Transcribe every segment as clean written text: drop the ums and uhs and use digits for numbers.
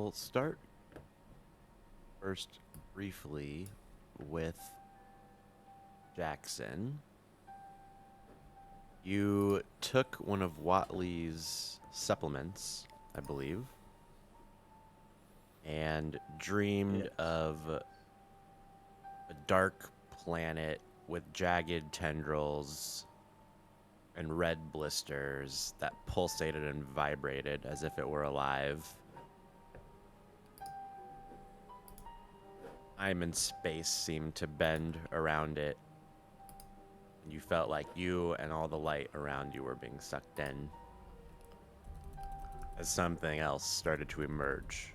we'll start first briefly with Jackson. You took one of Watley's supplements, I believe, and dreamed of a dark planet with jagged tendrils and red blisters that pulsated and vibrated as if it were alive. Time and space seemed to bend around it. You felt like you and all the light around you were being sucked in as something else started to emerge.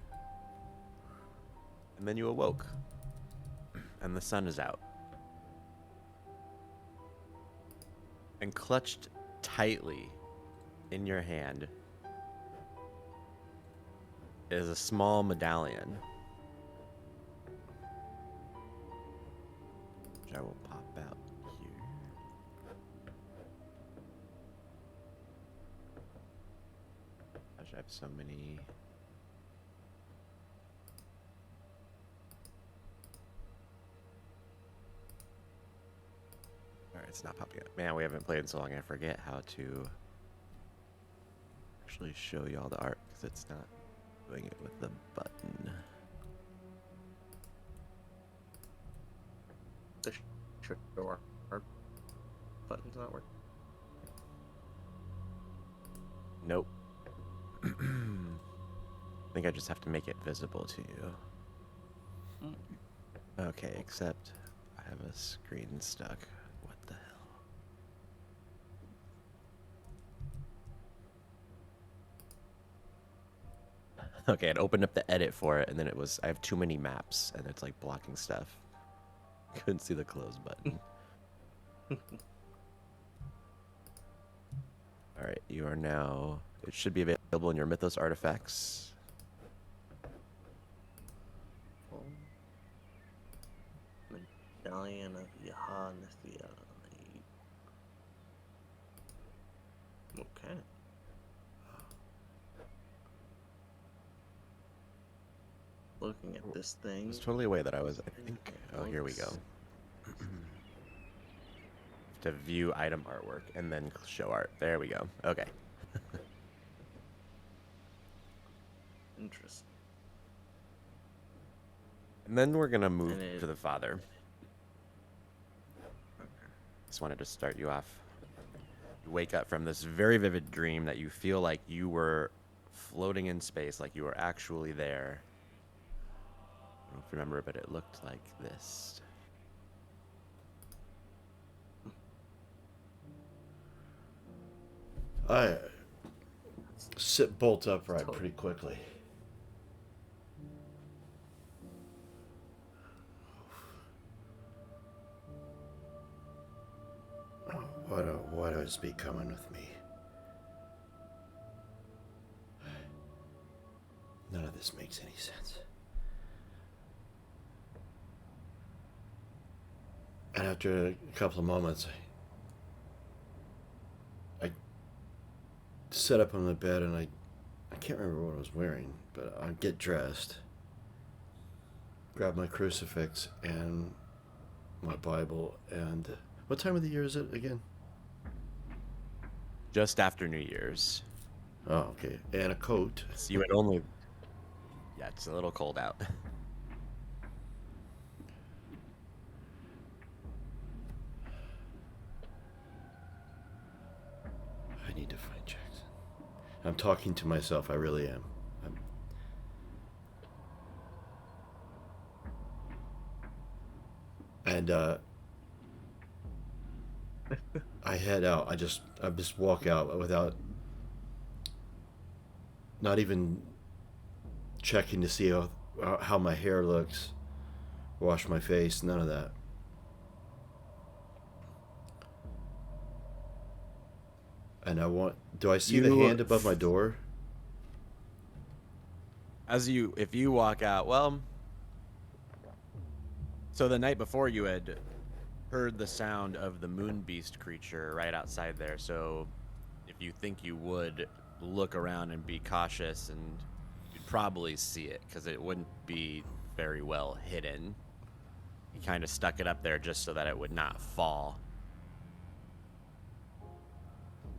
And then you awoke, and the sun is out. And clutched tightly in your hand is a small medallion, which I will pop out here. Gosh, I have so many. Alright, it's not popping up. Man, we haven't played in so long, I forget how to actually show you all the art, because it's not doing it with the button. The show art button's not working. Nope. I think I just have to make it visible to you. Okay, except I have a screen stuck. What the hell? Okay, it opened up the edit for it, and then I have too many maps, and it's like blocking stuff. Couldn't see the close button. Alright, you are now... It should be available in your Mythos artifacts. Medallion of Yahanithia. Okay. Looking at this thing. It's totally away that I was, I think. Oh, here we go. To view item artwork and then show art. There we go. Okay. Interesting. And then we're gonna move to the father. Okay. Just wanted to start you off. You wake up from this very vivid dream that you feel like you were floating in space, like you were actually there. I don't know if you remember, but it looked like this. I sit bolt upright pretty quickly. Why do it be coming with me? None of this makes any sense. And after a couple of moments, I sat up on the bed and I can't remember what I was wearing, but I get dressed, grab my crucifix and my Bible, and what time of the year is it again? Just after New Year's. Oh, okay. And a coat. So you would only... Yeah, it's a little cold out. I need to find Jackson. I'm talking to myself. I really am. And I head out. I just walk out without, not even checking to see how my hair looks, wash my face, none of that. And do I see the hand above my door? If you walk out, well, so the night before you had heard the sound of the moon beast creature right outside there, so if you think you would look around and be cautious and you'd probably see it because it wouldn't be very well hidden. You kind of stuck it up there just so that it would not fall.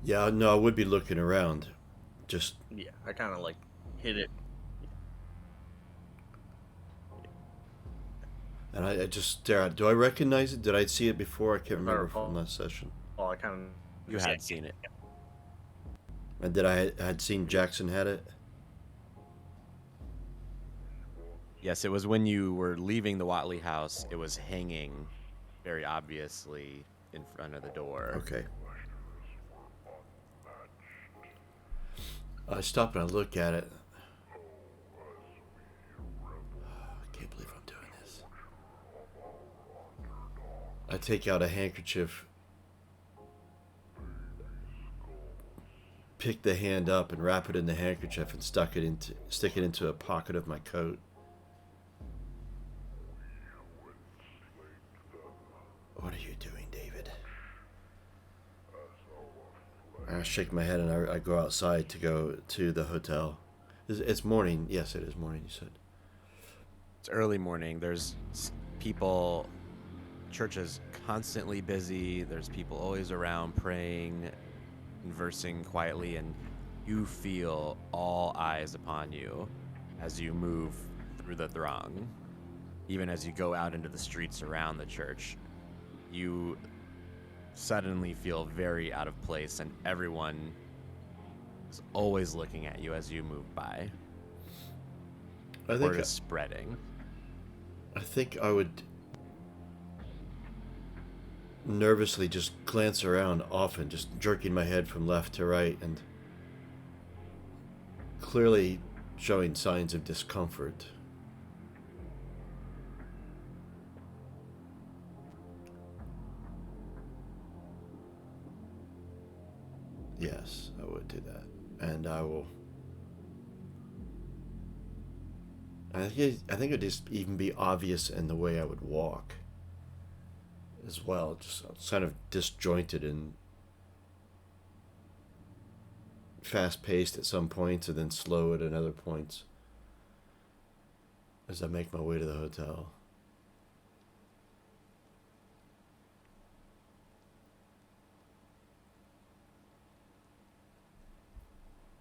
Yeah, no, I would be looking around. Just Yeah, I kind of like hit it. and I just stare at. Do I recognize it? Did I see it before? I can't remember recall. from last session. Oh, I kind of. You had seen it. And did I had seen Jackson had it? Yes, it was when you were leaving the Watley house. It was hanging very obviously in front of the door. Okay. I stop and I look at it. I can't believe I'm doing this. I take out a handkerchief, pick the hand up and wrap it in the handkerchief and stick it into a pocket of my coat. What are you doing, David? I shake my head and I go outside to go to the hotel. It's morning. Yes, it is morning, you said. It's early morning. There's people, church is constantly busy. There's people always around praying, conversing quietly, and you feel all eyes upon you as you move through the throng. Even as you go out into the streets around the church, you suddenly feel very out of place, and everyone is always looking at you as you move by. Word is spreading. I think I would nervously just glance around often, just jerking my head from left to right and clearly showing signs of discomfort. Yes, I would do that. And I will. I think it would just even be obvious in the way I would walk as well. Just kind of disjointed and fast paced at some points and then slow at other points as I make my way to the hotel.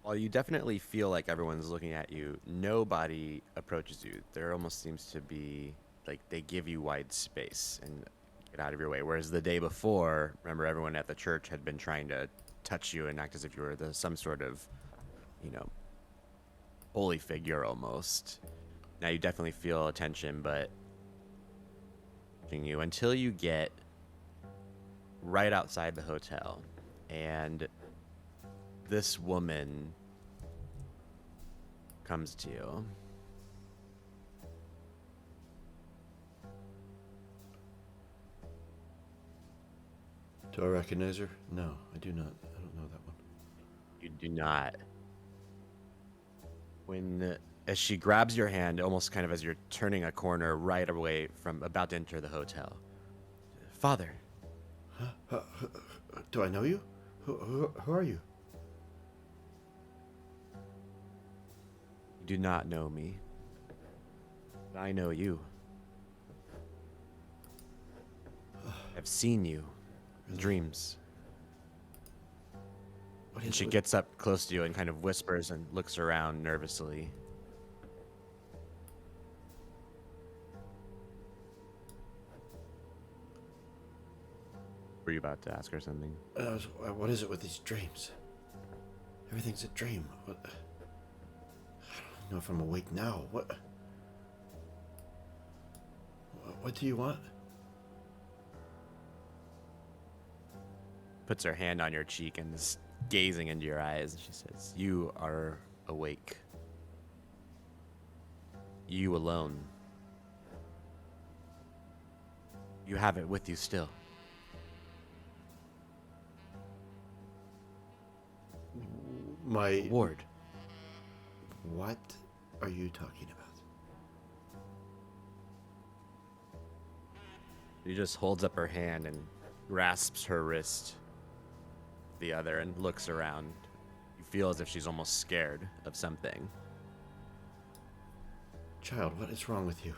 While you definitely feel like everyone's looking at you, nobody approaches you. There almost seems to be, like, they give you wide space and get out of your way. Whereas the day before, remember, everyone at the church had been trying to touch you and act as if you were some sort of, holy figure almost. Now you definitely feel attention, but you until you get right outside the hotel, and this woman comes to you. Do I recognize her? No, I do not. I don't know that one. You do not. As she grabs your hand, almost kind of as you're turning a corner right away from about to enter the hotel. Father. Do I know you? Who are you? You do not know me. But I know you. I've seen you in dreams. And she gets up close to you and kind of whispers and looks around nervously. Were you about to ask her something? What is it with these dreams? Everything's a dream. What? I don't know if I'm awake now. What do you want? Puts her hand on your cheek and is gazing into your eyes. She says, "You are awake. You alone. You have it with you still." My ward. What are you talking about? She just holds up her hand and grasps her wrist, the other, and looks around. You feel as if she's almost scared of something. Child, what is wrong with you?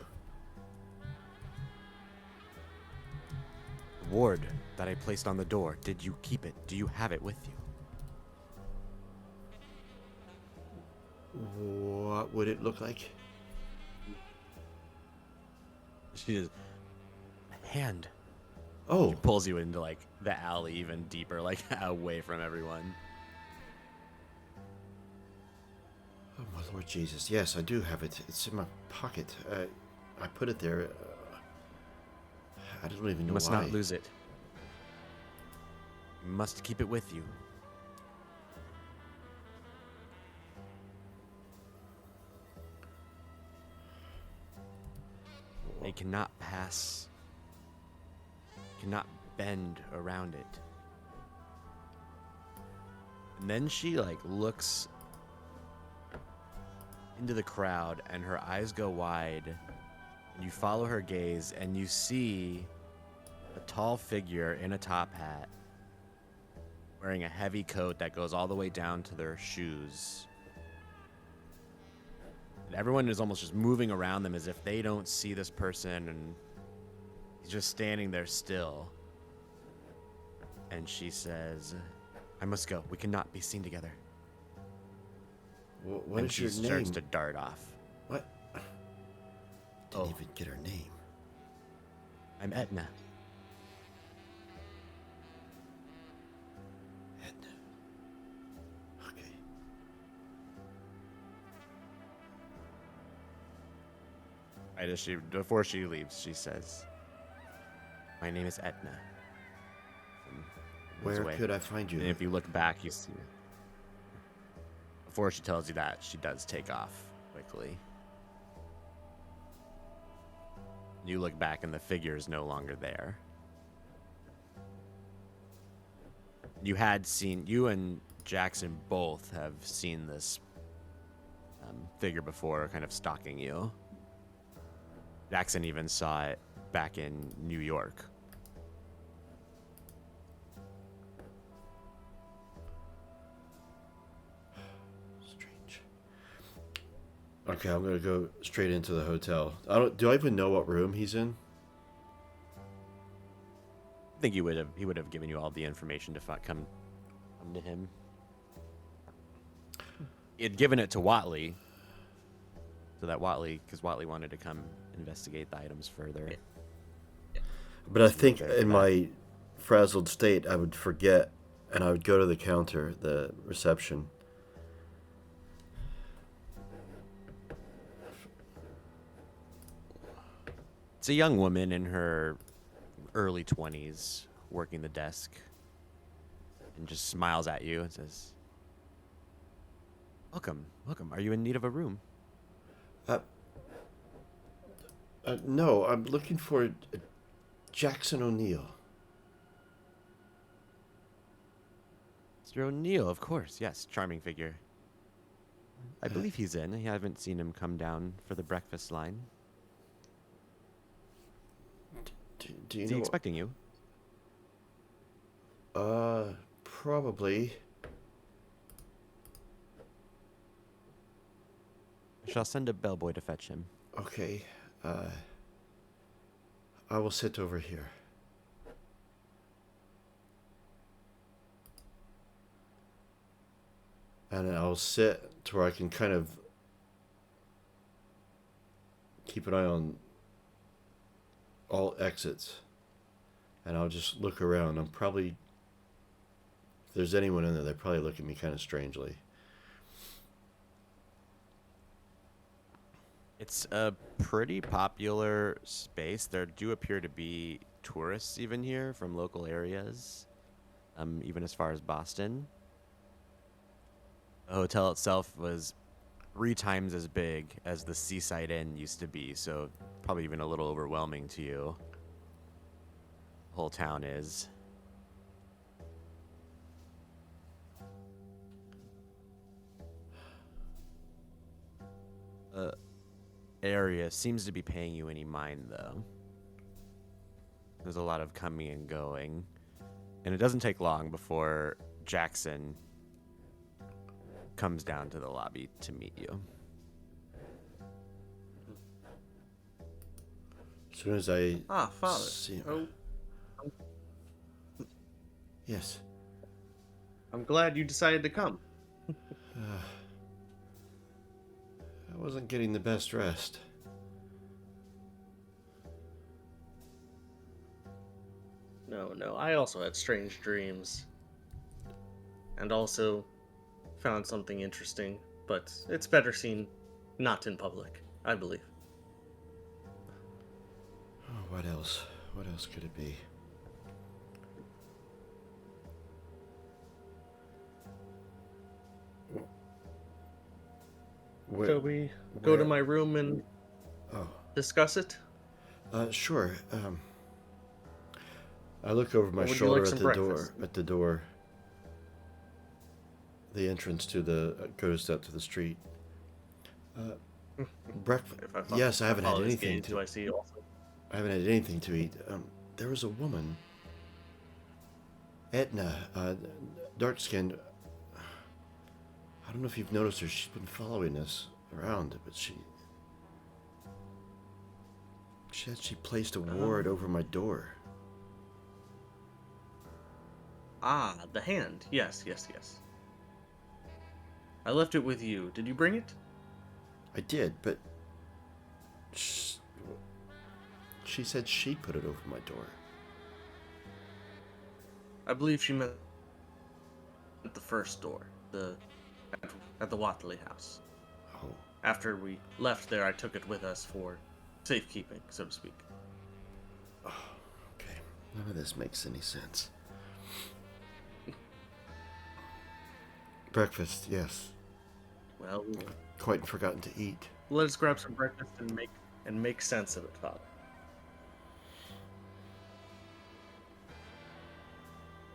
The ward that I placed on the door, did you keep it? Do you have it with you? What would it look like? She is a hand. Oh, She pulls you into like the alley even deeper, like away from everyone. oh my Lord Jesus! Yes, I do have it. It's in my pocket. I put it there. I don't even You know must why. not lose it. You must keep it with you. They cannot pass, cannot bend around it. And then she like looks into the crowd and her eyes go wide and you follow her gaze and you see a tall figure in a top hat wearing a heavy coat that goes all the way down to their shoes. And everyone is almost just moving around them as if they don't see this person, and he's just standing there still. And she says, I must go. We cannot be seen together. What and is she your starts name? to dart off. What? Didn't even get her name. I'm Etna. Edna. Okay. Right as before she leaves, she says, my name is Etna. And moves Where away. could I find you? And if you look back, you see. Before she tells you that, she does take off quickly. You look back, and the figure is no longer there. You and Jackson both have seen this figure before, kind of stalking you. Jackson even saw it back in New York. Strange. Okay, I'm gonna go straight into the hotel. Do I even know what room he's in? I think he would have given you all the information to come to him. He had given it to Watley, so that because Watley wanted to come investigate the items further. But I think there for in that. my frazzled state, I would forget, and I would go to the counter, the reception. It's a young woman in her early 20s working the desk and just smiles at you and says, welcome. Are you in need of a room? No, I'm looking for Jackson O'Neill. Mr. O'Neill, of course. Yes, charming figure. I believe he's in. I haven't seen him come down for the breakfast line. Do you Is know? he expecting you? Probably. I shall send a bellboy to fetch him. Okay. I will sit over here. And I'll sit to where I can kind of keep an eye on all exits. And I'll just look around. If there's anyone in there, they probably look at me kind of strangely. It's a pretty popular space. There do appear to be tourists even here from local areas, even as far as Boston. The hotel itself was 3 times as big as the Seaside Inn used to be, so probably even a little overwhelming to you. The whole town is. Area seems to be paying you any mind, though. There's a lot of coming and going. And it doesn't take long before Jackson comes down to the lobby to meet you. As soon as I Ah, Father. see him. Oh, Yes. I'm glad you decided to come. I wasn't getting the best rest. No, I also had strange dreams. And also found something interesting, but it's better seen not in public, I believe. Oh, what else? What else could it be? Where, Shall we go to where? my room and Oh, discuss it? sure. I look over my Or would you like shoulder at some the door. breakfast? At the door. The entrance to the goes out to the street. Breakfast. Yes, I If I haven't had follow his anything gaze, to. do I see also? I haven't had anything to eat. There was a woman, Etna, dark skinned. I don't know if you've noticed her. She's been following us around, but she said she placed a ward over my door. Ah, the hand. Yes. I left it with you. Did you bring it? I did, but she said she put it over my door. I believe she meant the first door, at the Watley house. Oh, After we left there, I took it with us for safekeeping, so to speak. okay. None of this makes any sense. Breakfast, yes. Well, Quite forgotten to eat. let us grab some breakfast and make sense of it, Father.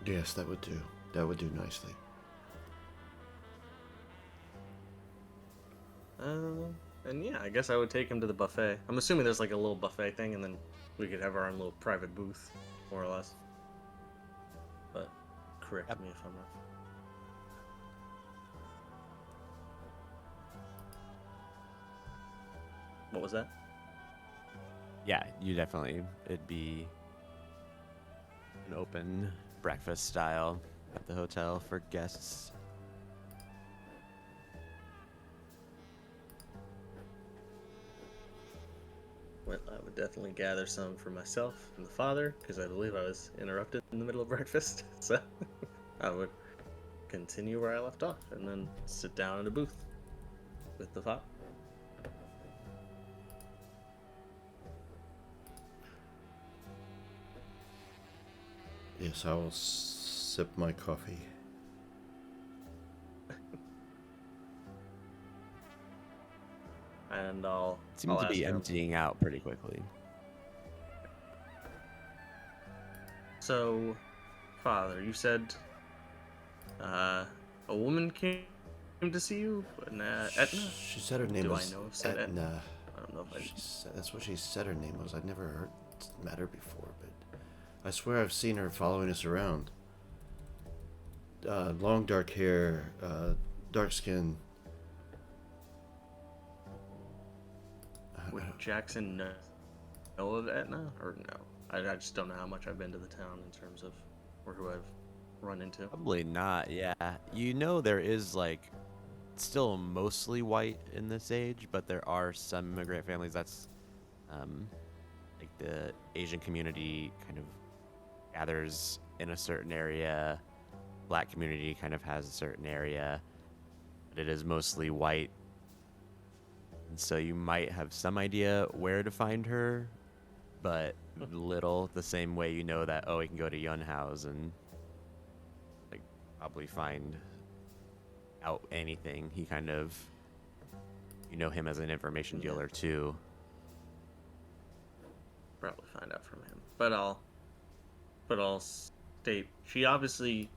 Yes, that would do. That would do nicely. And yeah, I guess I would take him to the buffet. I'm assuming there's like a little buffet thing, and then we could have our own little private booth, more or less. But correct me if I'm wrong. What was that? Yeah, you definitely. It'd be an open breakfast style at the hotel for guests. Well, I would definitely gather some for myself and the father, because I believe I was interrupted in the middle of breakfast. So I would continue where I left off and then sit down in a booth with the father. Yes, I will sip my coffee. And I'll Seems to ask be him. emptying out pretty quickly. So, Father, you said a woman came to see you? Etna? She said her name Do I was know if said Etna? Etna. I don't know if I... That's what she said her name was. I'd never heard met her before, but I swear I've seen her following us around. Long dark hair, dark skin. Would Jackson know of Etna? Or no? I just don't know how much I've been to the town in terms of or who I've run into. Probably not, yeah. You know there is, like, still mostly white in this age, but there are some immigrant families that's, like, the Asian community kind of gathers in a certain area. Black community kind of has a certain area, but it is mostly white. And so you might have some idea where to find her, but little, the same way you know that, oh, we can go to Yun House and like probably find out anything. He kind of, you know him as an information dealer too. Probably find out from him. But I'll state she obviously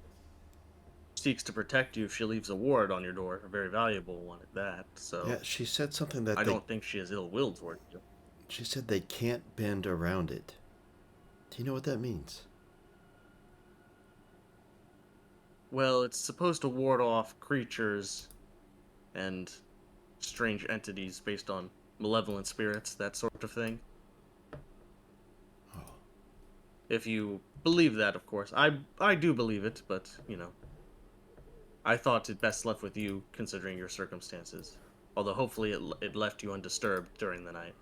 seeks to protect you if she leaves a ward on your door, a very valuable one at that. So Yeah, she said something that I don't think she is ill will towards you. She said they can't bend around it. Do you know what that means? Well, it's supposed to ward off creatures and strange entities based on malevolent spirits, that sort of thing. If you believe that, of course. I do believe it, but, I thought it best left with you, considering your circumstances. Although hopefully it left you undisturbed during the night.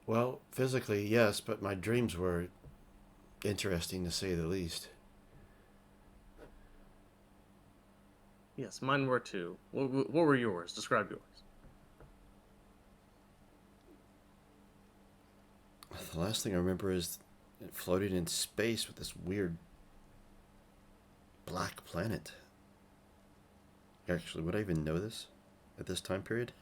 Well, physically, yes, but my dreams were interesting to say the least. Yes, mine were too. What were yours? Describe yours. The last thing I remember is floating in space with this weird black planet. Actually, would I even know this at this time period?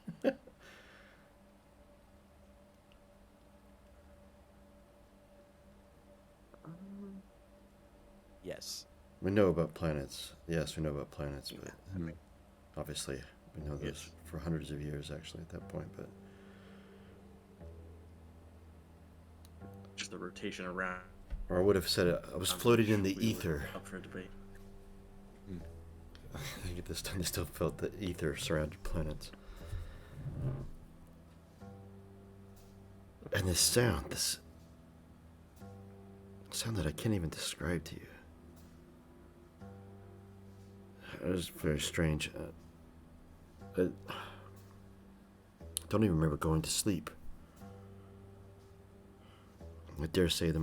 Yes. We know about planets. Yes, we know about planets, but I mean, obviously we know this yes. for hundreds of years actually at that point. But Just the rotation around. or I would have said it, I was floating in the ether. Up for debate. I think at this time I still felt the ether surrounded planets. And this sound that I can't even describe to you. It was very strange. I don't even remember going to sleep. I dare say that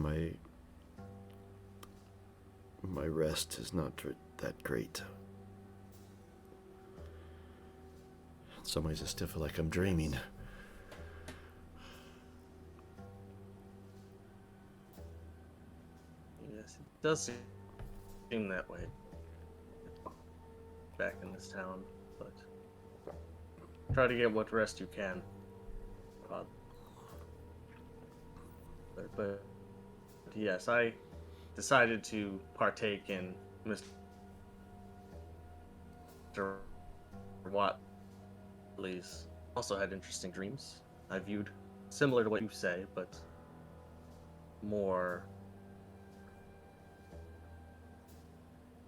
my rest is not that great. In some ways, I still feel like I'm dreaming. Yes, it does seem that way. Back in this town, but try to get what rest you can. But yes, I decided to partake in Mr. Watley's. Also had interesting dreams. I viewed similar to what you say, but more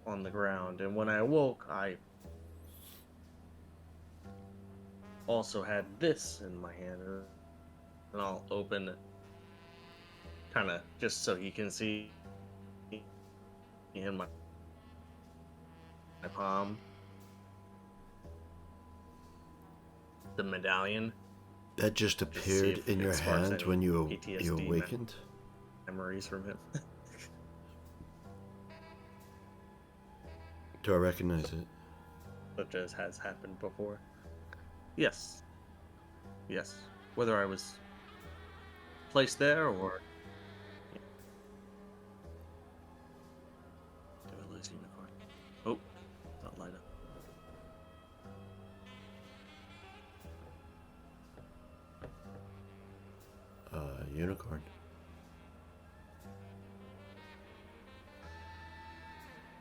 on the ground. And when I awoke, I also had this in my hand, and I'll open it, kind of just so you can see in my palm the medallion. That just See appeared if in it your sparks hand any when you PTSD awakened? memories from him. Do I recognize it? Such as has happened before. Yes. Yes. Whether I was placed there or. Do I lose unicorn? Oh, that light up. Unicorn.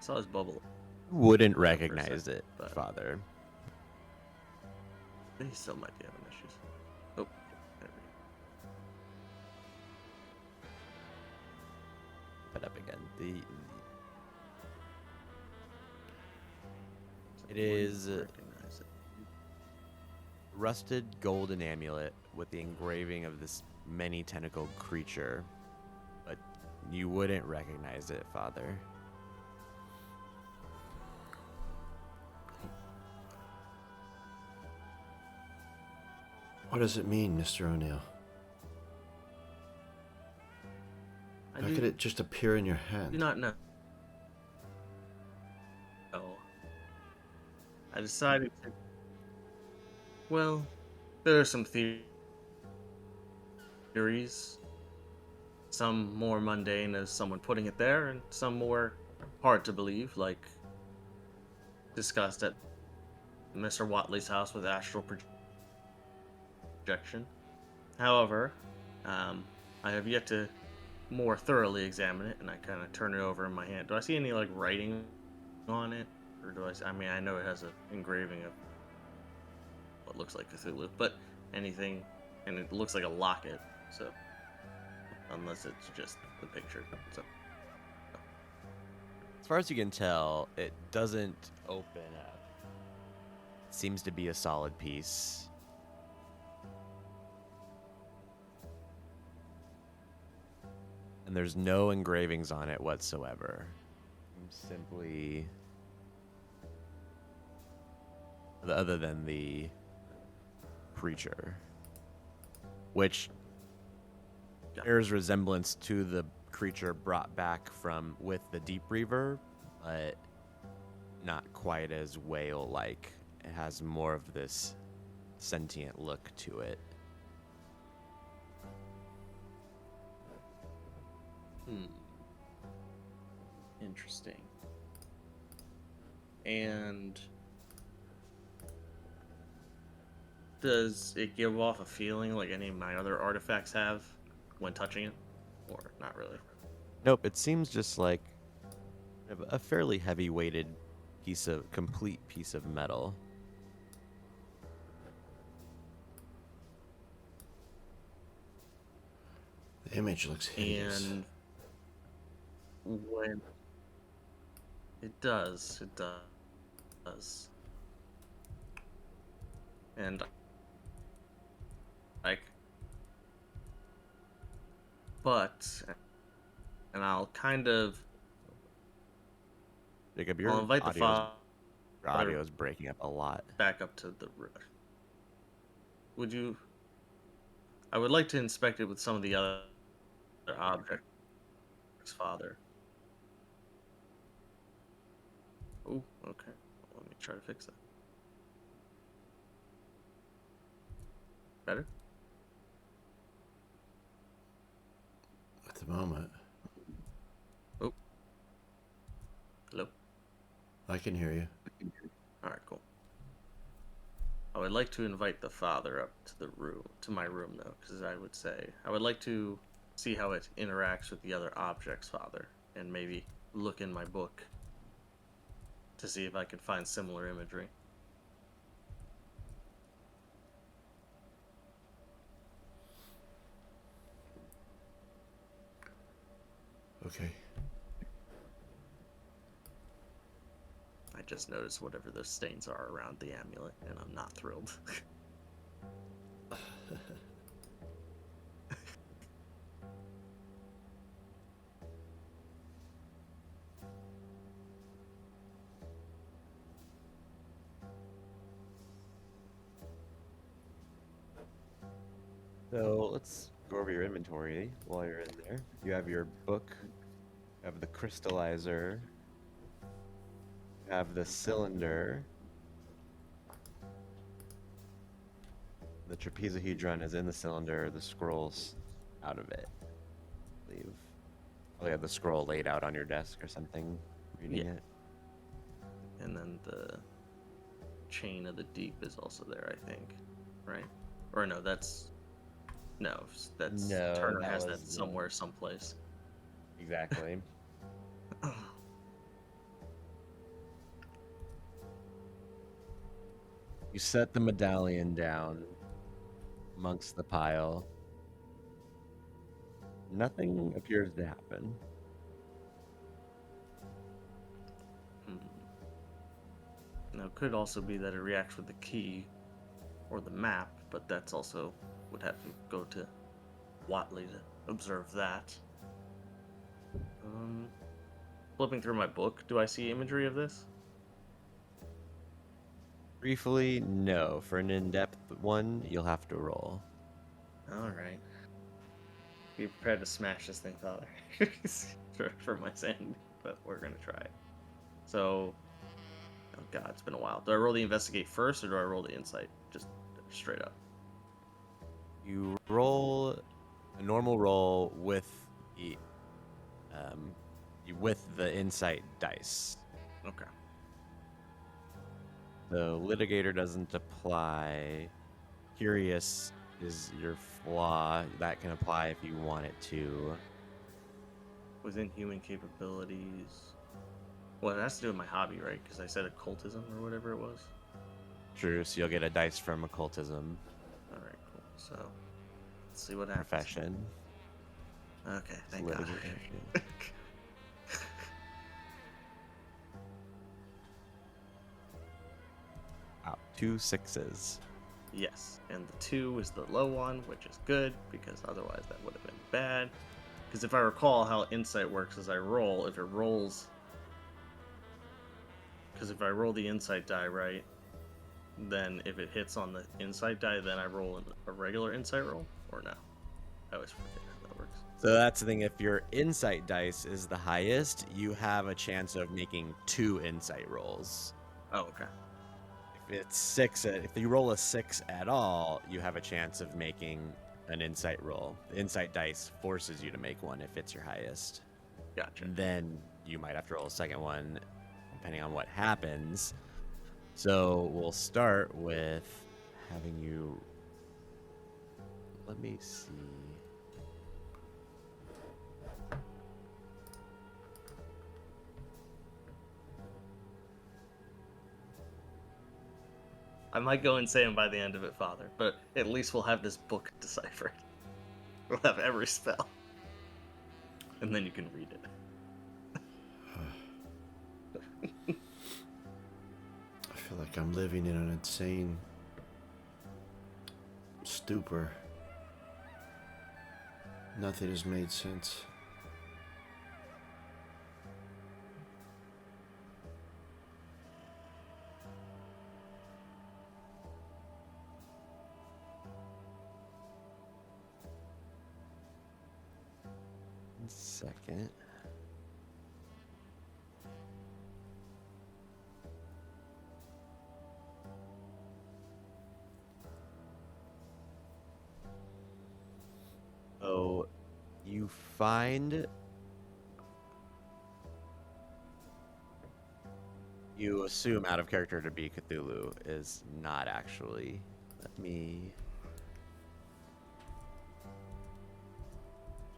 Saw his bubble. Wouldn't for a recognize second, it, but- Father. He still might be having issues. Oh, there we Put up again. go. It is Recognize it. rusted golden amulet with the engraving of this many tentacled creature, but you wouldn't recognize it, Father. What does it mean, Mr. O'Neill? I How do could it just appear in your hand? not know. No. I decided to. Well, there are some theories. Some more mundane as someone putting it there, and some more hard to believe, like discussed at Mr. Watley's house with astral projection. However, I have yet to more thoroughly examine it, and I kind of turn it over in my hand. Do I see any like writing on it, or do I mean, I know it has an engraving of what looks like Cthulhu, but anything, and it looks like a locket. So, unless it's just the picture. So, As far as you can tell, it doesn't open up. It seems to be a solid piece. and there's no engravings on it whatsoever. Simply, other than the creature, which bears resemblance to the creature brought back from with the Deep Reaver, but not quite as whale-like. It has more of this sentient look to it. Interesting. And does it give off a feeling like any of my other artifacts have when touching it? Or not really? Nope, it seems just like a fairly heavy-weighted complete piece of metal. The image looks hideous. And when it does. And like, and I'll kind of, Jacob, I'll invite the your father audio is breaking up a lot. back up to the room. Would you? I would like to inspect it with some of the other objects, father. Oh, okay. Let me try to fix that. Better? At the moment, Oh. Hello? I can hear you. Alright, cool. I would like to invite the father up to the room, to my room though, because I would like to see how it interacts with the other objects, father, and maybe look in my book to see if I can find similar imagery. Okay. I just noticed whatever those stains are around the amulet, and I'm not thrilled. So let's go over your inventory while you're in there. You have your book, you have the crystallizer, you have the cylinder. The trapezohedron is in the cylinder, the scroll's out of it, I believe. Oh, you have the scroll laid out on your desk or something, reading it. And then the chain of the deep is also there, I think. Right? Or no, that's No, Turner that has that was, somewhere, someplace. Exactly. You set the medallion down amongst the pile. Nothing appears to happen. Now, it could also be that it reacts with the key or the map, but that's also would have to go to Watley to observe that. Flipping through my book, do I see imagery of this? Briefly, no. For an in-depth one, you'll have to roll. Alright. Be prepared to smash this thing, father. for my sanity, but we're gonna try it. So, oh god, it's been a while. Do I roll the investigate first, or do I roll the insight? Just straight up. You roll a normal roll with the insight dice. Okay. The litigator doesn't apply. Curious is your flaw. That can apply if you want it to. Within human capabilities. Well, it has to do with my hobby, right? Because I said occultism or whatever it was. True, so you'll get a dice from occultism. Alright, cool. So, let's see what happens. Profession. Okay, thank God. Litigator. Wow, 2 6s. Yes, and the 2 is the low one, which is good, because otherwise that would have been bad. Because if I recall how insight works, is I roll. If it rolls, because if I roll the insight die right, then if it hits on the insight die, then I roll a regular insight roll, or no? I always forget how that works. So that's the thing. If your insight dice is the highest, you have a chance of making 2 insight rolls. Oh, okay. If it's 6, if you roll a 6 at all, you have a chance of making an insight roll. The insight dice forces you to make one if it's your highest. Gotcha. And then you might have to roll a second one, depending on what happens. So we'll start with having you. Let me see. I might go insane by the end of it, Father, but at least we'll have this book deciphered. We'll have every spell. And then you can read it. I feel like I'm living in an insane stupor. Nothing has made sense. Second. So you find you assume out of character to be Cthulhu is not actually. Let me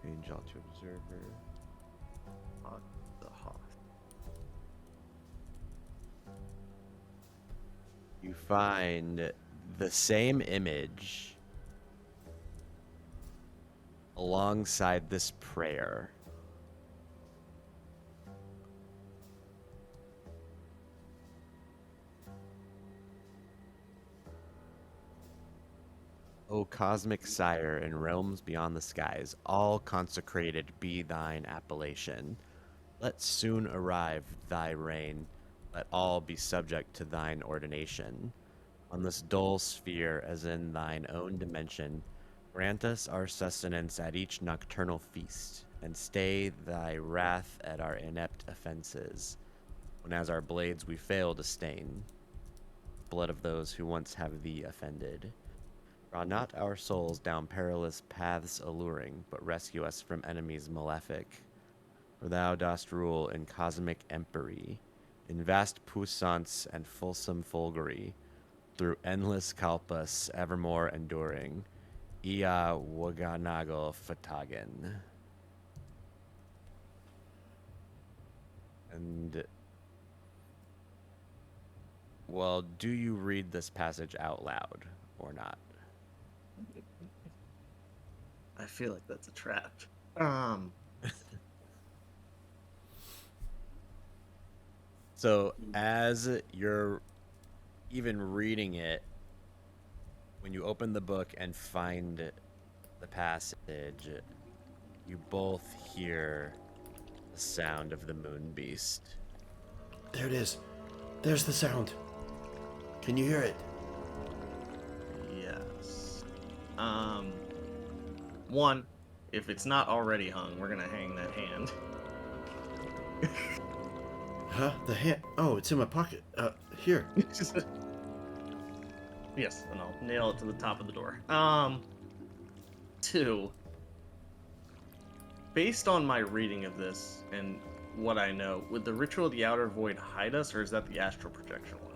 change all to observer. On the Hoth. You find the same image alongside this prayer. O cosmic sire in realms beyond the skies, all consecrated be thine appellation. Let soon arrive thy reign, let all be subject to thine ordination. On this dull sphere, as in thine own dimension, grant us our sustenance at each nocturnal feast, and stay thy wrath at our inept offenses, when as our blades we fail to stain blood of those who once have thee offended. Draw not our souls down perilous paths alluring, but rescue us from enemies malefic. For thou dost rule in cosmic empery, in vast puissance and fulsome fulgury, through endless kalpas evermore enduring. Ia waganago fatagen. And, well, do you read this passage out loud or not? I feel like that's a trap. So as you're even reading it, when you open the book and find the passage, you both hear the sound of the moon beast. There it is. There's the sound. Can you hear it? Yes. One, if it's not already hung, we're gonna hang that hand. Huh? The hand? Oh, it's in my pocket. Here. Yes, and I'll nail it to the top of the door. Two, based on my reading of this and what I know, would the Ritual of the Outer Void hide us, or is that the astral projection one?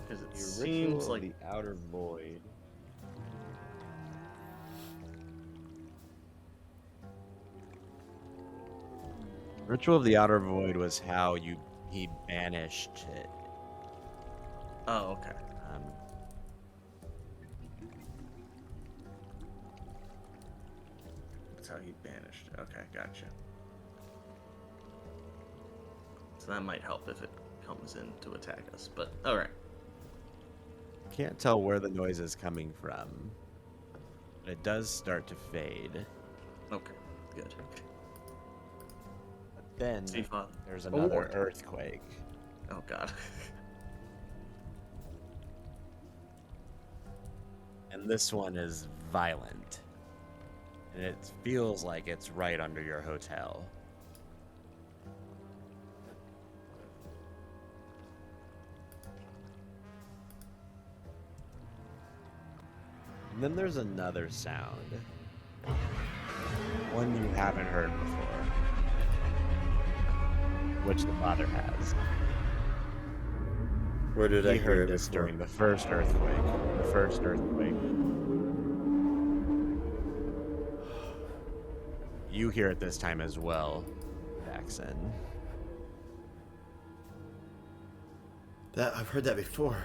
Because it seems like the outer void. Ritual of the Outer Void was how he banished it. Oh, okay. Um, That's how he banished. Okay, gotcha. So that might help if it comes in to attack us, but alright. Can't tell where the noise is coming from. but it does start to fade. Okay, good. Then See, Father. there's A another ward. earthquake. Oh God. And this one is violent. And it feels like it's right under your hotel. And then there's another sound. One you haven't heard before. Which the father has. Where did I He hear heard it this before? during the first earthquake. The first earthquake. You hear it this time as well, Jackson. That I've heard that before.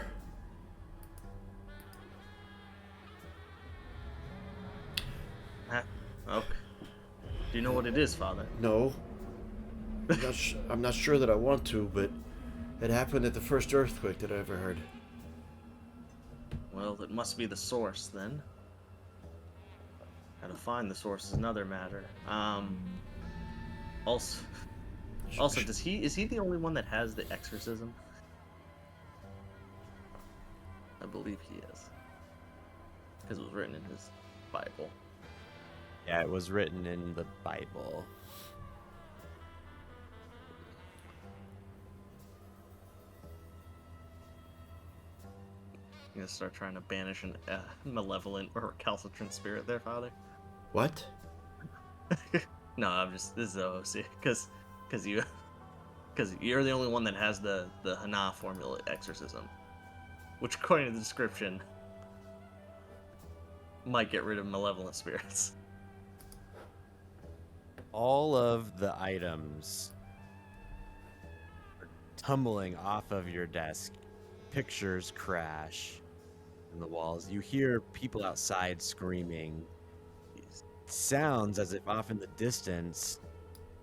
Okay. Do you know what it is, Father? No, I'm not sure that I want to, but it happened at the first earthquake that I ever heard. Well, it must be the source then. How to find the source is another matter. Also, is he the only one that has the exorcism? I believe he is, because it was written in his Bible. Yeah, it was written in the Bible. You gonna start trying to banish an malevolent or recalcitrant spirit there, Father? What? No, this is the OC, because you're the only one that has the Hana formula exorcism, which according to the description might get rid of malevolent spirits. All of the items are tumbling off of your desk. Pictures crash in the walls. You hear people outside screaming. It sounds as if off in the distance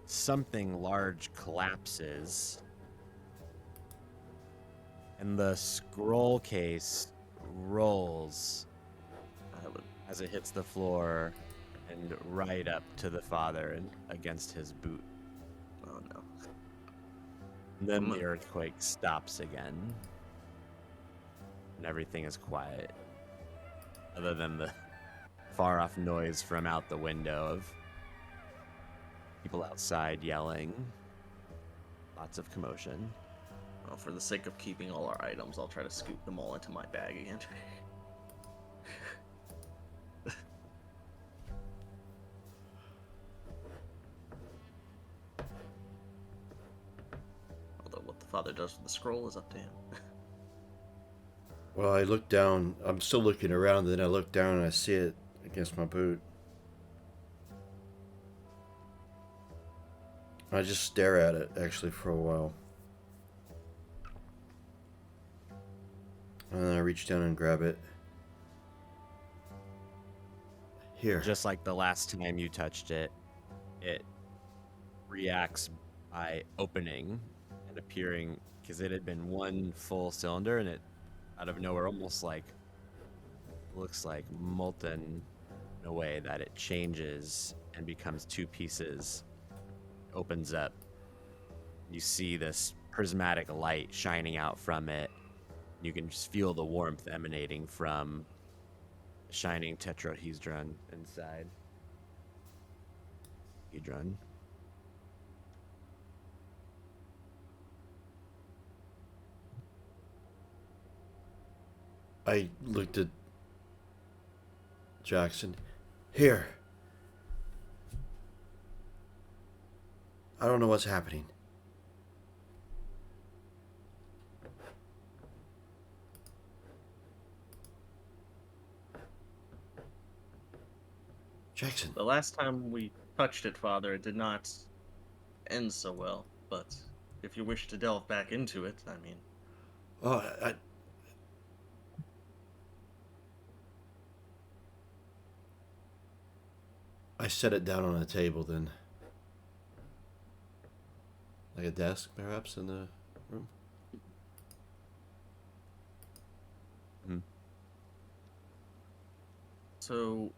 something large collapses. And the scroll case rolls as it hits the floor and right up to the father and against his boot. Oh no. And then the earthquake stops again. And everything is quiet. Other than the far off noise from out the window of people outside yelling. Lots of commotion. Well, for the sake of keeping all our items, I'll try to scoop them all into my bag again. Although what the father does with the scroll is up to him. Well, I look down. I'm still looking around, then I look down and I see it against my boot. I just stare at it, actually, for a while. And then I reach down and grab it. Here. Just like the last time you touched it, it reacts by opening and appearing, because it had been one full cylinder and it out of nowhere almost like looks like molten in a way that it changes and becomes two pieces. Opens up. You see this prismatic light shining out from it. You can just feel the warmth emanating from the shining tetrahedron inside. Hedron. I looked at Jackson. Here. I don't know what's happening. Jackson. The last time we touched it, Father, it did not end so well. But if you wish to delve back into it, I mean... Oh, I set it down on a table then. Like a desk, perhaps, in the room? So,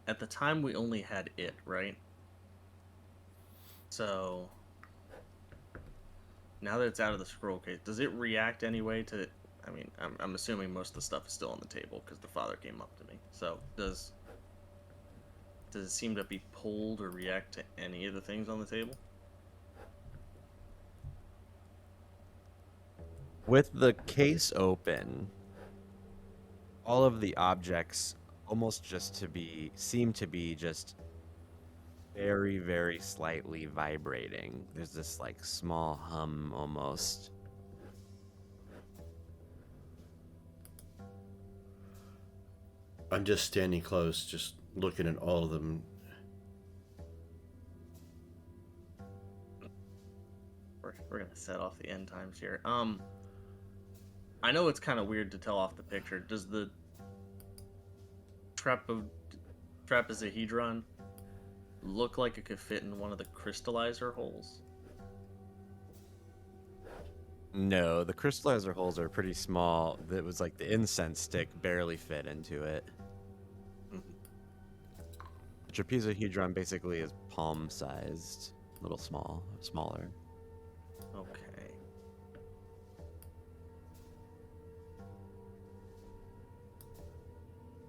at the time we only had it, right? So now that it's out of the scroll case, does it react anyway to? I mean, I'm assuming most of the stuff is still on the table because the father came up to me. So does it seem to be pulled or react to any of the things on the table? With the case open, all of the objects almost seem to be just very, very slightly vibrating. There's this like small hum almost. I'm just standing close, just looking at all of them. We're gonna set off the end times here. I know it's kind of weird to tell off the picture. Does the trapezohedron look like it could fit in one of the crystallizer holes? No, the crystallizer holes are pretty small. It was like the incense stick barely fit into it. Mhm. The trapezohedron basically is palm-sized, a little smaller. Okay.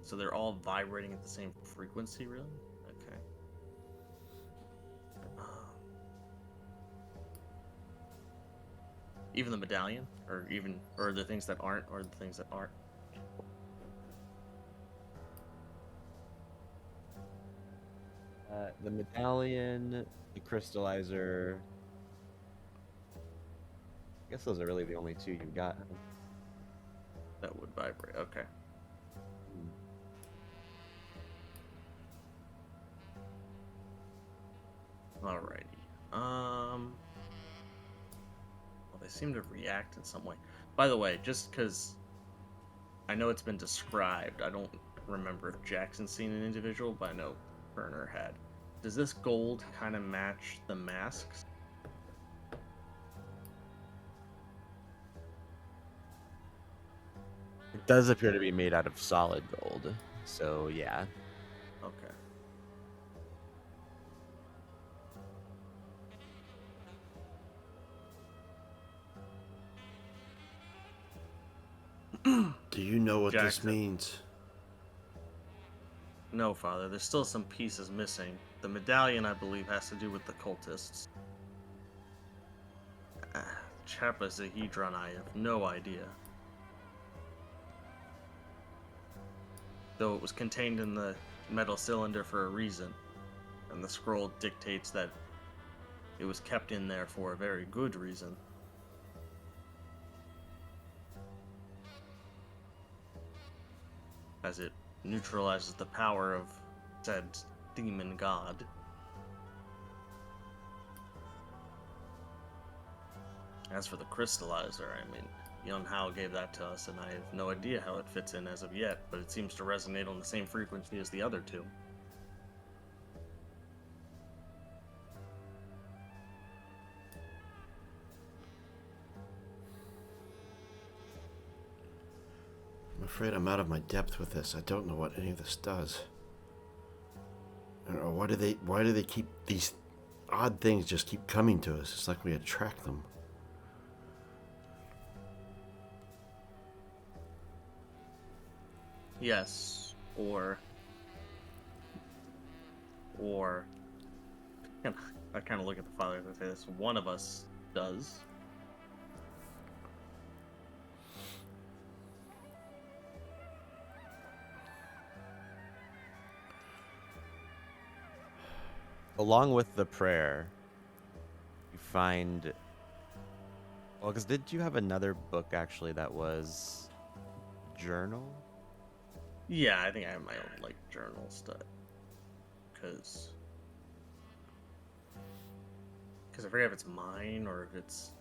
So they're all vibrating at the same frequency, really? Okay. Even the medallion, or the things that aren't, or the things that aren't. The medallion, the crystallizer. I guess those are really the only two you've got. Huh? That would vibrate. Okay. Alrighty. Well, they seem to react in some way. By the way, just because I know it's been described, I don't remember if Jackson's seen an individual, but I know Burner had. Does this gold kind of match the masks? It does appear to be made out of solid gold, so yeah. Okay. Do you know what this Jackson. means? No, Father. There's still some pieces missing. The medallion, I believe, has to do with the cultists. Trapezohedron, I have no idea. Though it was contained in the metal cylinder for a reason, and the scroll dictates that it was kept in there for a very good reason. As it neutralizes the power of said demon god. As for the crystallizer, I mean, Young Hao gave that to us, and I have no idea how it fits in as of yet, but it seems to resonate on the same frequency as the other two. I'm afraid I'm out of my depth with this. I don't know what any of this does. Or why do they keep these odd things just keep coming to us? It's like we attract them. Yes, or I kind of look at the father and say this. One of us does. Along with the prayer, you find. Well, because did you have another book actually that was journal? Yeah, I think I have my own like journal stuff, because I forget if it's mine or if it's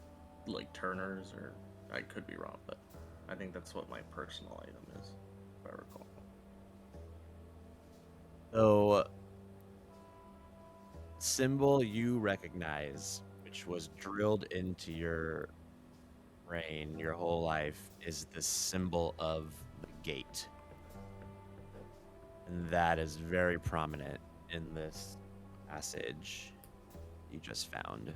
like Turner's, or I could be wrong, but I think that's what my personal item is, if I recall. So, symbol you recognize, which was drilled into your brain your whole life, is the symbol of the gate. And that is very prominent in this passage you just found.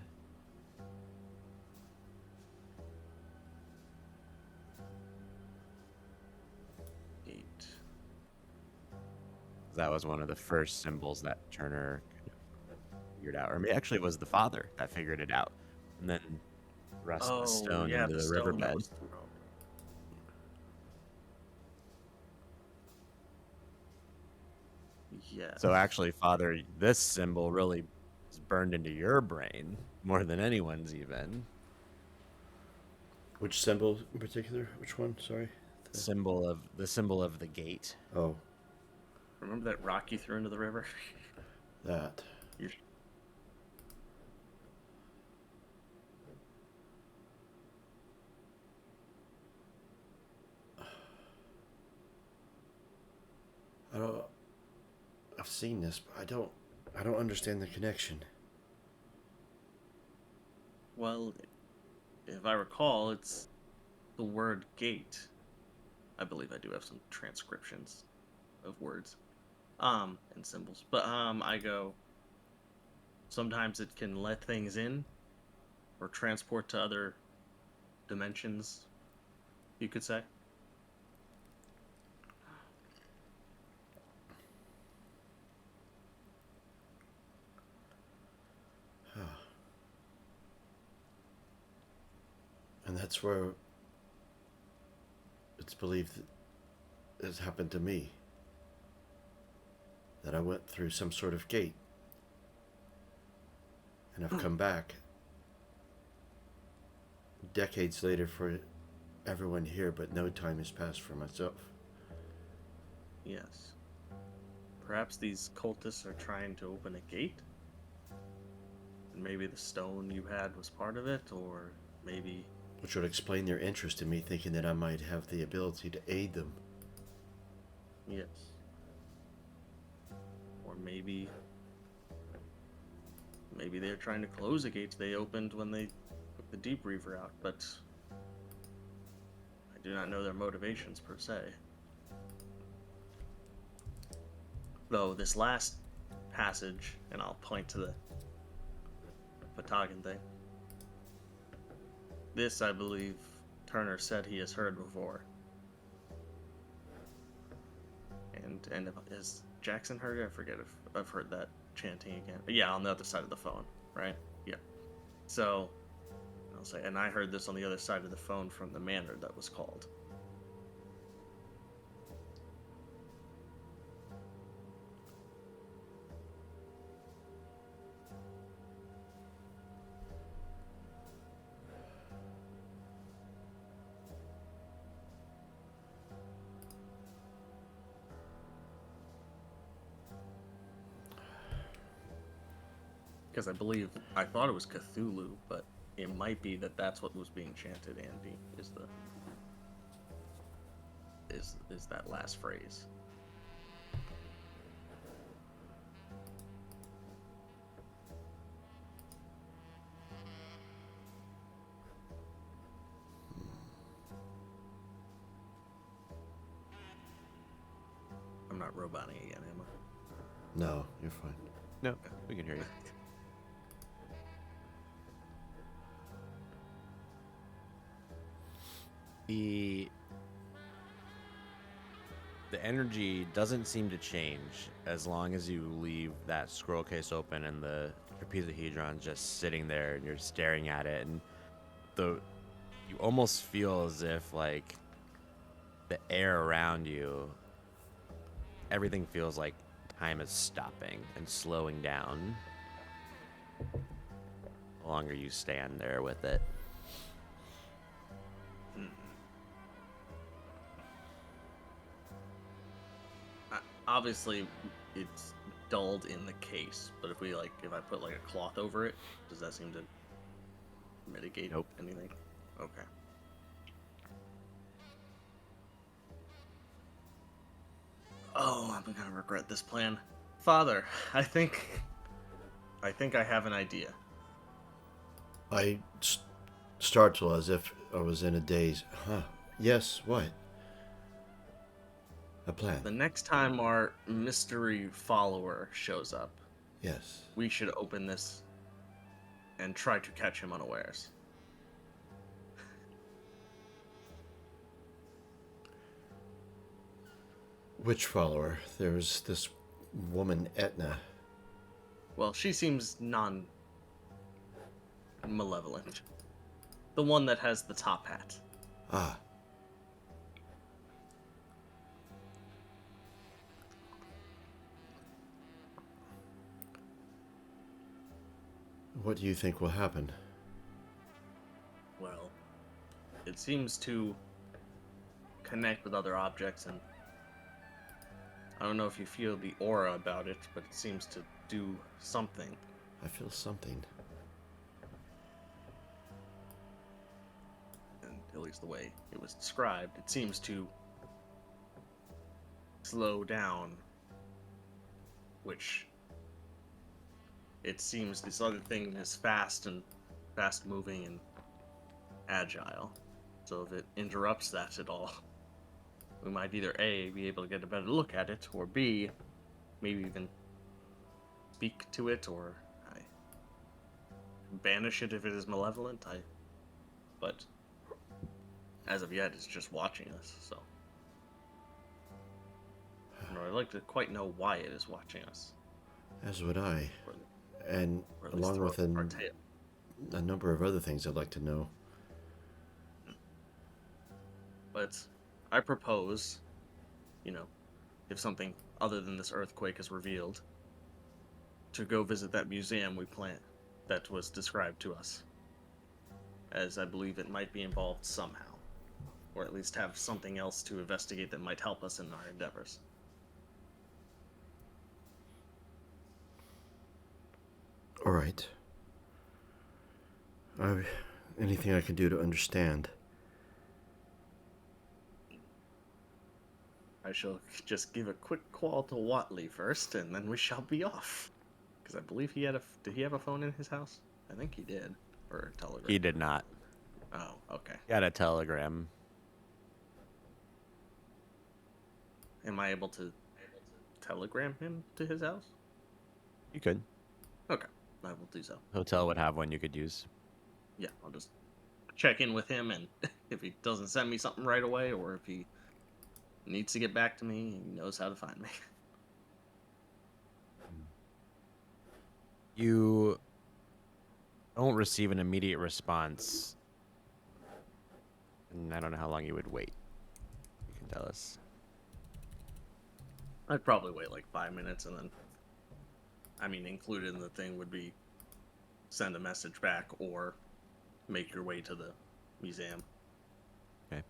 Eight. That was one of the first symbols that Turner kind of figured out. Or maybe actually it was the father that figured it out. And then thrust the Oh, stone yeah, into the the stone that riverbed. was thrown. Yeah. So actually, Father, this symbol really is burned into your brain more than anyone's even. Which symbol in particular? Which one? Sorry. The symbol of the gate. Oh, Remember that rock you threw into the river? that. You- I don't. I've seen this, but I don't understand the connection. Well, if I recall, it's the word gate. I believe I do have some transcriptions of words, and symbols. But I go. Sometimes it can let things in, or transport to other dimensions. You could say. And that's where it's believed that has happened to me. That I went through some sort of gate. And I've come back decades later for everyone here, but no time has passed for myself. Yes. Perhaps these cultists are trying to open a gate? And maybe the stone you had was part of it, or maybe. Which would explain their interest in me, thinking that I might have the ability to aid them. Yes. Or maybe. Maybe they're trying to close the gates they opened when they took the Deep Reaver out, but. I do not know their motivations per se. Though this last passage, and I'll point to the Patagon thing. This, I believe, Turner said he has heard before. And has Jackson heard it? I forget if I've heard that chanting again. But yeah, on the other side of the phone, right? Yeah. So, I'll say, and I heard this on the other side of the phone from the manor that was called. Because I thought it was Cthulhu, but it might be that that's what was being chanted. Andy is that last phrase. I'm not roboting again, am I? No, you're fine. No, we can hear you. The energy doesn't seem to change as long as you leave that scroll case open and the trapezohedron's just sitting there and you're staring at it, and you almost feel as if like the air around you, everything feels like time is stopping and slowing down the longer you stand there with it. Obviously, it's dulled in the case, but if I put like a cloth over it, does that seem to mitigate Nope. anything? Okay. Oh, I'm gonna regret this plan. Father, I think I have an idea. I startle as if I was in a daze. Huh? Yes. What? A plan. The next time our mystery follower shows up, Yes. we should open this and try to catch him unawares. Which follower? There's this woman, Etna. Well, she seems non-malevolent. The one that has the top hat. Ah. What do you think will happen? Well, it seems to connect with other objects, and I don't know if you feel the aura about it, but it seems to do something. I feel something. And at least the way it was described, it seems to slow down, which it seems this other thing is fast moving and agile. So if it interrupts that at all, we might either A, be able to get a better look at it, or B, maybe even speak to it, or banish it if it is malevolent. But as of yet, it's just watching us, so. I'd like to quite know why it is watching us. As would I. And Or at least along with our tail. a number of other things I'd like to know. But I propose, if something other than this earthquake is revealed, to go visit that museum that was described to us. As I believe it might be involved somehow. Or at least have something else to investigate that might help us in our endeavors. All right. Anything I can do to understand? I shall just give a quick call to Watley first, and then we shall be off. Because I believe did he have a phone in his house? I think he did. Or a telegram. He did not. Oh, okay. He had a telegram. Am I able to telegram him to his house? You could. Okay, I will do so. Hotel would have one you could use. Yeah, I'll just check in with him, and if he doesn't send me something right away, or if he needs to get back to me, he knows how to find me. You don't receive an immediate response. And I don't know how long you would wait. You can tell us. I'd probably wait like 5 minutes, and then, included in the thing would be send a message back or make your way to the museum. Okay.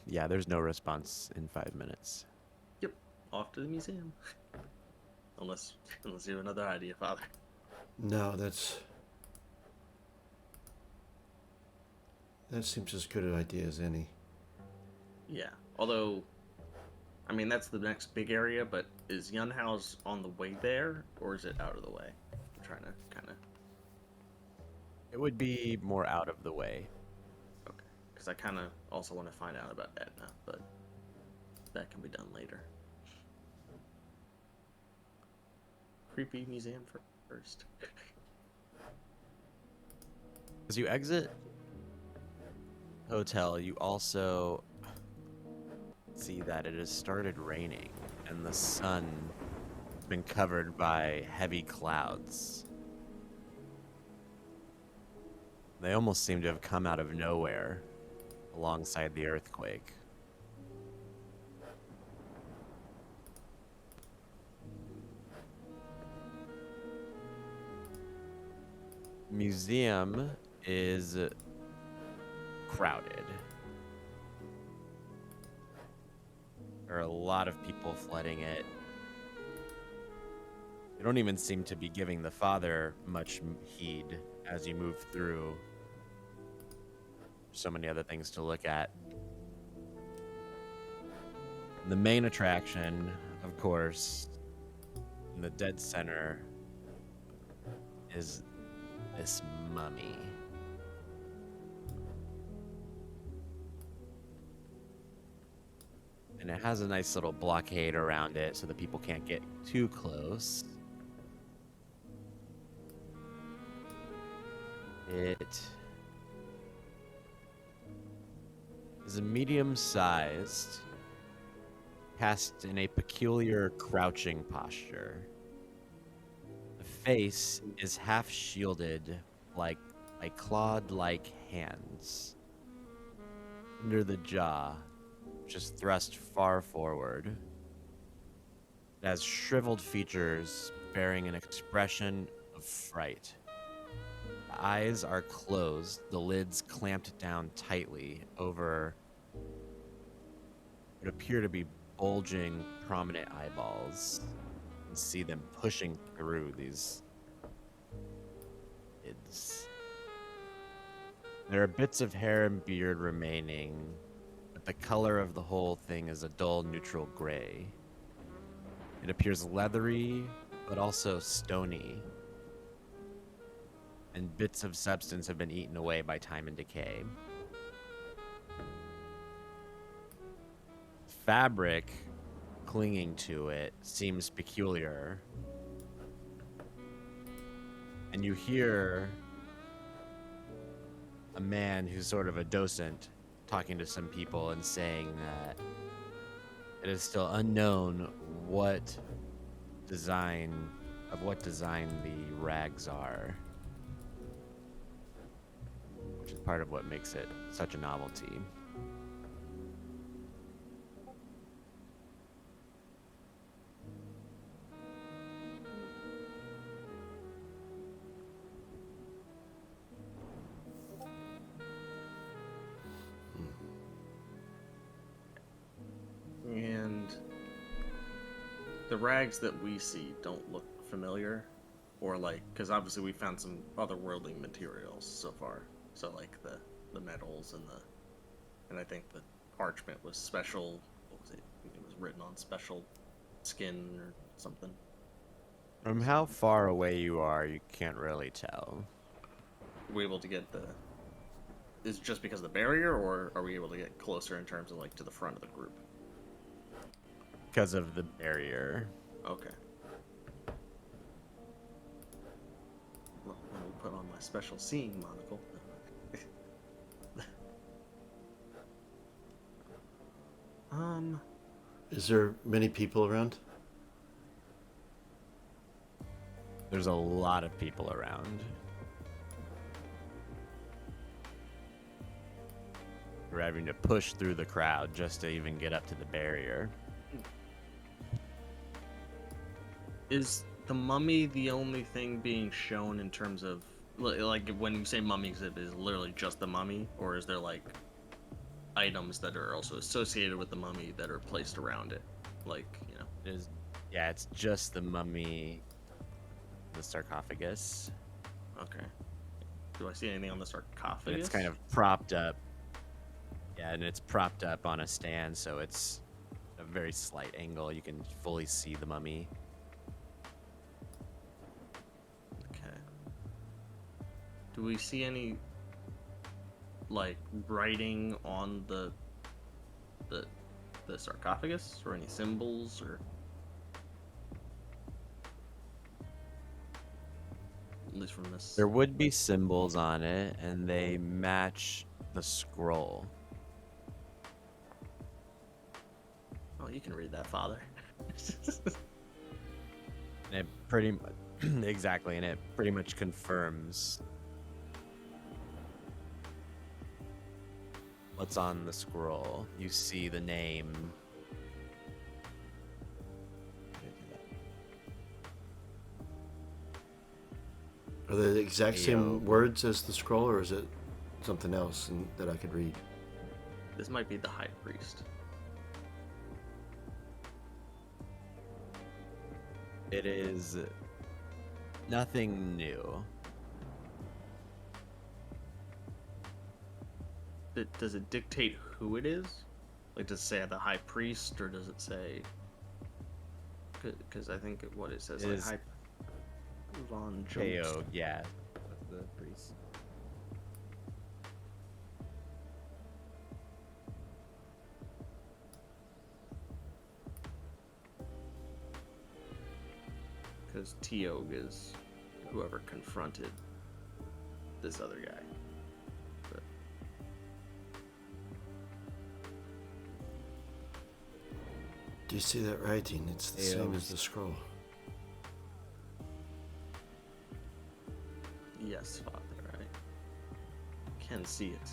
Yeah, there's no response in 5 minutes. Yep, off to the museum. Unless you have another idea, Father. No, that seems as good an idea as any. Yeah, although, that's the next big area, but is Yunhouse on the way there, or is it out of the way? I'm trying to kind of... It would be more out of the way. Okay, because I kind of also want to find out about Etna, but that can be done later. Creepy museum first. As you exit hotel, you also see that it has started raining and the sun has been covered by heavy clouds. They almost seem to have come out of nowhere alongside the earthquake. Museum is crowded. There are a lot of people flooding it. You don't even seem to be giving the father much heed as you move through. So many other things to look at. The main attraction, of course, in the dead center, is this mummy. and it has a nice little blockade around it so that people can't get too close. It is a medium-sized, cast in a peculiar crouching posture. The face is half shielded by clawed-like hands. Under the jaw, which is thrust far forward, it has shriveled features bearing an expression of fright. The eyes are closed, the lids clamped down tightly over what appear to be bulging, prominent eyeballs. You can see them pushing through these lids. There are bits of hair and beard remaining, but the color of the whole thing is a dull neutral gray. It appears leathery, but also stony, and bits of substance have been eaten away by time and decay. Fabric clinging to it seems peculiar, and you hear a man who's sort of a docent talking to some people and saying that it is still unknown what design the rags are, which is part of what makes it such a novelty. And the rags that we see don't look familiar, or like, because obviously we found some otherworldly materials so far. So like the metals and I think the parchment was special. What was it? I think it was written on special skin or something. From how far away you are, you can't really tell. Are we able to get the? Is it just because of the barrier, or are we able to get closer in terms of like to the front of the group? Because of the barrier. Okay. Well, let me put on my special seeing monocle. Is there many people around? There's a lot of people around. You're having to push through the crowd just to even get up to the barrier. Is the mummy the only thing being shown in terms of, like, when you say mummy exhibit, is it literally just the mummy, or is there like items that are also associated with the mummy that are placed around it, like, you know? Yeah, it's just the mummy, the sarcophagus. Okay. Do I see anything on the sarcophagus? And it's kind of propped up. Yeah, and it's propped up on a stand, so it's a very slight angle. You can fully see the mummy. Okay. Do we see any like writing on the sarcophagus, or any symbols, or at least from this? There would be symbols on it, and they match the scroll. Oh, you can read that, Father. And it pretty much, exactly, and it pretty much confirms what's on the scroll. You see the name. Are they the exact Ayo. same words as the scroll, or is it something else that I could read? This might be the high priest. It is nothing new. Does it dictate who it is? Like, does it say the high priest, or does it say? Because I think what it says, It like, is high Von Ayo, Jones. yeah. That's the priest. because Teog is whoever confronted this other guy. But Do you see that writing? It's the same as the scroll. yes, Father, I can see it.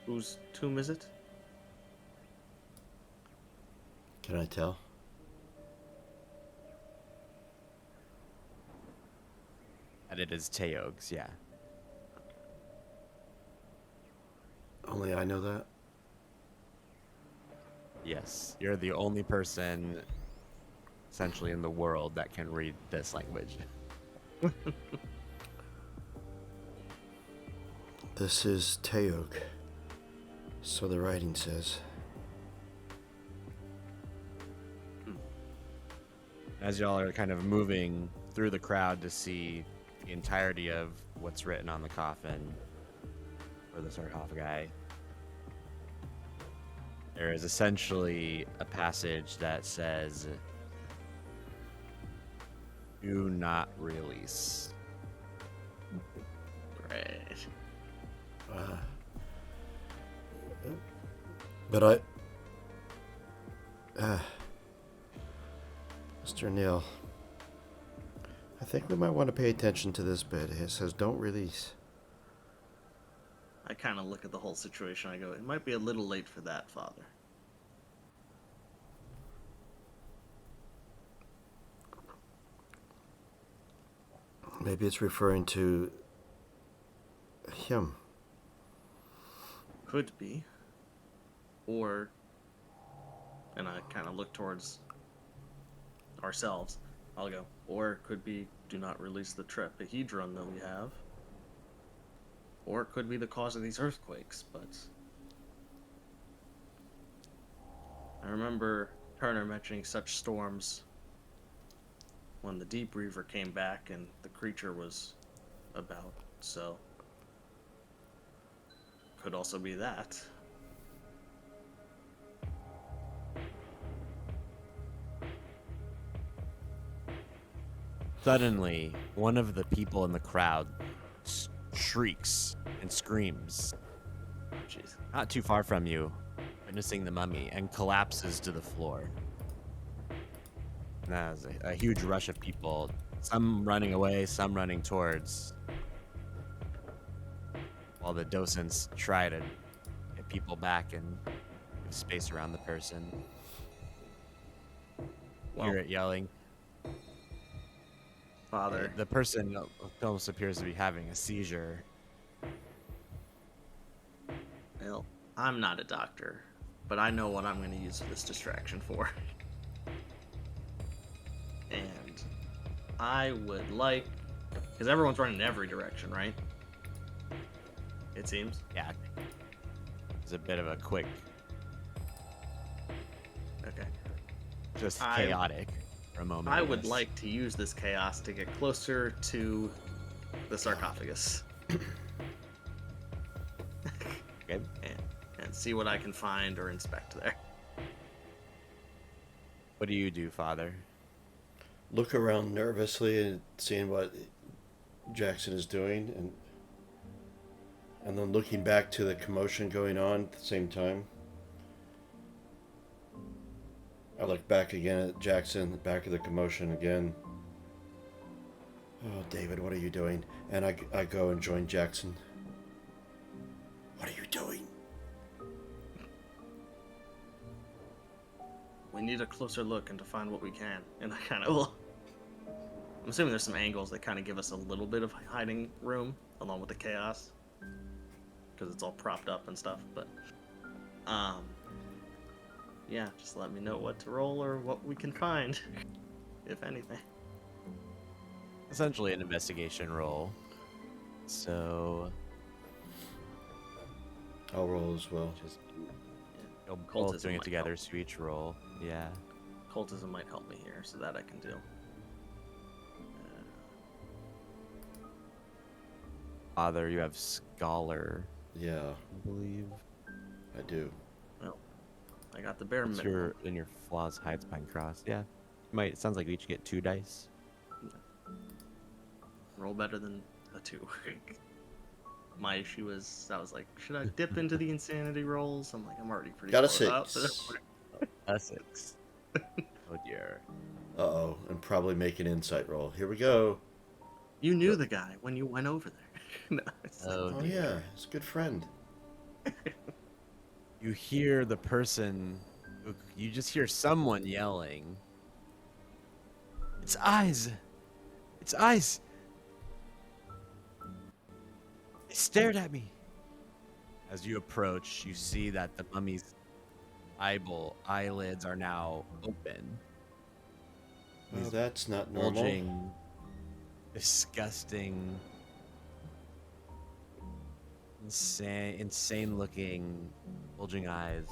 Whose tomb is it? Can I tell? And it is Teog's, yeah. Only I know that? Yes. You're the only person essentially in the world that can read this language. This is Teog. So the writing says. As y'all are kind of moving through the crowd to see the entirety of what's written on the coffin or the sarcophagi, there is essentially a passage that says, "Do not release." Right. But Mr. Neal, I think we might want to pay attention to this bit. It says don't release. I kind of look at the whole situation. I go, it might be a little late for that, Father. Maybe it's referring to him. Could be. Or, and I kind of look towards ourselves. I'll go, or it could be, do not release the tetrahedron that we have. Or it could be the cause of these earthquakes, but I remember Turner mentioning such storms when the Deep Reaver came back and the creature was about, so could also be that. Suddenly, one of the people in the crowd shrieks and screams, Jeez. not too far from you, witnessing the mummy, and collapses to the floor. And that was a huge rush of people, some running away, some running towards, while the docents try to get people back and give space around the person. Hear it yelling. Father. The person almost appears to be having a seizure. Well, I'm not a doctor, but I know what I'm going to use this distraction for. And I would like, because everyone's running in every direction, right? It seems. Yeah. It's a bit of a quick, Okay. just chaotic for a moment. I would like to use this chaos to get closer to the sarcophagus. Okay. And see what I can find or inspect there. What do you do, Father? Look around nervously and seeing what Jackson is doing, and then looking back to the commotion going on at the same time. I look back again at Jackson, back of the commotion again. Oh, David, what are you doing? And I go and join Jackson. What are you doing? We need a closer look and to find what we can. And I kind of will. I'm assuming there's some angles that kind of give us a little bit of hiding room along with the chaos. Because it's all propped up and stuff. But, yeah, just let me know what to roll or what we can find, if anything. Essentially an investigation roll. So I'll roll as well. just you'll Cultism both doing it might together, help. so each roll. Yeah. Cultism might help me here, so that I can do. Father, you have Scholar, Yeah, I believe. I do. Well, I got the bare What's minimum. your Flaws Hides Pine Cross? Yeah. It sounds like we each get 2 dice. roll better than a 2. My issue is, I was like, should I dip into the insanity rolls? I'm like, I'm already pretty Got a close. Oh, 6. A 6. Oh dear. Uh-oh, and probably make an insight roll. Here we go. you knew the guy when you went over there. No, Oh Oh dear. yeah, it's a good friend. You hear the person, you just hear someone yelling. It's eyes! It's eyes! They stared at me. As you approach, you see that the mummy's eyelids are now open. Well, These that's not normal. bulging, disgusting, insane looking, bulging eyes.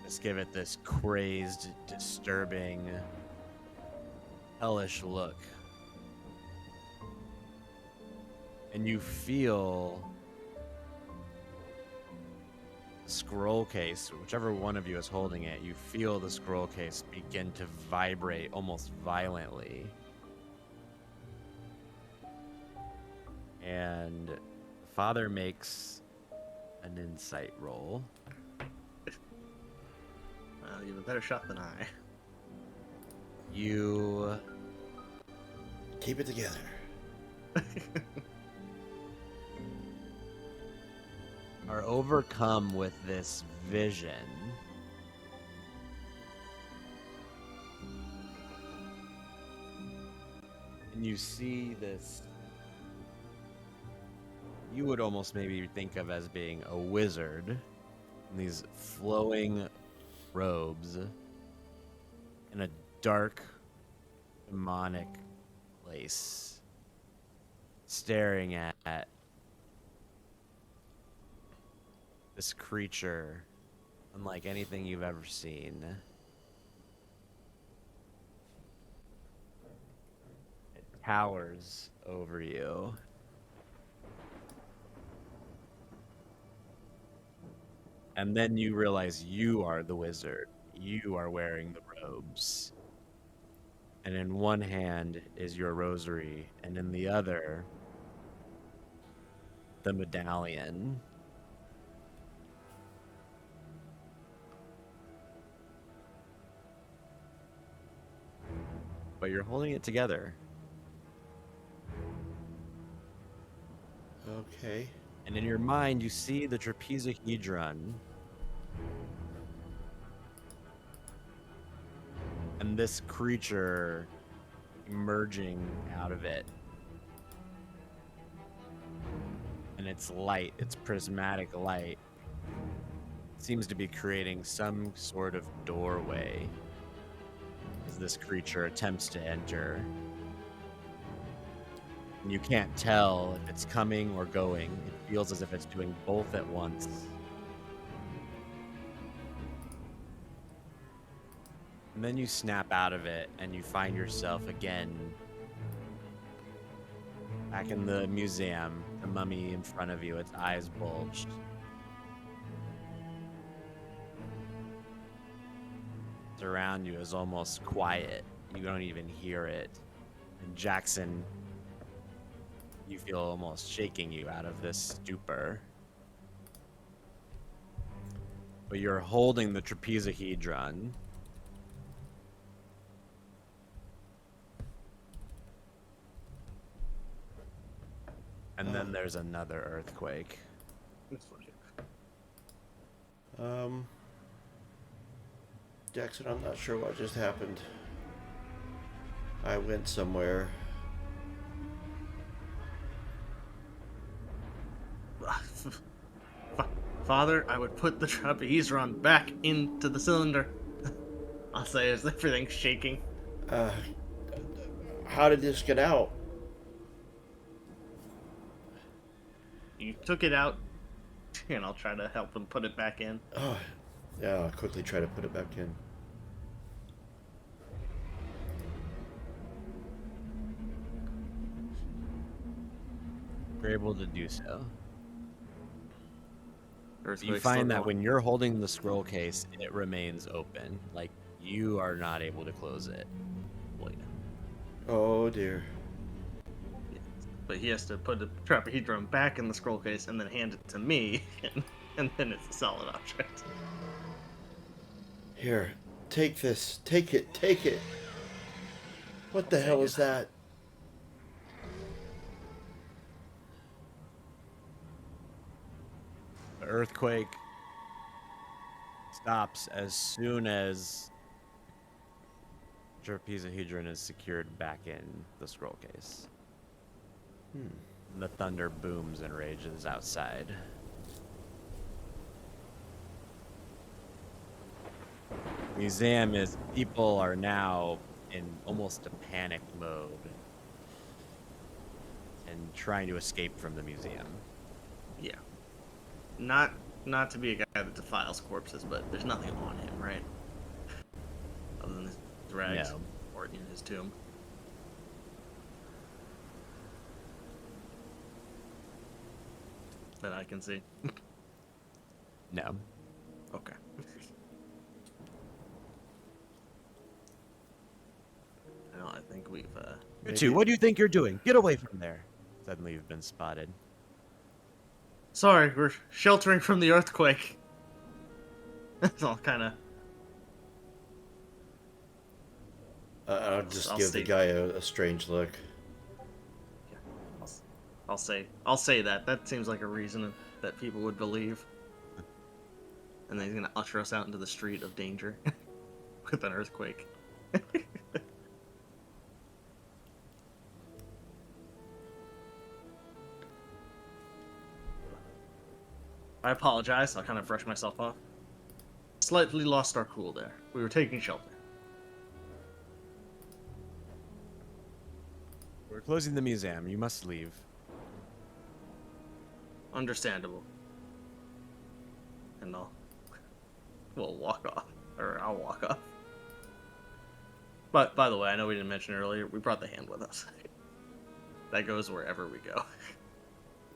Just give it this crazed, disturbing, hellish look. And you feel the scroll case, whichever one of you is holding it, you feel the scroll case begin to vibrate almost violently. And Father makes an insight roll. Well, you have a better shot than I. You Keep it together. are overcome with this vision. And you see this, you would almost maybe think of as being a wizard in these flowing robes in a dark, demonic place, staring at this creature unlike anything you've ever seen. It towers over you. And then you realize you are the wizard. You are wearing the robes. And in one hand is your rosary, and in the other, the medallion. But you're holding it together. Okay. And in your mind, you see the trapezohedron. And this creature emerging out of it. And its light, its prismatic light, seems to be creating some sort of doorway as this creature attempts to enter. And you can't tell if it's coming or going. It feels as if it's doing both at once. And then you snap out of it and you find yourself again back in the museum, the mummy in front of you, its eyes bulged. Around you is almost quiet. You don't even hear it. And Jackson, you feel almost shaking you out of this stupor. But you're holding the trapezohedron. And then there's another earthquake. Jackson, I'm not sure what just happened. I went somewhere. Father, I would put the trapezohedron back into the cylinder. I'll say as everything's shaking. How did this get out? You took it out, and I'll try to help him put it back in. Oh, yeah, I'll quickly try to put it back in. You're able to do so. You Earthquake's find still that going. when you're holding the scroll case, it remains open. Like, You are not able to close it. Well, yeah. Oh dear. But he has to put the trapehedron back in the scroll case and then hand it to me, and then it's a solid object. Here, take this. Take it. Take it. What the I'll hell take is it. that? The earthquake stops as soon as trapezahedron is secured back in the scroll case. And the thunder booms and rages outside. Museum is people are now in almost a panic mode and trying to escape from the museum. Yeah. Not to be a guy that defiles corpses, but there's nothing on him, right? Other than his rags No. or in his tomb. That I can see. No. Okay. No, I think we've You two, what do you think you're doing? Get away from there. Suddenly you've been spotted. sorry, we're sheltering from the earthquake. It's all kind of. I'll just I'll give the see. guy a strange look. I'll say that. That seems like a reason that people would believe. And then he's gonna usher us out into the street of danger with an earthquake. I apologize. I'll kind of brush myself off. Slightly lost our cool there. We were taking shelter. We're closing the museum. You must leave. Understandable. And we'll walk off. Or I'll walk off. But by the way, I know we didn't mention earlier, we brought the hand with us. That goes wherever we go.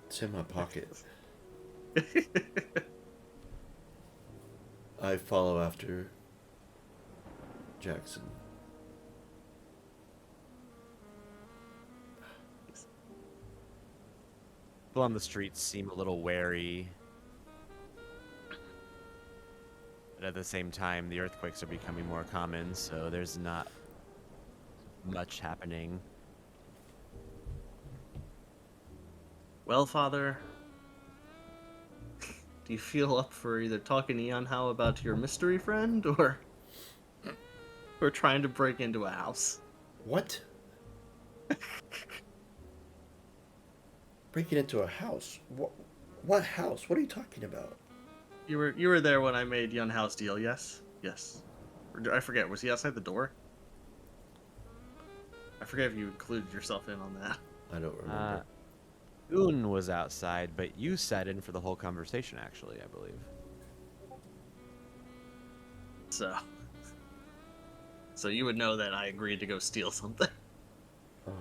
It's in my pocket. I follow after Jackson. People on the streets seem a little wary. But at the same time, the earthquakes are becoming more common, so there's not much happening. Well, Father, do you feel up for either talking to Yanhao about your mystery friend, or trying to break into a house? What? Breaking into a house? What house? What are you talking about? You were there when I made Yanhao's deal, yes? Yes. Or I forget, was he outside the door? I forget if you included yourself in on that. I don't remember. Un was outside, but you sat in for the whole conversation, actually, I believe. So you would know that I agreed to go steal something. Oh.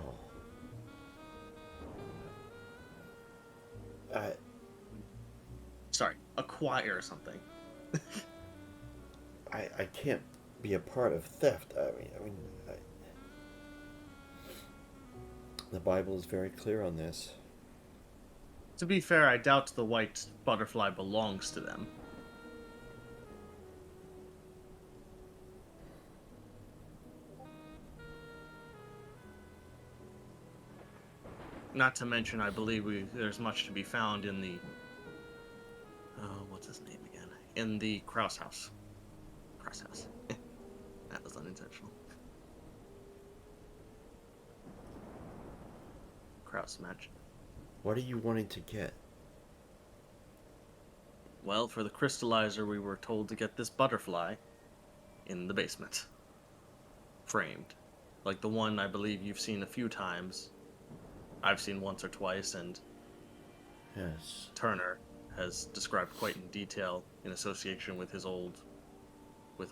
Sorry, acquire something. I can't be a part of theft. The Bible is very clear on this. To be fair, I doubt the white butterfly belongs to them. Not to mention, I believe there's much to be found in the... what's his name again? In the Kraus house. Kraus house. That was unintentional. Kraus match. What are you wanting to get? Well, for the crystallizer, we were told to get this butterfly in the basement. Framed. Like the one I believe you've seen a few times. I've seen once or twice, and Yes. Turner has described quite in detail in association with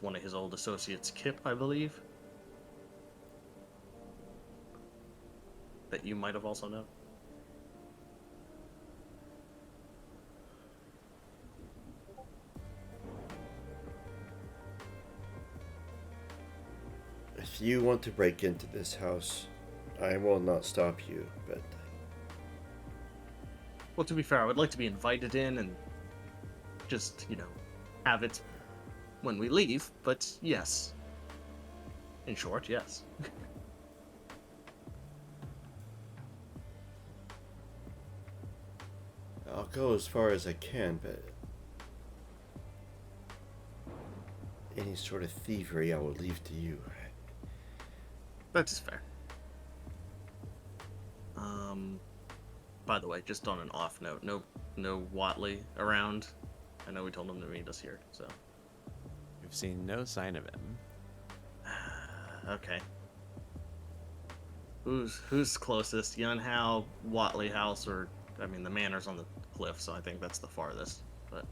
one of his old associates, Kip, I believe. That you might have also known. If you want to break into this house, I will not stop you, but Well, to be fair, I would like to be invited in and just, have it when we leave, but yes. In short, yes. I'll go as far as I can, but any sort of thievery I will leave to you. That is fair. By the way, just on an off note, no Watley around. I know we told him to meet us here, so. We've seen no sign of him. Okay. Who's closest? Yunhao, Watley House, or the manor's on the cliff, so I think that's the farthest. But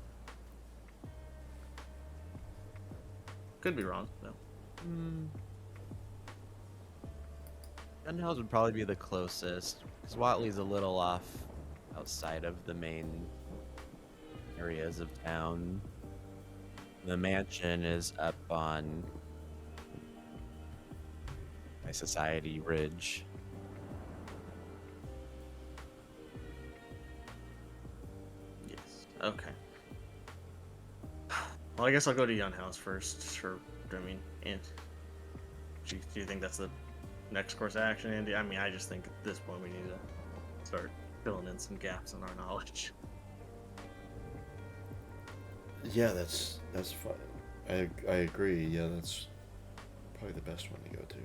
could be wrong. No. Gunhouse would probably be the closest, because Watley's a little off outside of the main areas of town. The mansion is up on High Society Ridge. Yes. Okay. Well, I guess I'll go to Yunhouse first. Sure. And do you think that's the next course of action, Andy? I just think at this point we need to start filling in some gaps in our knowledge. Yeah, that's fine. I agree. Yeah, that's probably the best one to go to.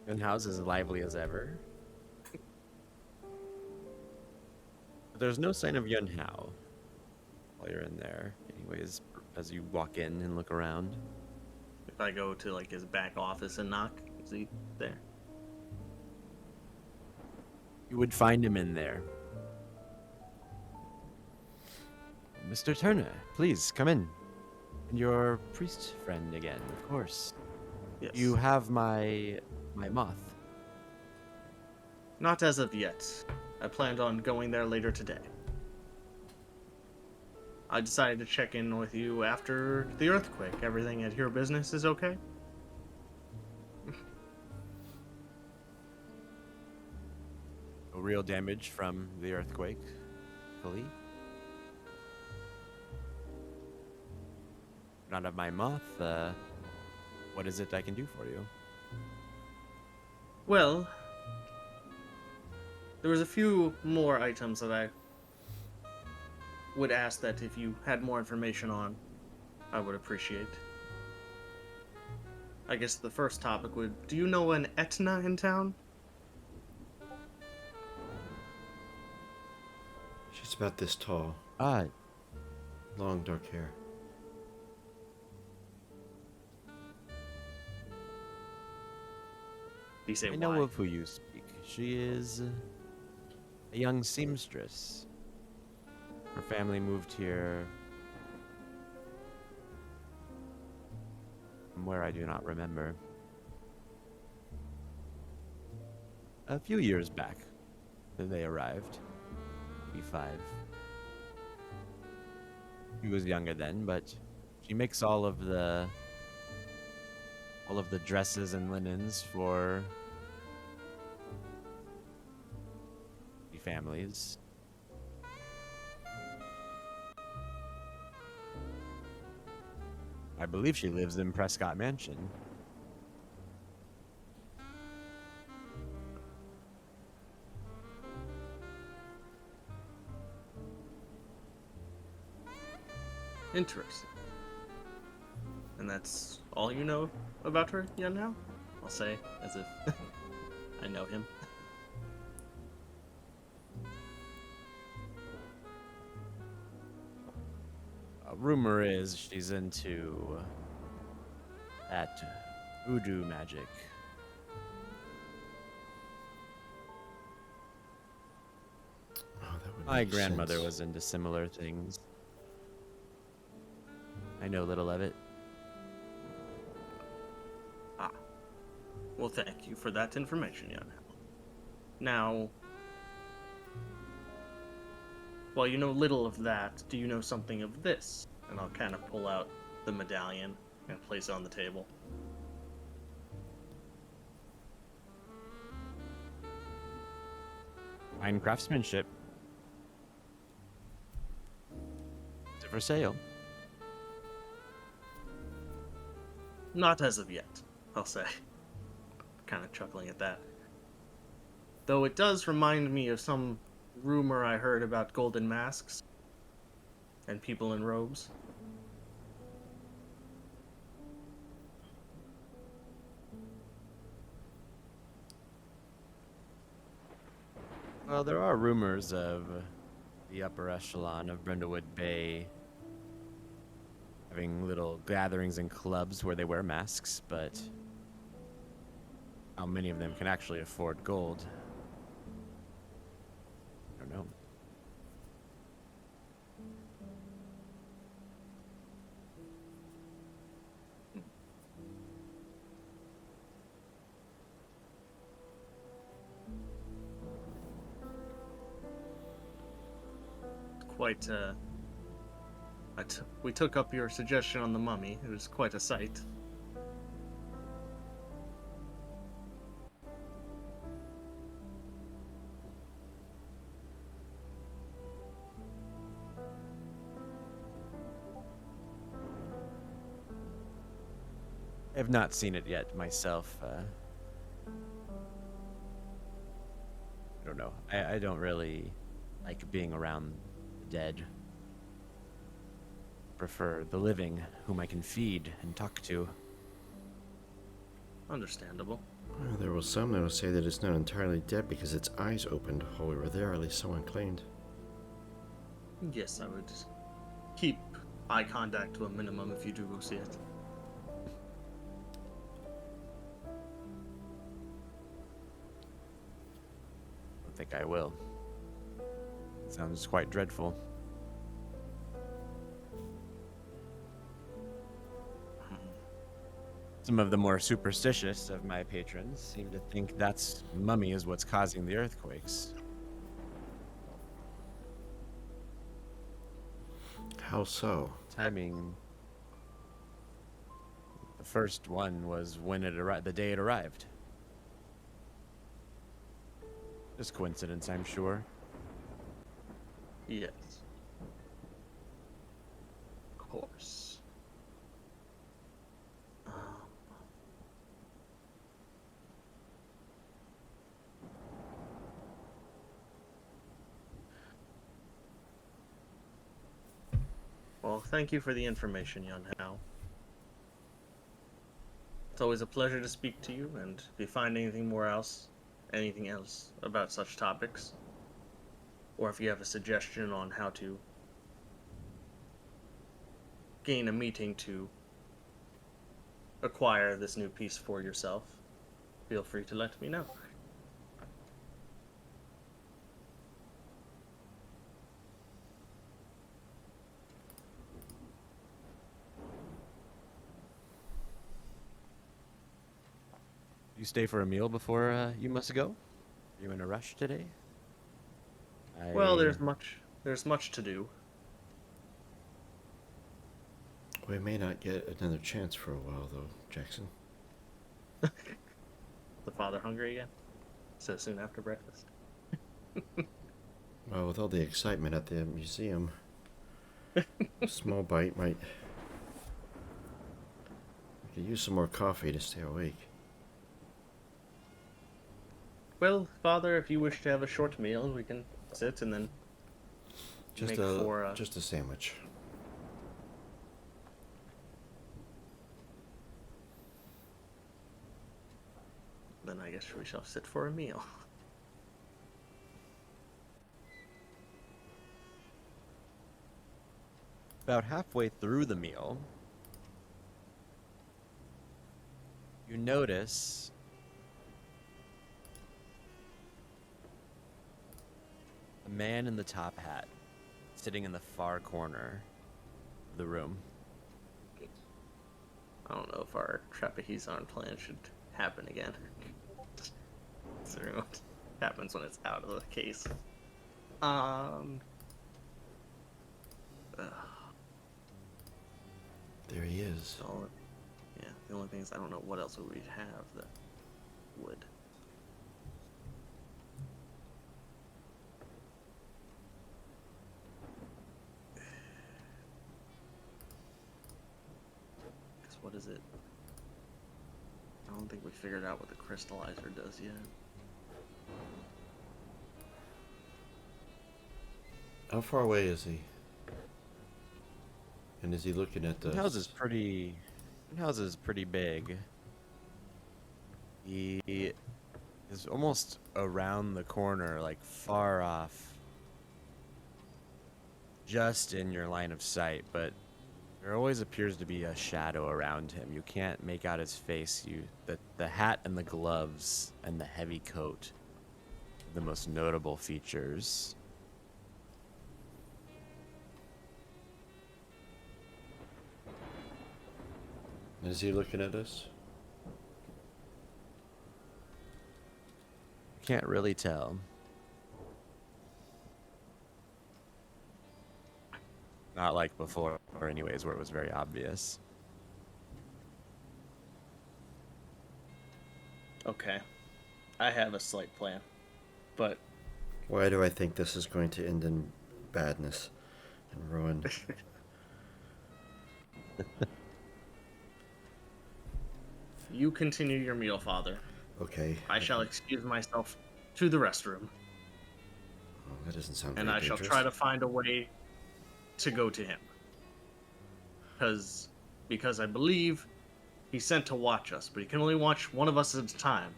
Gunhouse is lively as ever. But there's no sign of Yunhao while you're in there. Anyways, as you walk in and look around. If I go to his back office and knock, is he there? You would find him in there. Mr. Turner, please come in. And your priest friend again, of course. Yes. You have my moth. Not as of yet. I planned on going there later today. I decided to check in with you after the earthquake. Everything at your business is okay? No real damage from the earthquake, fully. Not of my moth. What is it I can do for you? Well, there was a few more items that I would ask that if you had more information on, I would appreciate. I guess the first topic would, do you know an Etna in town? She's about this tall, Ah, long dark hair. Do you say I know why? of who you speak. She is a young seamstress. Her family moved here from where I do not remember. A few years back, they arrived. Maybe 5. She was younger then, but she makes all of the dresses and linens for the families. I believe she lives in Prescott Mansion. Interesting. And that's all you know about her, now? I'll say, as if I know him. Rumor is she's into that voodoo magic. Oh, that would My make grandmother sense. was into similar things. I know little of it. Ah. Well, thank you for that information, Yunhao. Now, while you know little of that, do you know something of this? And I'll kind of pull out the medallion and place it on the table. Fine craftsmanship. Is it for sale? Not as of yet, I'll say. Kind of chuckling at that. Though it does remind me of some rumor I heard about golden masks and people in robes. Well, there are rumors of the upper echelon of Brindlewood Bay having little gatherings and clubs where they wear masks, but how many of them can actually afford gold? I don't know. Quite, we took up your suggestion on the mummy. It was quite a sight. I have not seen it yet myself. I don't know. I don't really like being around the dead. Prefer the living, whom I can feed and talk to. Understandable. Well, there was some that would say that it's not entirely dead because its eyes opened while we were there, at least someone claimed. Yes, I would keep eye contact to a minimum if you do go see it. I think I will. Sounds quite dreadful. Some of the more superstitious of my patrons seem to think that's mummy is what's causing the earthquakes. How so? Timing. The first one was when it arrived, the day it arrived. Just coincidence, I'm sure. Yes. Of course. Well, thank you for the information, Yun Hao. It's always a pleasure to speak to you, and if you find anything else about such topics, or if you have a suggestion on how to gain a meeting to acquire this new piece for yourself, feel free to let me know. You stay for a meal before you must go? Are you in a rush today? Well, there's much to do. We may not get another chance for a while, though, Jackson. The father hungry again? So soon after breakfast? Well, with all the excitement at the museum, a small bite might... I could use some more coffee to stay awake. Well, father, if you wish to have a short meal, we can sit and then Just make a for just a sandwich. Then I guess we shall sit for a meal. About halfway through the meal, you notice a man in the top hat sitting in the far corner of the room. I don't know if our trapeze on plan should happen again. Considering what happens when it's out of the case. There he is. So, yeah, the only thing is I don't know what else would we have that would. Because what is it? I don't think we figured out what the crystallizer does yet. How far away is he? And is he looking at the House is pretty big. He is almost around the corner, like far off, just in your line of sight, but there always appears to be a shadow around him. You can't make out his face. The hat and the gloves and the heavy coat are the most notable features. Is he looking at us? Can't really tell. Not like before, or anyways, where it was very obvious. Okay. I have a slight plan. But Why do I think this is going to end in badness and ruin? you continue your meal, Father. Okay. I shall excuse myself to the restroom, Oh, that doesn't sound and very I shall dangerous. try to find a way to go to him. Because I believe he's sent to watch us, but he can only watch one of us at a time,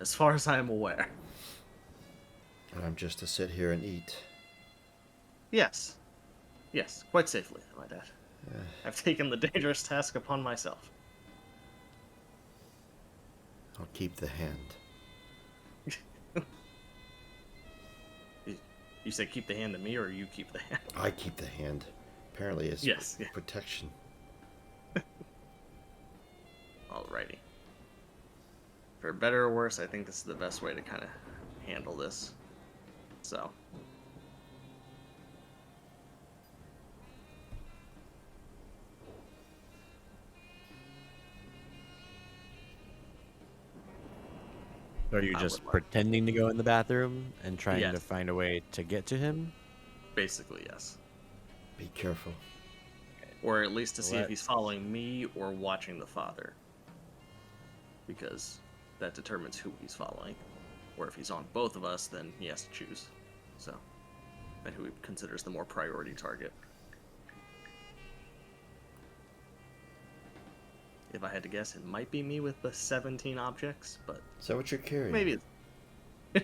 as far as I am aware. And I'm just to sit here and eat. Yes. Yes, quite safely, I might add. Uh, I've taken the dangerous task upon myself. I'll keep the hand. You say keep the hand to me, or you keep the hand? I keep the hand. Apparently it's Yes, yeah. protection. Alrighty. For better or worse, I think this is the best way to kind of handle this. So. Are you I just would like- pretending to go in the bathroom and trying Yes. to find a way to get to him? Basically, yes. Be careful. Or at least to see if What? he's following me or watching the father. Because that determines who he's following. Or if he's on both of us, then he has to choose. So, and who he considers the more priority target. If I had to guess, it might be me with the 17 objects, but Is that what you're carrying? maybe it's...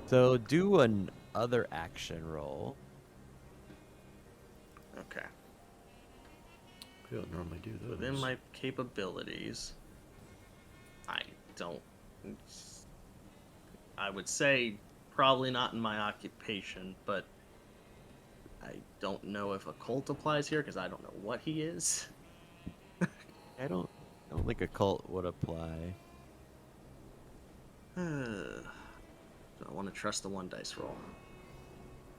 So do an other action roll. Okay. We don't normally do those. Within my capabilities, I don't... I would say probably not in my occupation, but I don't know if occult applies here because I don't know what he is. I don't think a cult would apply. Do I want to trust the one dice roll?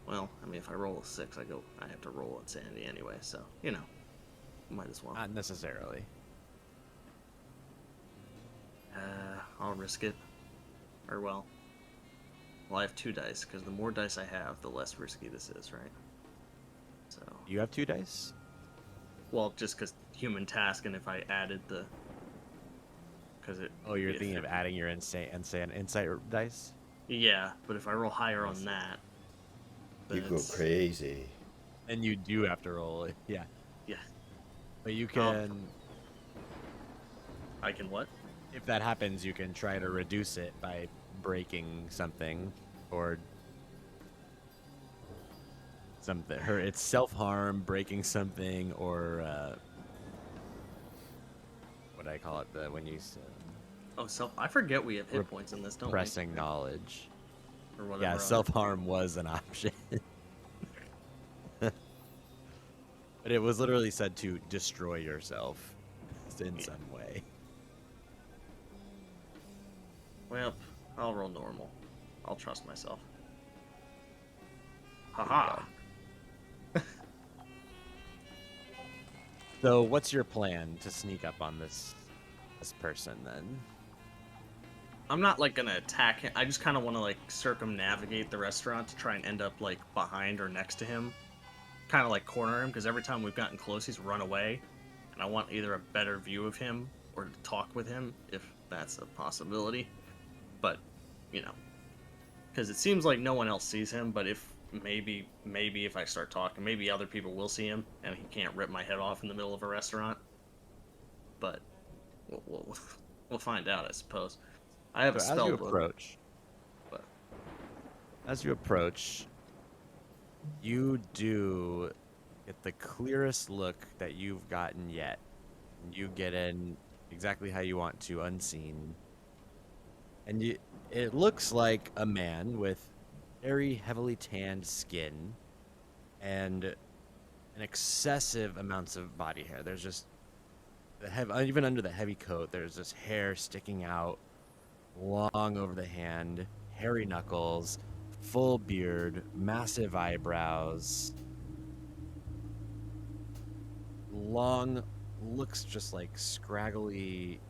Well, I mean, if I roll a 6, I have to roll insanity anyway, so, you know, might as well. Not necessarily. I'll risk it. Or, well, I have 2 dice, because the more dice I have, the less risky this is, right? So, You have 2 dice? well, just because human task, and if I added the... Because it... Oh, you're if thinking of it- adding your insight dice? Yeah, but if I roll higher on that... You then go it's- crazy. And you do have to roll it. Yeah. Yeah. But you can, I can what? if that happens, you can try to reduce it by breaking something or something. It's self-harm, breaking something, or what do I call it? When you Oh, I forget we have hit Rep- points in this, don't pressing knowledge. we? Or whatever. Yeah, self-harm was an option. But it was literally said to destroy yourself in Yeah. some way. Well, I'll roll normal. I'll trust myself. There you Haha. go. So, what's your plan to sneak up on this person then? I'm not like gonna attack him. I just kind of want to like circumnavigate the restaurant to try and end up like behind or next to him, kind of like corner him because every time we've gotten close, he's run away, and I want either a better view of him or to talk with him if that's a possibility. But you know, because it seems like no one else sees him. But if maybe if I start talking, maybe other people will see him, and he can't rip my head off in the middle of a restaurant. But we'll find out, I suppose. I have a So, spell book. But as you approach, you do get the clearest look that you've gotten yet. You get in exactly how you want to, unseen. And it looks like a man with very heavily tanned skin and an excessive amounts of body hair. There's just even under the heavy coat, there's this hair sticking out long over the hand, hairy knuckles, full beard, massive eyebrows, long, looks just like scraggly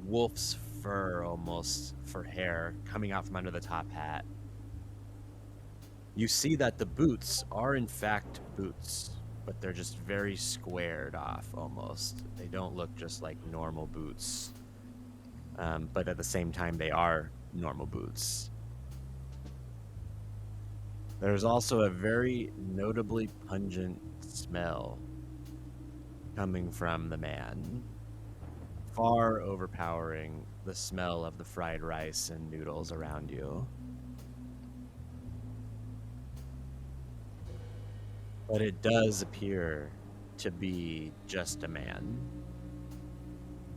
wolf's fur almost for hair coming out from under the top hat. You see that the boots are in fact boots, but they're just very squared off almost. They don't look just like normal boots. But at the same time, they are normal boots. There's also a very notably pungent smell coming from the man, far overpowering the smell of the fried rice and noodles around you. But it does appear to be just a man.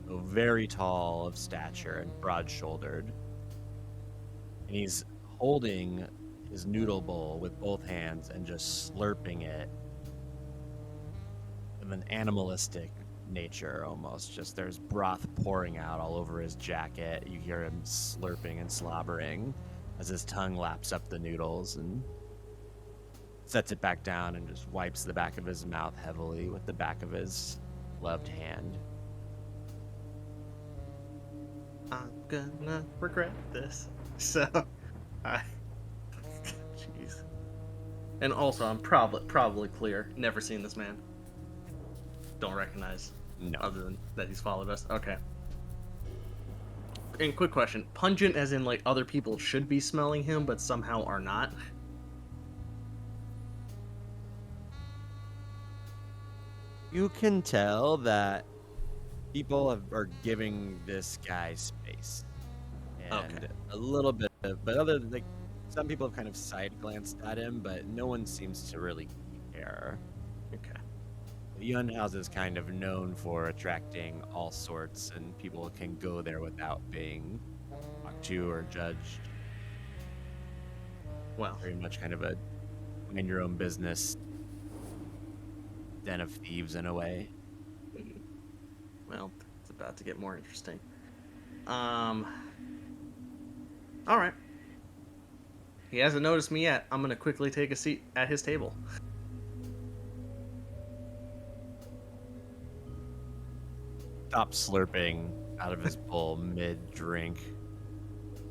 So very tall of stature and broad-shouldered. And he's holding his noodle bowl with both hands and just slurping it with an animalistic nature almost. Just there's broth pouring out all over his jacket. You hear him slurping and slobbering as his tongue laps up the noodles and sets it back down and just wipes the back of his mouth heavily with the back of his gloved hand. I'm gonna regret this. So, I. Jeez. And also, I'm probably clear. Never seen this man. Don't recognize. No. Other than that he's followed us. Okay. And quick question: pungent, as in like other people should be smelling him, but somehow are not. You can tell that people are giving this guy space, and Okay. a little bit of, but other like some people have kind of side glanced at him, but no one seems to really care. Okay. The Yun House is kind of known for attracting all sorts, and people can go there without being talked to or judged. Well, Very much kind of a mind your own business den of thieves in a way. well, it's about to get more interesting. All right. He hasn't noticed me yet. I'm gonna quickly take a seat at his table. Stops slurping out of his bowl mid-drink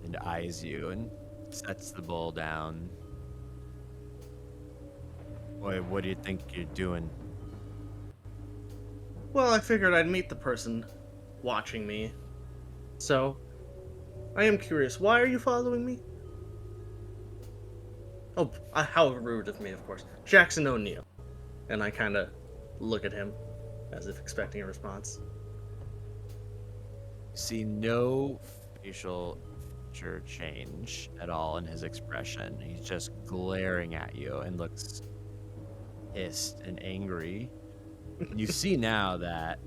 and eyes you and sets the bowl down. Boy, what do you think you're doing? Well, I figured I'd meet the person watching me. So, I am curious. Why are you following me? Oh, how rude of me, of course. Jackson O'Neill. And I kind of look at him as if expecting a response. You see no facial feature change at all in his expression. He's just glaring at you and looks pissed and angry. And you see now that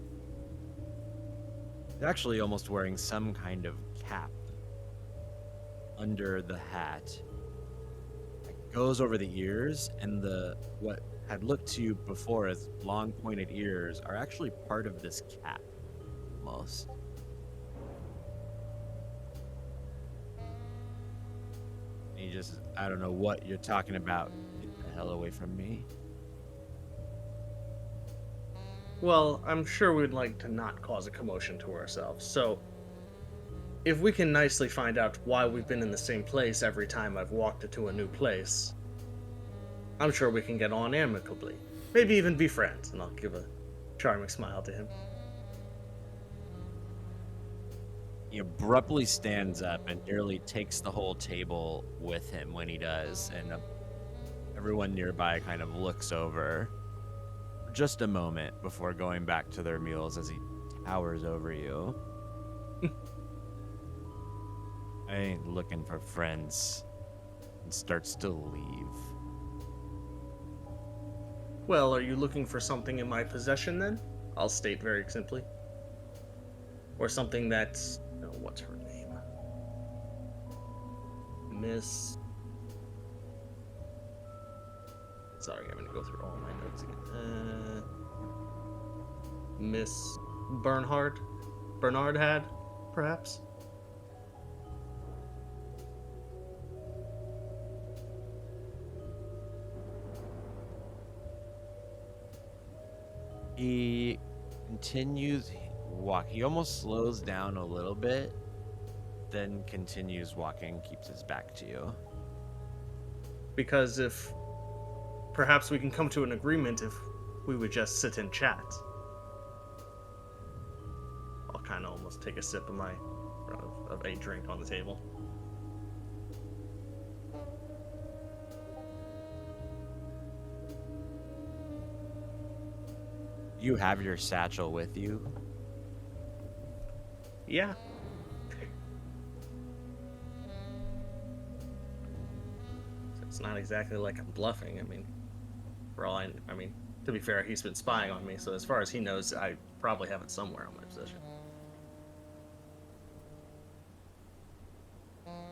he's actually almost wearing some kind of cap under the hat that goes over the ears, and what had looked to you before as long pointed ears are actually part of this cap almost. He just, I don't know what you're talking about. Get the hell away from me. Well, I'm sure we'd like to not cause a commotion to ourselves, so if we can nicely find out why we've been in the same place every time I've walked into a new place, I'm sure we can get on amicably. Maybe even be friends, and I'll give a charming smile to him. He abruptly stands up and nearly takes the whole table with him when he does, and everyone nearby kind of looks over for just a moment before going back to their meals as he towers over you. I ain't looking for friends, and starts to leave. Well, are you looking for something in my possession then? I'll state very simply. Or something that's... Oh, what's her name? Miss... Sorry, I'm gonna go through all my notes again. Miss Bernhard? Bernard had, perhaps? He continues walk. He almost slows down a little bit, then continues walking, keeps his back to you. Because if... Perhaps we can come to an agreement if we would just sit and chat. I'll kind of almost take a sip of my... of a drink on the table. You have your satchel with you. Yeah. It's not exactly like I'm bluffing. I mean, for all I mean, to be fair, he's been spying on me, so as far as he knows, I probably have it somewhere on my possession.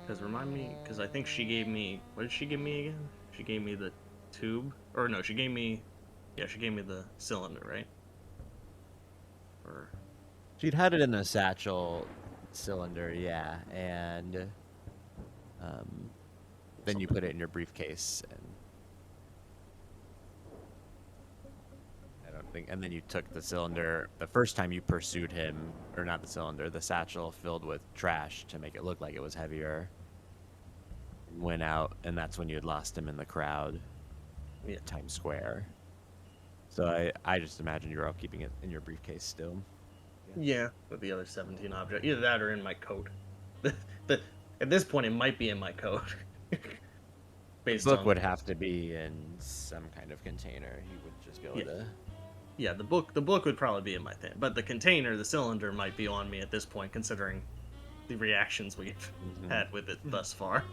Because remind me, because I think she gave me, what did she give me again? She gave me the tube, or no, she gave me the cylinder, right? Or She'd had it in a satchel cylinder, yeah, and then you put it in your briefcase, and I don't think, and then you took the cylinder. The first time you pursued him, or not the cylinder, the satchel filled with trash to make it look like it was heavier. Went out, and that's when you had lost him in the crowd, yeah, Times Square. So I just imagine you're all keeping it in your briefcase still. yeah, with the other 17 objects, either that or in my coat. At this point, it might be in my coat. The Based book on would have to be in some kind of container. He would just be able to. yeah, the book would probably be in my thing, but the container, the cylinder, might be on me at this point, considering the reactions we've had with it thus far.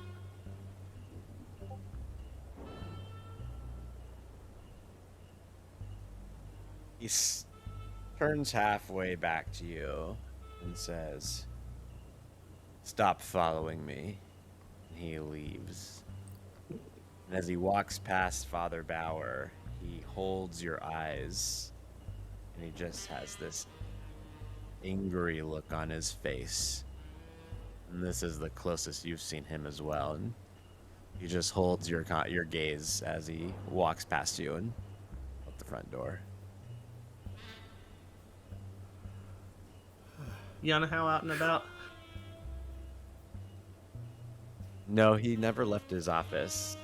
He turns halfway back to you and says, "Stop following me." And he leaves. And as he walks past Father Bauer, he holds your eyes, and he just has this angry look on his face. And this is the closest you've seen him as well. And he just holds your gaze as he walks past you and out the front door. Yanahow out and about? No, he never left his office.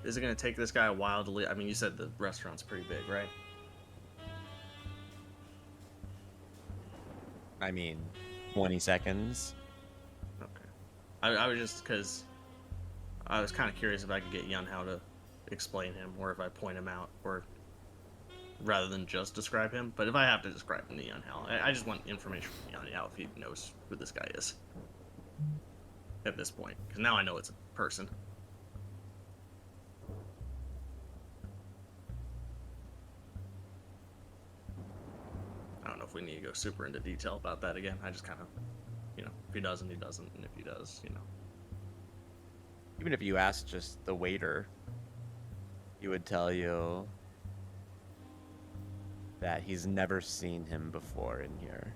Is it going to take this guy a while to leave? I mean, you said the restaurant's pretty big, right? I mean, 20 seconds. Okay. I was just, because I was kind of curious if I could get Yunhao to explain him, or if I point him out, or rather than just describe him. But if I have to describe him to Yunhao, I just want information from Yunhao if he knows who this guy is. At this point. Because now I know it's a person. I don't know if we need to go super into detail about that again. I just kind of, if he doesn't, he doesn't. And if he does, Even if you asked just the waiter, he would tell you that he's never seen him before in here.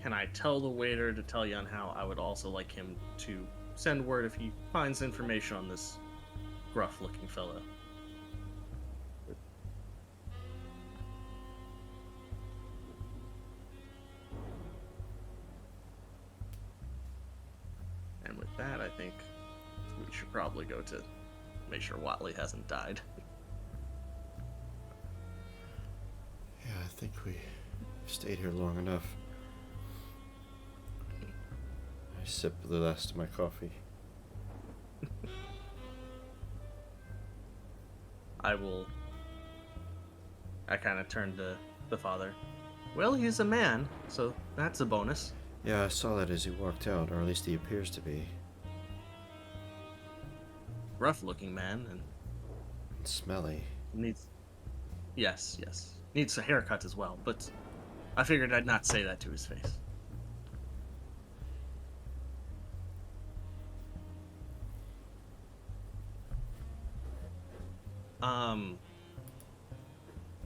can I tell the waiter to tell Yun how I would also like him to send word if he finds information on this gruff-looking fellow? And with that, I think we should probably go to make sure Watley hasn't died. Yeah, I think we stayed here long enough. I sip the last of my coffee. I kind of turn to the father. Well, he's a man, so that's a bonus. Yeah, I saw that as he walked out, or at least he appears to be. Rough-looking man, and Smelly. needs... Yes. Needs a haircut as well, but I figured I'd not say that to his face.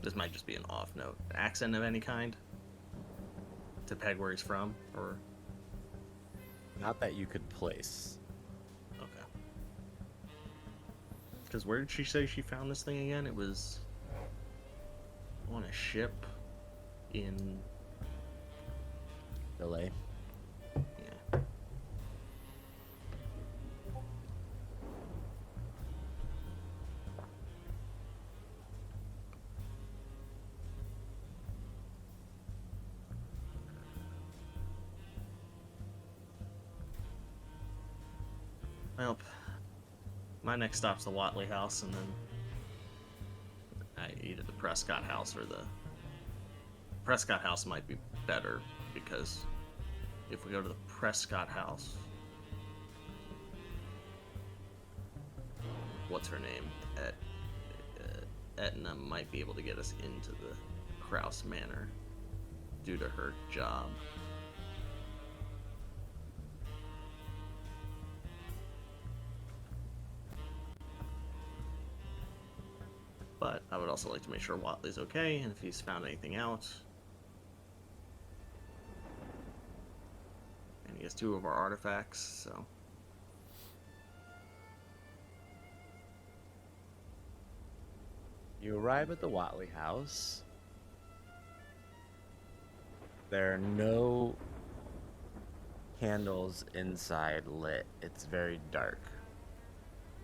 This might just be an off note. Accent of any kind? To peg where he's from, or... Not that you could place. Okay. Because where did she say she found this thing again? It was on a ship in... Delay. Yeah. Well, my next stop's the Watley house, and then either the Prescott house or the Prescott house might be better, because if we go to the Prescott house, what's her name? Etna might be able to get us into the Kraus Manor due to her job. But I would also like to make sure Watley's okay, and if he's found anything out. And he has 2 of our artifacts, so. You arrive at the Watley house. There are no candles inside lit. It's very dark.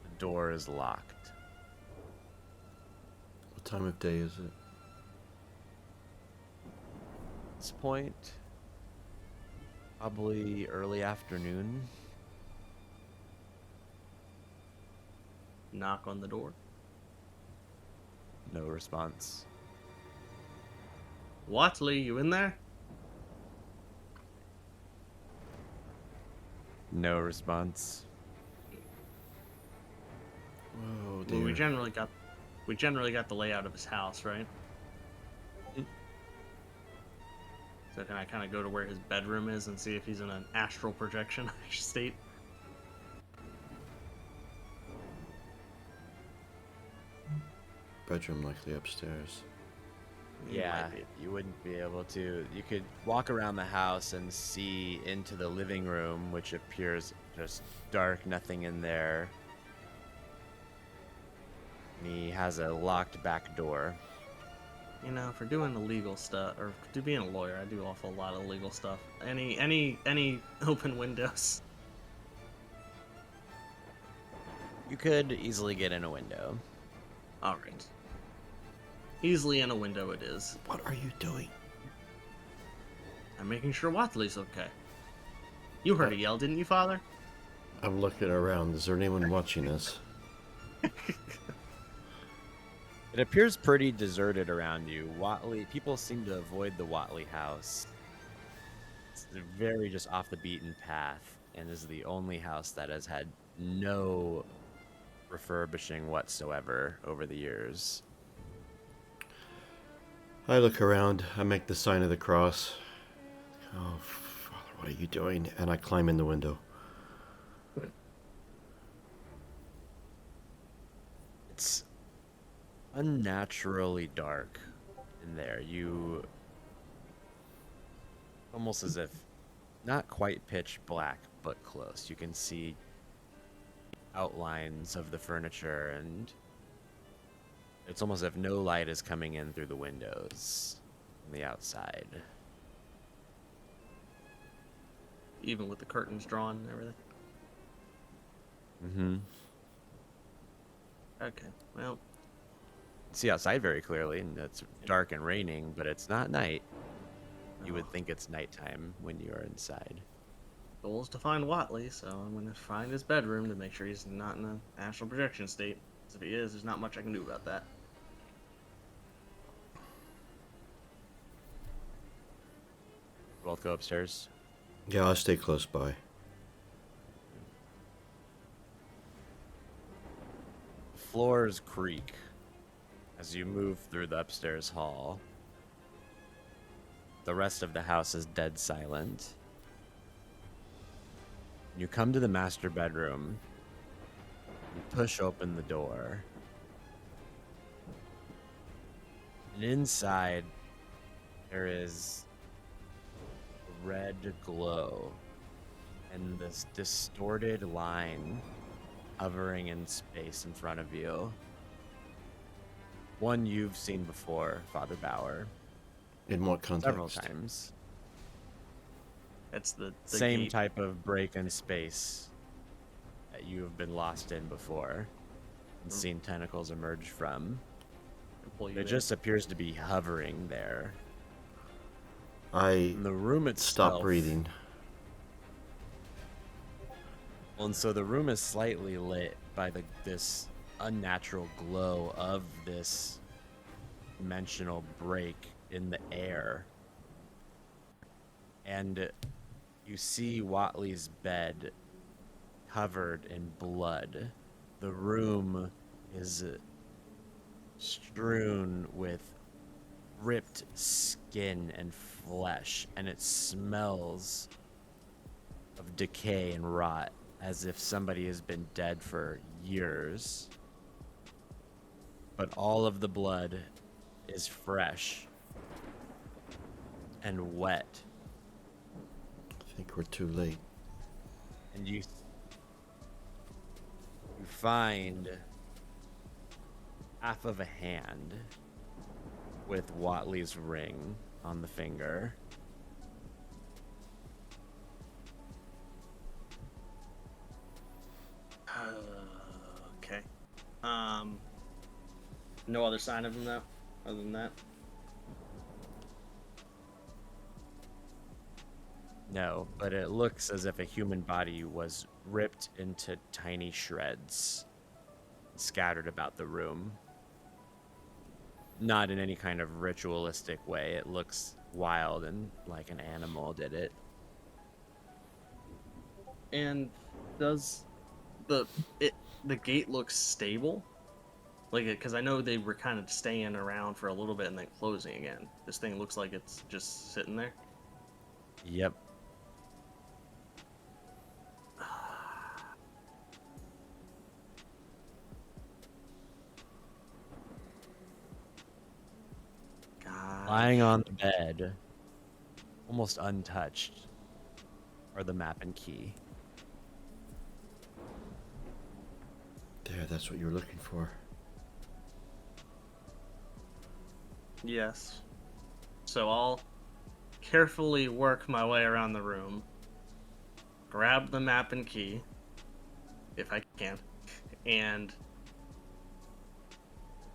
The door is locked. What time of day is it? At this point, probably early afternoon. Knock on the door. No response. Watley, you in there? No response. Oh Well, dear. we generally got the layout of his house, right? So can I kind of go to where his bedroom is and see if he's in an astral projection state? Bedroom likely upstairs. He Yeah, might be. you wouldn't be able to. You could walk around the house and see into the living room, which appears just dark, nothing in there. And he has a locked back door. You know, for doing the legal stuff, or to being a lawyer, I do an awful lot of legal stuff. Any open windows? You could easily get in a window. All right. Easily in a window it is. What are you doing? I'm making sure Watley's okay. You heard a yell, didn't you, Father? I'm looking around. Is there anyone watching us? It appears pretty deserted around you. Watley, people seem to avoid the Watley house. It's very just off the beaten path, and is the only house that has had no refurbishing whatsoever over the years. I look around. I make the sign of the cross. Oh, Father, what are you doing? And I climb in the window. It's unnaturally dark in there. You almost as if not quite pitch black, but close. You can see outlines of the furniture, and it's almost as if no light is coming in through the windows on the outside. Even with the curtains drawn and everything. Mm-hmm. Okay, well, See outside very clearly, and it's dark and raining, but it's not night. You would think it's nighttime when you are inside. goal is to find Watley, so I'm gonna find his bedroom to make sure he's not in an astral projection state. 'Cause if he is, there's not much I can do about that. Both go upstairs. Yeah, I'll stay close by. Floors creak as you move through the upstairs hall. The rest of the house is dead silent. You come to the master bedroom. You push open the door. And inside, there is a red glow and this distorted line hovering in space in front of you. One you've seen before, Father Bauer, In what context? several times. That's the Same gate. type of break in space that you have been lost in before and seen tentacles emerge from. to pull you It in. just appears to be hovering there. I In the room itself. stop breathing. Well, and so the room is slightly lit by this unnatural glow of this dimensional break in the air. And you see Watley's bed covered in blood. The room is strewn with ripped skin and flesh, and it smells of decay and rot as if somebody has been dead for years. But all of the blood is fresh and wet, I think we're too late. and you find half of a hand with Watley's ring on the finger. Okay. No other sign of him though, other than that. No, but it looks as if a human body was ripped into tiny shreds, scattered about the room. Not in any kind of ritualistic way. It looks wild and like an animal did it. And does the gate look stable? Like, because I know they were kind of staying around for a little bit and then closing again. This thing looks like it's just sitting there. Yep. God. Lying on the bed, almost untouched, are the map and key. There, that's what you were looking for. Yes. So I'll carefully work my way around the room, grab the map and key, if I can, and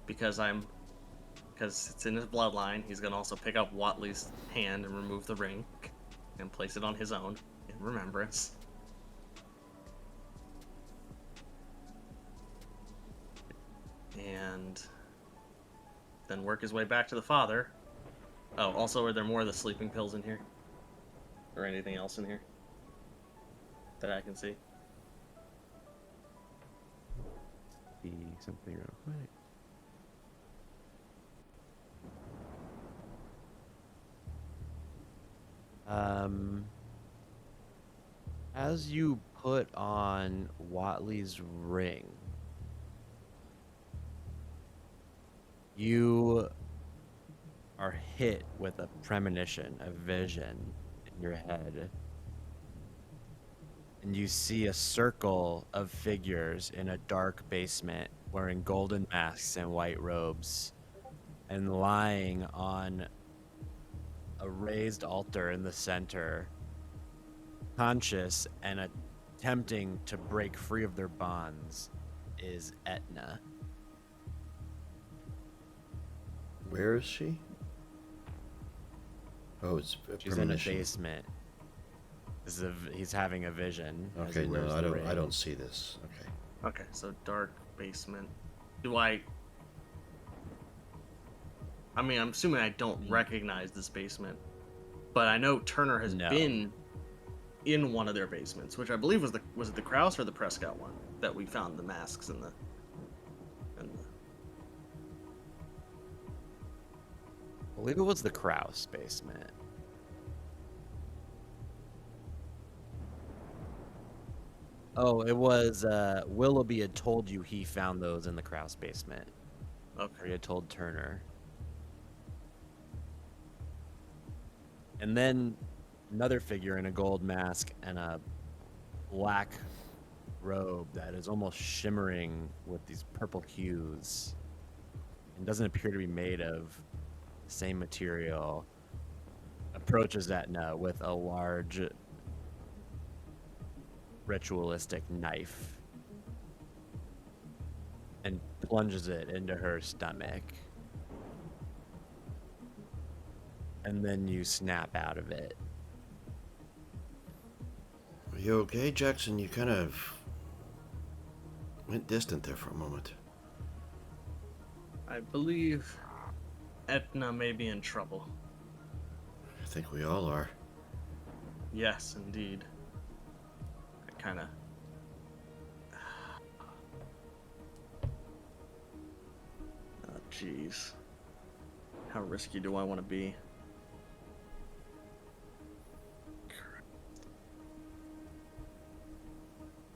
because it's in his bloodline, he's gonna also pick up Watley's hand and remove the ring and place it on his own in remembrance. And then work his way back to the father. Oh, also, are there more of the sleeping pills in here? Or anything else in here that I can see? See something real quick. As you put on Watley's ring, you are hit with a premonition, a vision in your head and you see a circle of figures in a dark basement wearing golden masks and white robes, and lying on a raised altar in the center, conscious and attempting to break free of their bonds, is Etna. Where is she? Oh, it's a She's in a premonition. basement. He's having a vision. as he Okay, wears no, the I ring. don't see this. Okay. Okay, so dark basement. I mean, I'm assuming I don't recognize this basement, but I know Turner has No. been in one of their basements, which I believe was it the Krause or the Prescott one that we found the masks and the I believe it was the Kraus basement. Oh, it was Willoughby had told you he found those in the Kraus basement. Or he Okay. had told Turner. And then another figure in a gold mask and a black robe that is almost shimmering with these purple hues and doesn't appear to be made of the same material, approaches Etna with a large ritualistic knife and plunges it into her stomach. And then you snap out of it. Are you okay, Jackson? You kind of went distant there for a moment. I believe Etna may be in trouble. I think we all are. Yes, indeed. I kind of. Oh, jeez. How risky do I want to be?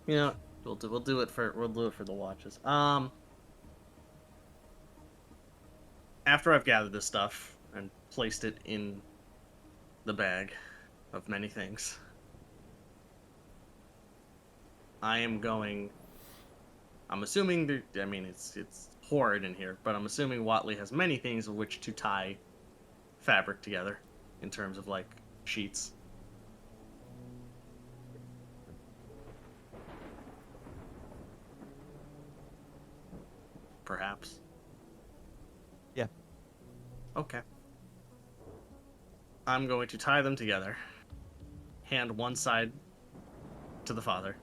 You know, we'll do it for the watches. After I've gathered this stuff and placed it in the bag of many things, I'm assuming I mean it's horrid in here, but I'm assuming Watley has many things of which to tie fabric together in terms of like sheets. Perhaps. Yeah. Okay. I'm going to tie them together. Hand one side to the father,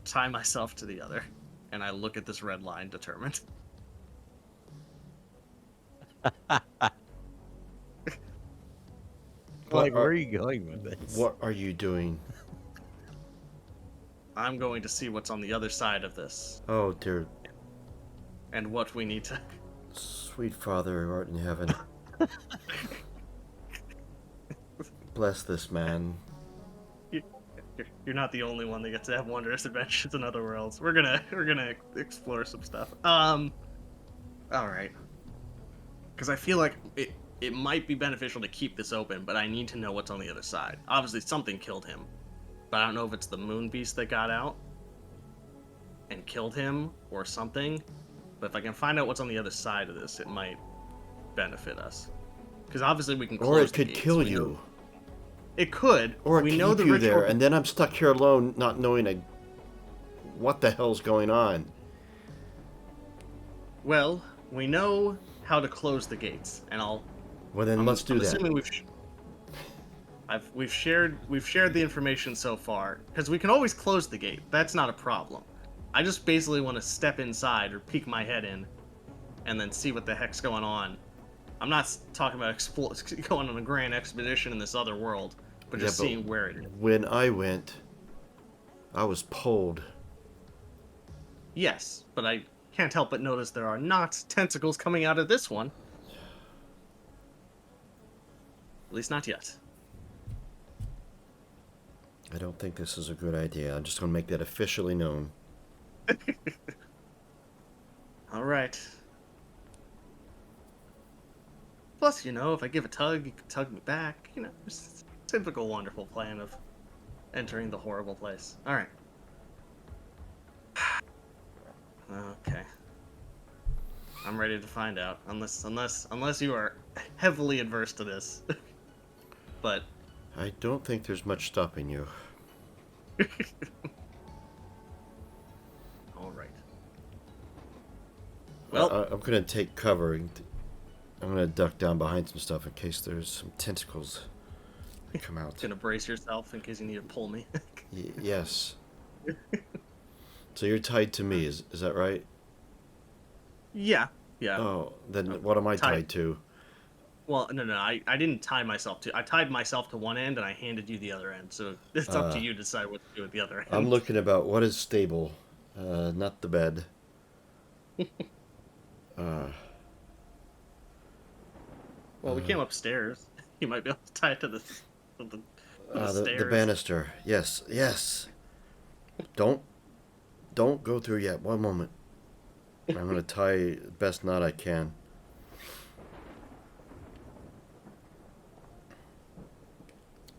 tie myself to the other, and I look at this red line determined. Like, where are you going with this? What are you doing? I'm going to see what's on the other side of this Oh, dear and what we need to. sweet Father who art in heaven. Bless this man. You're not the only one that gets to have wondrous adventures in other worlds. We're gonna explore some stuff. All right. Because I feel like it might be beneficial to keep this open, but I need to know what's on the other side. Obviously, something killed him, but I don't know if it's the moon beast that got out and killed him or something. But if I can find out what's on the other side of this, it might benefit us. Because obviously we can close Or it the could gates. kill We know- you. It could. Or we keep know the you ritual. there, and then I'm stuck here alone, not knowing what the hell's going on. Well, we know how to close the gates, and Well, then let's do I'm that. assuming we've shared the information so far because we can always close the gate. That's not a problem. I just basically want to step inside or peek my head in, and then see what the heck's going on. I'm not talking about going on a grand expedition in this other world, but just Yeah, but seeing where it is. When I went, I was pulled. Yes, but I can't help but notice there are not tentacles coming out of this one. At least not yet. I don't think this is a good idea. I'm just going to make that officially known. All right. Plus, if I give a tug, you can tug me back. It's a typical wonderful plan of entering the horrible place. All right. I'm ready to find out. Unless you are heavily adverse to this. But I don't think there's much stopping you. all right. Well, I'm gonna take cover. I'm gonna duck down behind some stuff in case there's some tentacles that come out. gonna brace yourself in case you need to pull me. Yes. So you're tied to me, is that right? Yeah. Yeah. Oh, then I'm what am I tied. tied to? Well, no. I didn't tie myself to. I tied myself to one end and I handed you the other end. So it's up to you to decide what to do with the other I'm end. looking about what is stable, not the bed. Uh, Well, we came upstairs. You might be able to tie it to the the stairs. banister. Yes, yes. Don't go through yet. One moment. I'm gonna tie the best knot I can.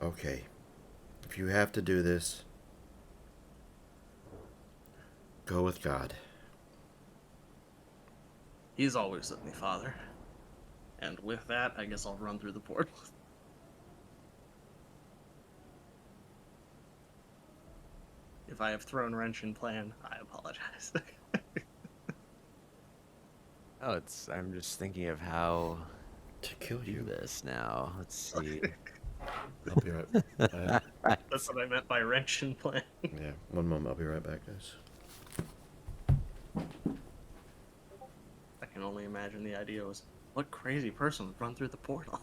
Okay. If you have to do this, go with God. He's always with me, Father. And with that, I guess I'll run through the portal. If I have thrown wrench in plan, I apologize. Oh, I'm just thinking of how To kill to do you. this now. Let's see. I'll be right. That's what I meant by wrench in plan. Yeah. One moment. I'll be right back, guys. I can only imagine the idea was, what crazy person would run through the portal?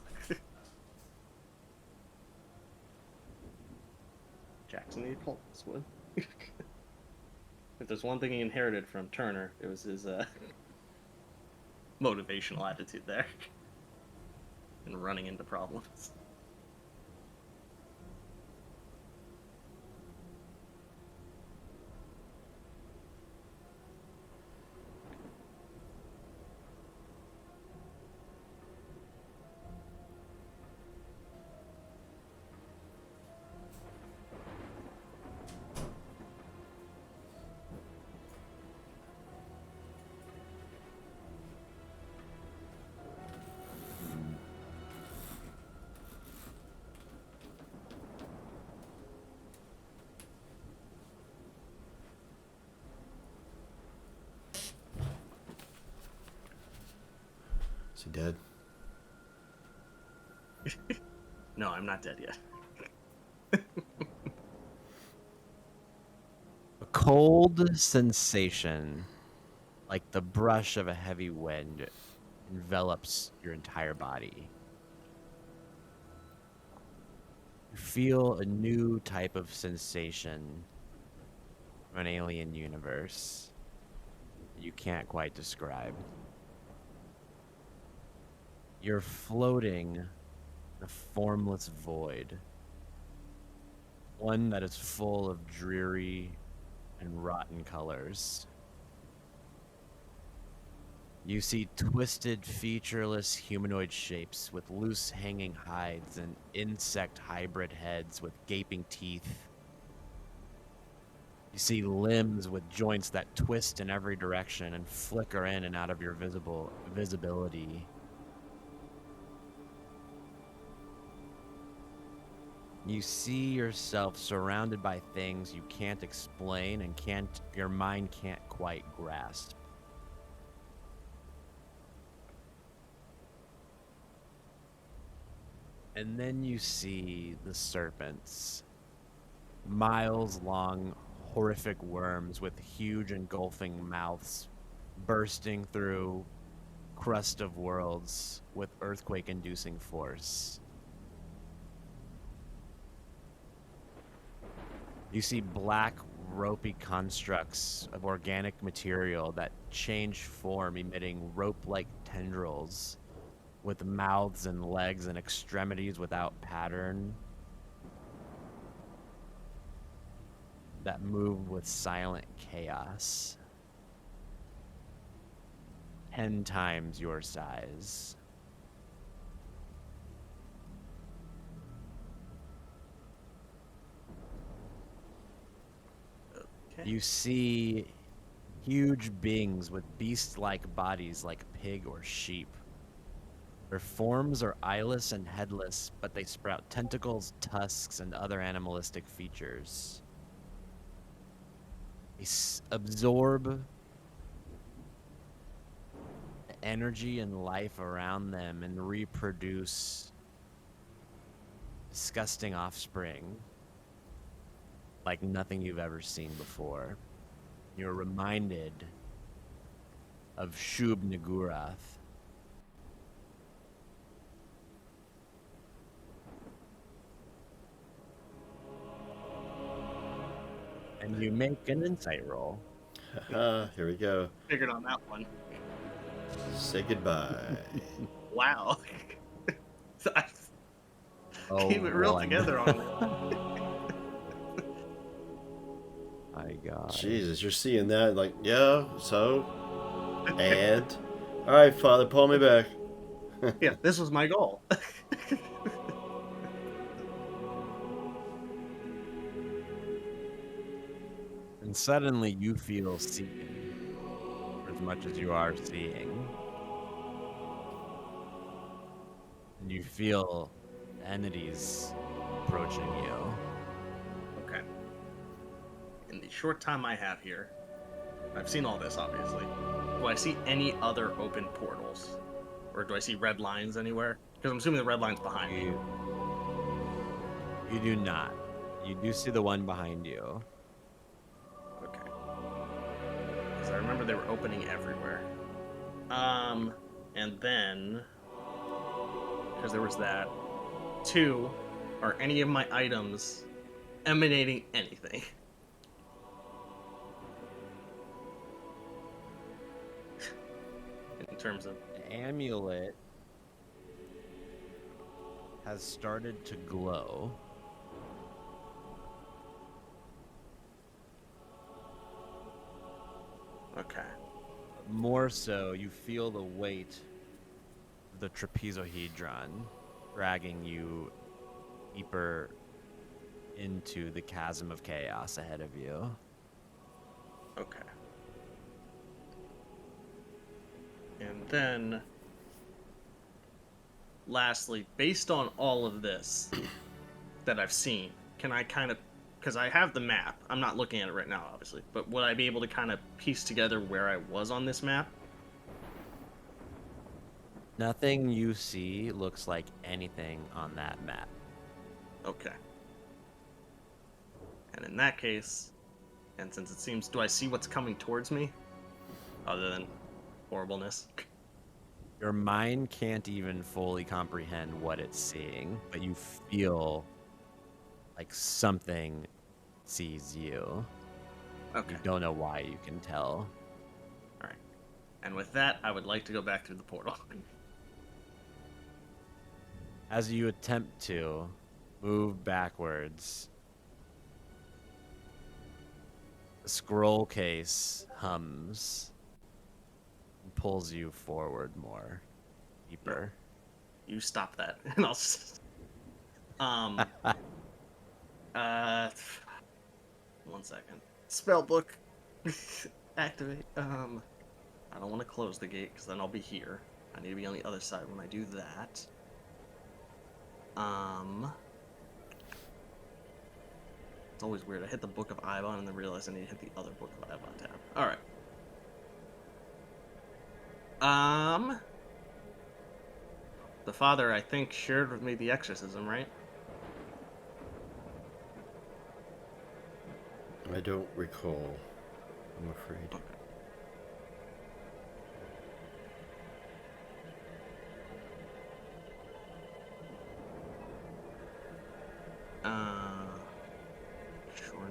Jackson need pull this one. If there's one thing he inherited from Turner, it was his motivational attitude there. And running into problems. Is he dead? No, I'm not dead yet. A cold sensation, like the brush of a heavy wind, envelops your entire body. You feel a new type of sensation from an alien universe that you can't quite describe. You're floating in a formless void, one that is full of dreary and rotten colors. You see twisted, featureless humanoid shapes with loose hanging hides and insect hybrid heads with gaping teeth. You see limbs with joints that twist in every direction and flicker in and out of your visibility. You see yourself surrounded by things you can't explain and your mind can't quite grasp. And then you see the serpents. Miles long, horrific worms with huge engulfing mouths bursting through crust of worlds with earthquake-inducing force. You see black, ropey constructs of organic material that change form, emitting rope-like tendrils with mouths and legs and extremities without pattern that move with silent chaos. 10 times your size. Okay. You see Huge beings with beast-like bodies like pig or sheep. Their forms are eyeless and headless, but they sprout tentacles, tusks, and other animalistic features. They absorb the energy and life around them and reproduce disgusting offspring like nothing you've ever seen before. You're reminded of Shub Nagurath. And you make an insight roll. Here we go. Figured on that one. Say goodbye. Wow. I Oh, keep it real one. together on that. My God. Jesus, you're seeing that? Like, yeah, so? And? Alright, Father, pull me back. Yeah, this was my goal. And suddenly you feel seen as much as you are seeing. And you feel entities approaching you. Okay. In the short time I have here, I've seen all this, obviously. Do I see any other open portals? Or do I see red lines anywhere? Because I'm assuming the red line's behind me. You do not. You do see the one behind you. Okay. Because I remember they were opening everywhere. And then... because there was that. 2, are any of my items emanating anything? In terms of... The amulet has started to glow. Okay. More so, you feel the weight of the trapezohedron dragging you deeper into the chasm of chaos ahead of you. Okay. And then, lastly, based on all of this that I've seen, can I kind of, because I have the map, I'm not looking at it right now, obviously, but would I be able to kind of piece together where I was on this map? Nothing you see looks like anything on that map. Okay. And in that case, and since it seems, do I see what's coming towards me? Other than horribleness? Your mind can't even fully comprehend what it's seeing, but you feel like something sees you. Okay. You don't know why, you can tell. Alright. And with that, I would like to go back through the portal. As you attempt to move backwards, the scroll case hums and pulls you forward more, deeper. You stop that, and I'll... One second. Spell book. Activate. I don't want to close the gate, because then I'll be here. I need to be on the other side when I do that. It's always weird. I hit the Book of Ibon and then realize I need to hit the other Book of Ibon tab. Alright. The father, I think, shared with me the exorcism, right? I don't recall, I'm afraid. Okay. Sure.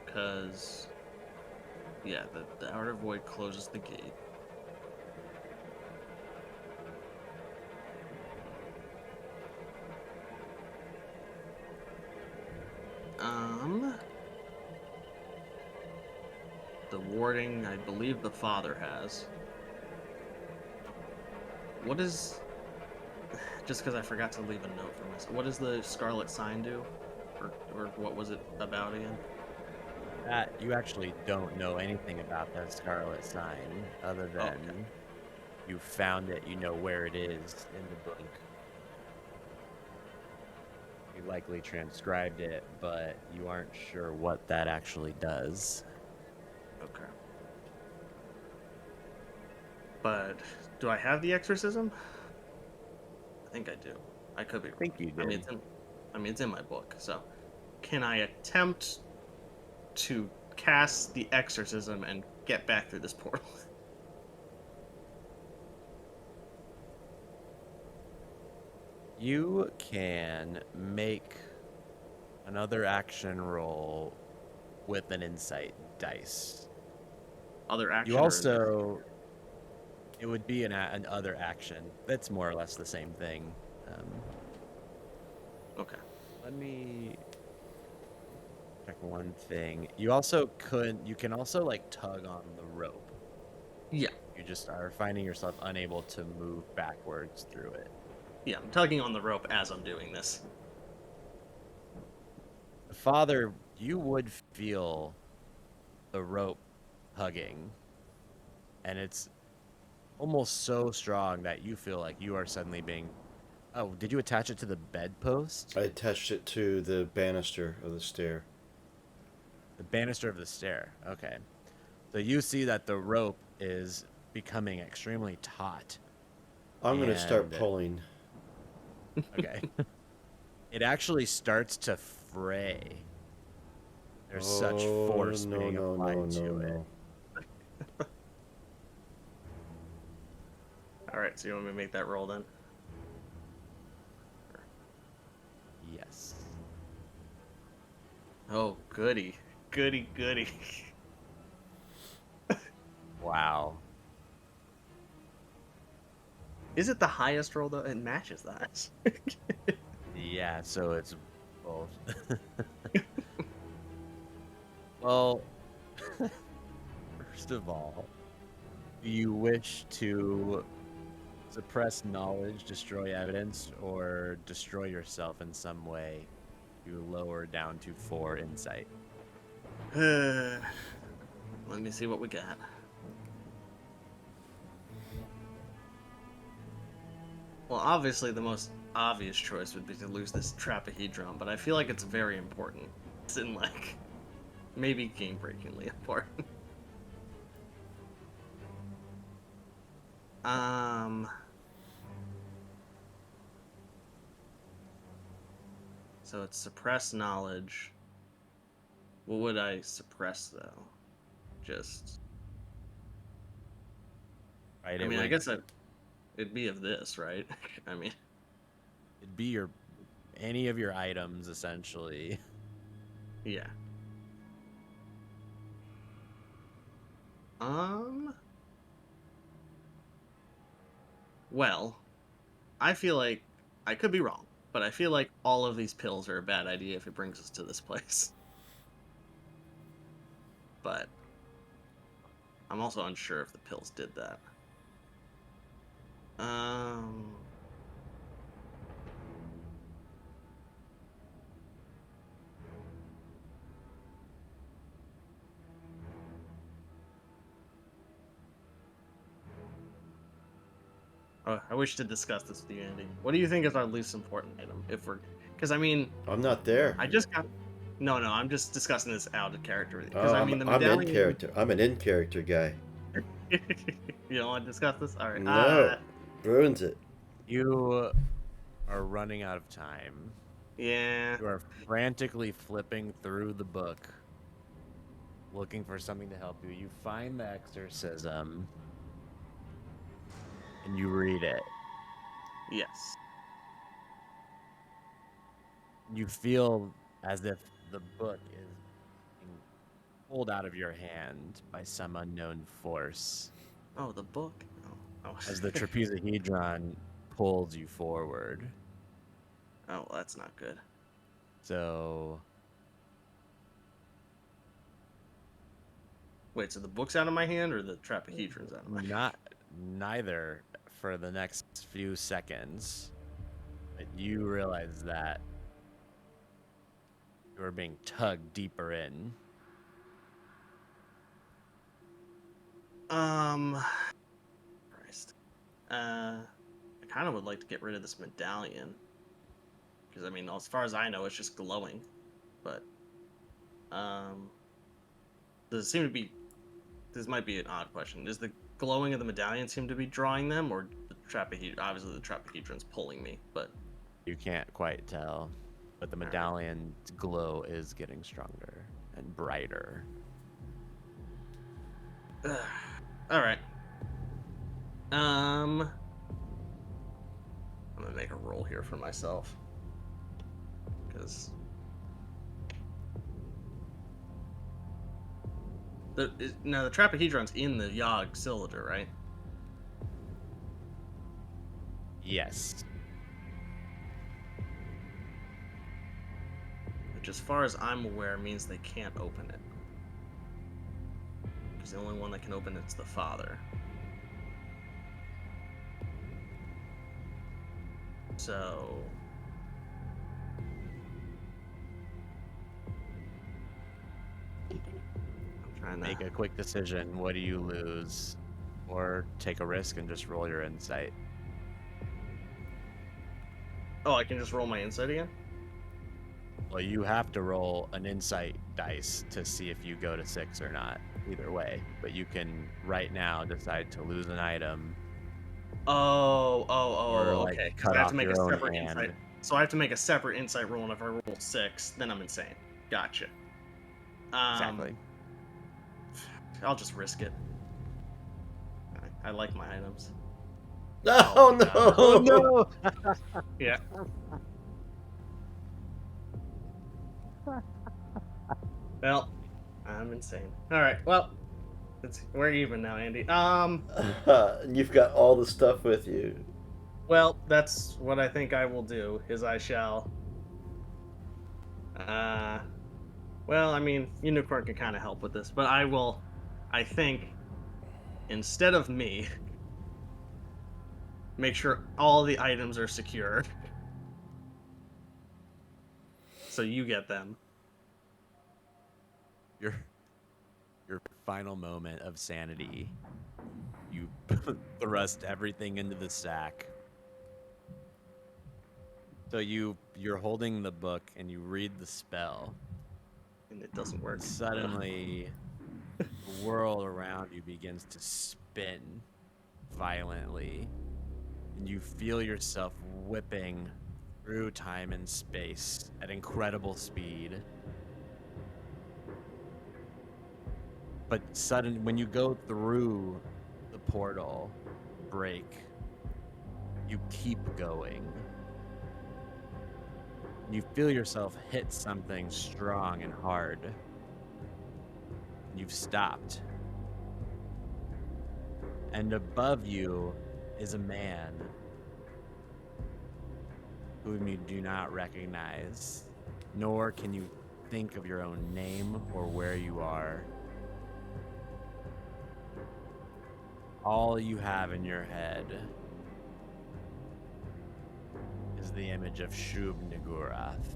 Because, yeah, the outer void closes the gate. The warding, I believe the father has. What is... just because I forgot to leave a note for myself. What does the Scarlet Sign do? Or what was it about again? that you actually don't know anything about the Scarlet Sign other Oh, than okay. you found it, you know where it is in the book. You likely transcribed it, but you aren't sure what that actually does. Okay. But do I have the exorcism? I think I do. I could be I think wrong. you I mean, did. it's in my book. So, can I attempt to cast the exorcism and get back through this portal? You can make another action roll with an insight dice. Other You action or is it? also, it would be an other action. That's more or less the same thing. Um, Okay. Let me check one thing. You can also like tug on the rope. Yeah. You just are finding yourself unable to move backwards through it. Yeah. I'm tugging on the rope as I'm doing this. Father, you would feel the rope hugging, and it's almost so strong that you feel like you are suddenly being. Oh, did you attach it to the bedpost? I attached it to the banister of the stair. The banister of the stair. Okay. So you see that the rope is becoming extremely taut. I'm going to start And pulling. okay. It actually starts to fray. There's such Oh, force no, being no, no, applied no, to it. no. All right. So you want me to make that roll then? Yes. Oh, goody, goody, goody. Wow. Is it the highest roll though? It matches that. Yeah, so it's both. Well, first of all, do you wish to suppress knowledge, destroy evidence, or destroy yourself in some way? You lower down to 4 insight. Let me see what we got. Well, obviously the most obvious choice would be to lose this trapahedron, but I feel like it's very important. It's in like maybe game-breakingly important. Um. So it's suppress knowledge. What would I suppress though? Just. Right? I mean, I guess it'd be of this, right? I mean, It'd be your any of your items essentially. yeah. Um. Well, I feel like I could be wrong, but I feel like all of these pills are a bad idea if it brings us to this place. But I'm also unsure if the pills did that. Um. Oh, I wish to discuss this with you, Andy. What do you think is our least important item? If we're, because I mean, I'm not there. I just got. No, no, I'm just discussing this out of character with you. Because Oh, I mean, the I'm in medallion. character. I'm an in character guy. You don't want to discuss this? All right. No, ruins it. You are running out of time. Yeah. You are frantically flipping through the book, looking for something to help you. You find the exorcism, and you read it. Yes. You feel as if the book is being pulled out of your hand by some unknown force Oh, the book. Oh. Oh. as the trapezohedron pulls you forward. Oh, well, that's not good. So Wait, so the book's out of my hand or the trapahedron's out of my hand? not neither for the next few seconds, but you realize that you are being tugged deeper in. Christ. I kind of would like to get rid of this medallion. Because, I mean, as far as I know, it's just glowing. But, does it seem to be... This might be an odd question. Does the glowing of the medallion seem to be drawing them, or the trapahedron? Obviously, the trapahedron's pulling me, but... You can't quite tell, but the medallion's glow is getting stronger and brighter. Alright. I'm gonna make a roll here for myself. Because... Now, the trapahedron's in the Yogg cylinder, right? Yes. Which, as far as I'm aware, means they can't open it. Because the only one that can open it's the father. So... I'm trying to... Make a quick decision. What do you lose? Or take a risk and just roll your insight. Oh, I can just roll my insight again? Well, you have to roll an insight dice to see if you go to 6 or not. Either way. But you can, right now, decide to lose an item. Or, like, Okay. cut I have off to make a your own separate hand. insight. So I have to make a separate insight roll, and if I roll 6, then I'm insane. Gotcha. Exactly. I'll just risk it. I like my items. Oh, no! Oh no! Yeah. Well, I'm insane. All right. Well, we're even now, Andy. You've got all the stuff with you. Well, that's what I think I will do. Is I shall. Well, I mean, Unicorn can kind of help with this, but I will. I think instead of me, make sure all the items are secure. So you get them. Your final moment of sanity. You thrust everything into the sack. So you're holding the book and you read the spell. And it doesn't work. And suddenly the world around you begins to spin violently. And you feel yourself whipping through time and space at incredible speed. But when you go through the portal break, you keep going. You feel yourself hit something strong and hard. You've stopped. And above you is a man whom you do not recognize, nor can you think of your own name or where you are. All you have in your head is the image of Shub Nagurath.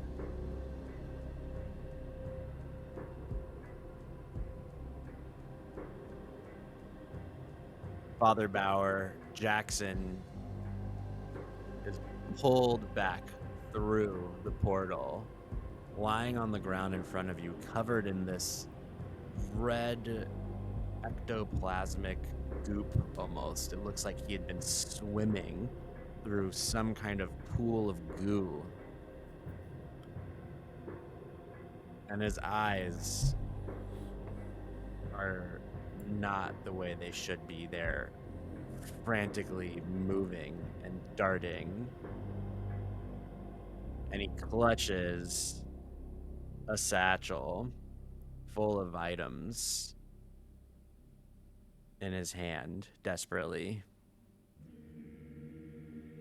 Father Bauer, Jackson is pulled back through the portal, lying on the ground in front of you, covered in this red ectoplasmic goop almost. It looks like he had been swimming through some kind of pool of goo. And his eyes are not the way they should be. They're frantically moving and darting. And he clutches a satchel full of items in his hand desperately,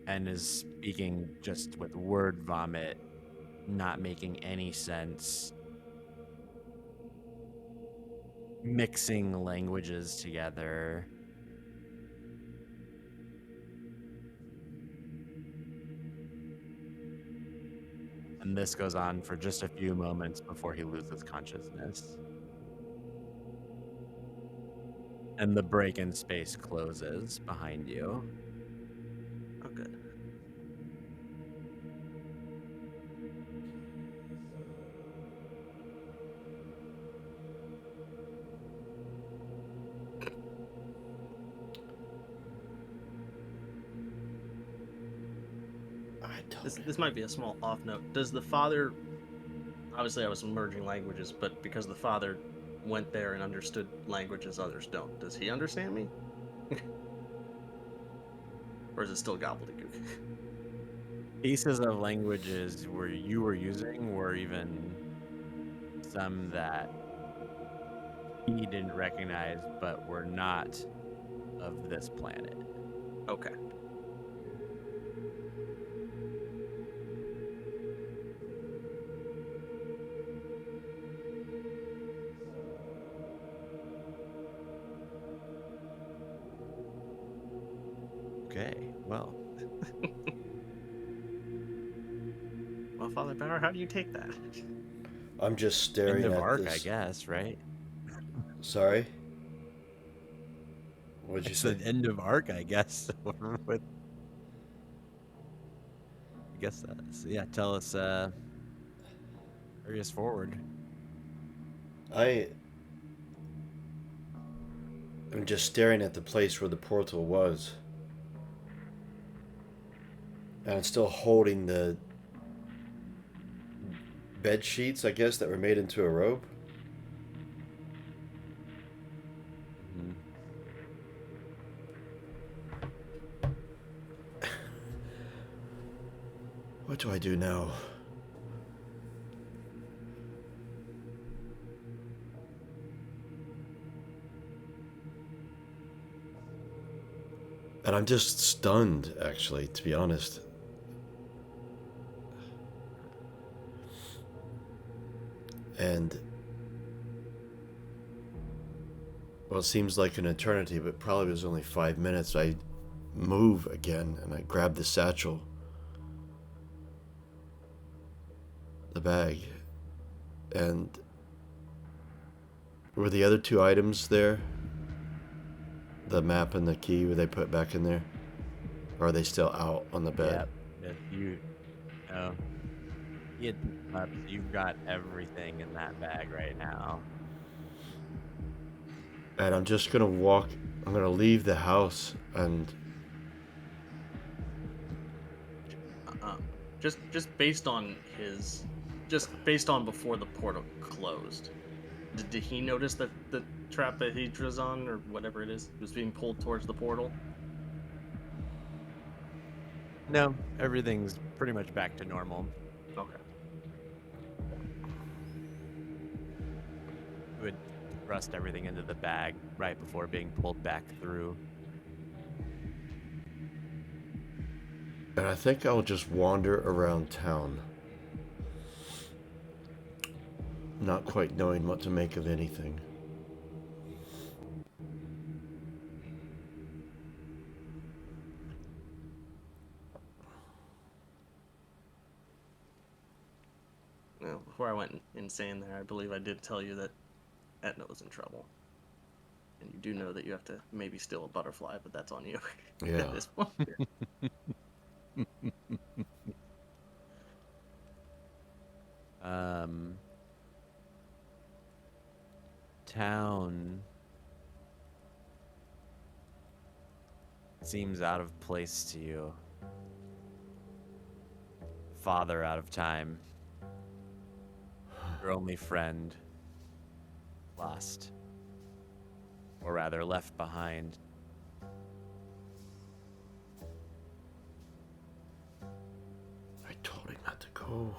and is speaking just with word vomit, not making any sense, mixing languages together. And this goes on for just a few moments before he loses consciousness. And the break in space closes behind you. Oh, good. This might be a small off note. Does the father? Obviously, I was merging languages, but because the father went there and understood languages others don't, does he understand me? Or is it still gobbledygook? Pieces of languages where you were using were even some that he didn't recognize but were not of this planet. Okay. Okay, well, Well, Father Bauer, how do you take that? I'm just end staring of at arc, I this. guess, right? Sorry? What'd you It's say? the end of arc, I guess. With, I guess that's yeah. Tell us, hurry us forward. I am just staring at the place where the portal was. And I'm still holding the bed sheets, I guess, that were made into a robe. Mhm. What do I do now? And I'm just stunned, actually, to be honest. And well, it seems like an eternity, but probably was only 5 minutes. I move again and I grab the satchel, the bag, and were the other two items there? The map and the key, were they put back in there? Or are they still out on the bed? Yep. You, oh, you had picked them up, so you've got everything in that bag right now. And I'm just gonna walk, I'm gonna leave the house and Um, just based on his, just based on before the portal closed, did he notice that the trap that he was on, or whatever it is, was being pulled towards the portal? No, everything's pretty much back to normal. Okay. You would thrust everything into the bag right before being pulled back through. I think I'll just wander around town, not quite knowing what to make of anything. Well, before I went insane there, I believe I did tell you that Etna was in trouble. And you do know that you have to maybe steal a butterfly, but that's on you Yeah. at this point. Um, town seems out of place to you. Father out of time. Your only friend lost. Or rather, left behind. I told him not to go.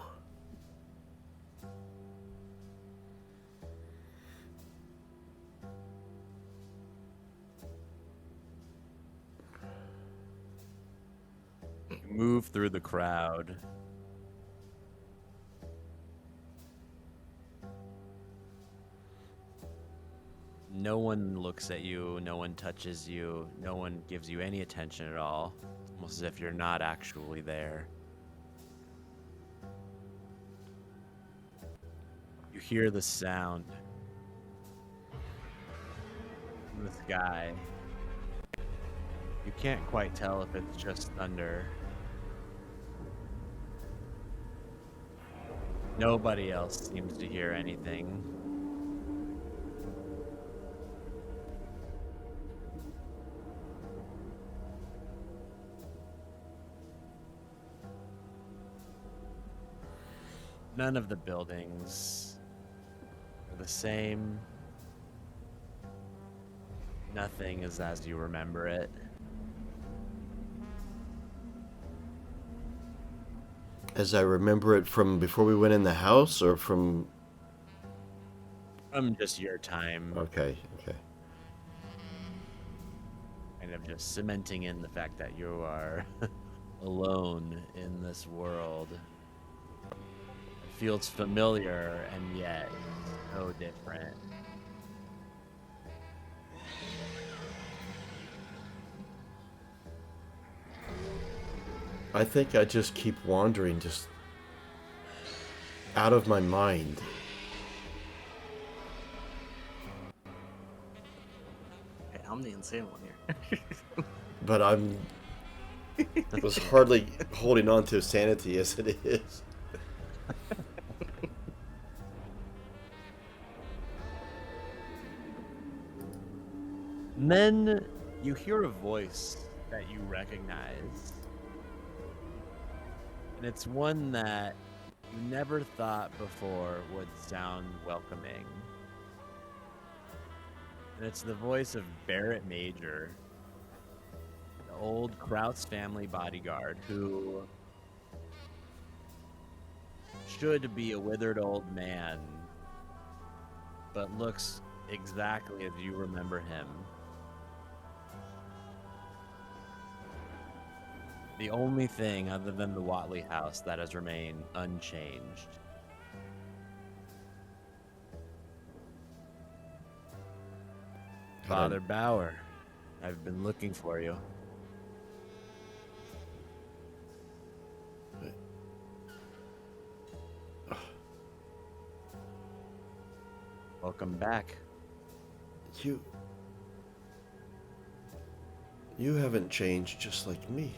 You move through the crowd. No one looks at you, no one touches you, no one gives you any attention at all. It's almost as if you're not actually there. You hear the sound. in the sky. You can't quite tell if it's just thunder. Nobody else seems to hear anything. None of the buildings are the same. Nothing is as you remember it. As I remember it from before we went in the house, or from... From just your time, Okay, okay. kind of just cementing in the fact that you are alone in this world. It feels familiar and yet so different. I think I just keep wandering, just out of my mind. Hey, I'm the insane one here. But I'm was hardly holding on to sanity as it is. And then you hear a voice that you recognize. And it's one that you never thought before would sound welcoming. And it's the voice of Barrett Major, the old Kraus family bodyguard who should be a withered old man, but looks exactly as you remember him. The only thing other than the Watley house that has remained unchanged. Father Bauer, I've been looking for you. Welcome back. You haven't changed, just like me.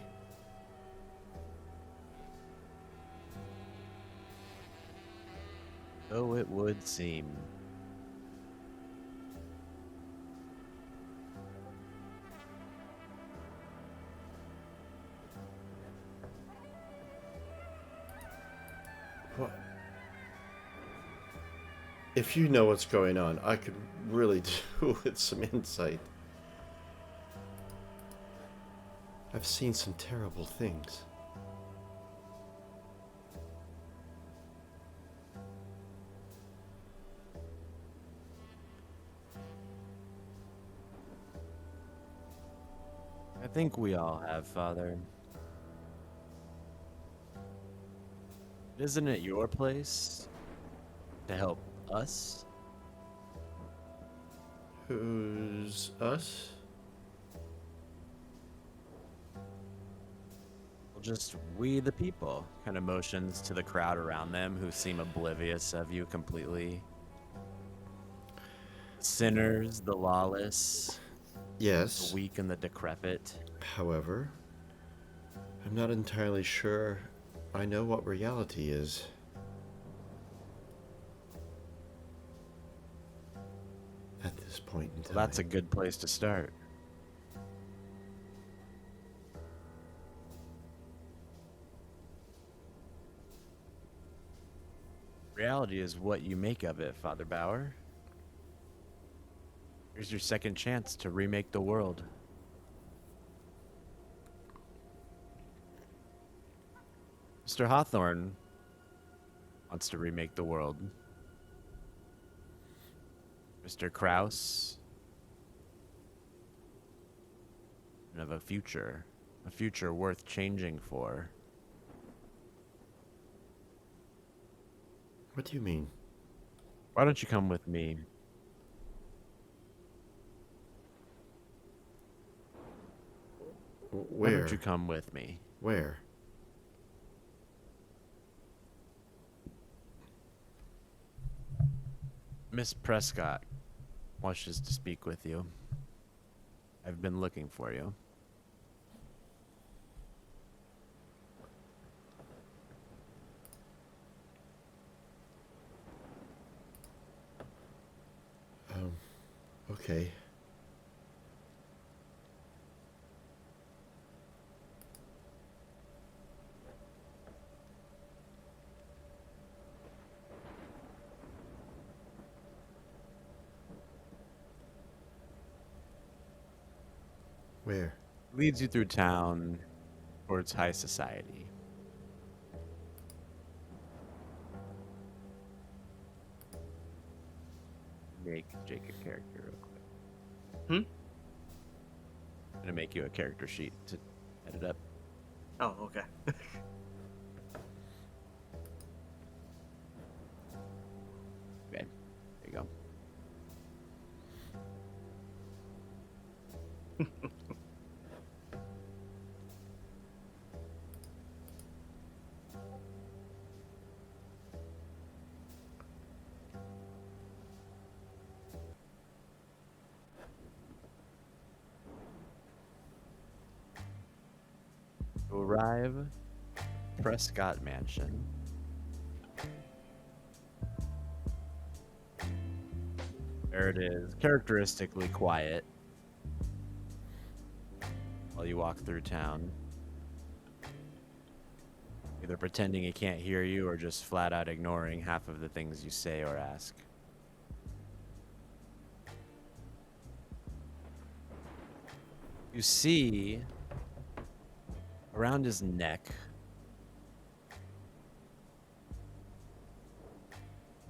So it would seem. What? If you know what's going on, I could really do with some insight. I've seen some terrible things. I think we all have, Father. Isn't it your place to help us? Who's us? Well, just we the people. Kind of motions to the crowd around them who seem oblivious of you completely. Sinners, the lawless, Yes. the weak and the decrepit. However, I'm not entirely sure I know what reality is. At this point in time. Well, that's a good place to start. Reality is what you make of it, Father Bauer. Here's your second chance to remake the world. Mr. Hawthorne wants to remake the world. Mr. Kraus, and of a future worth changing for. What do you mean? Why don't you come with me? Why Where? don't you come with me? Where? Miss Prescott wishes to speak with you. I've been looking for you. Okay. Where? Leads you through town towards high society. Make Jake a character real quick. Hmm? I'm gonna make you a character sheet to edit up. Oh, okay. Okay, there you go. To arrive, Prescott Mansion. There it is, characteristically quiet while you walk through town. Either pretending he can't hear you or just flat out ignoring half of the things you say or ask. You see around his neck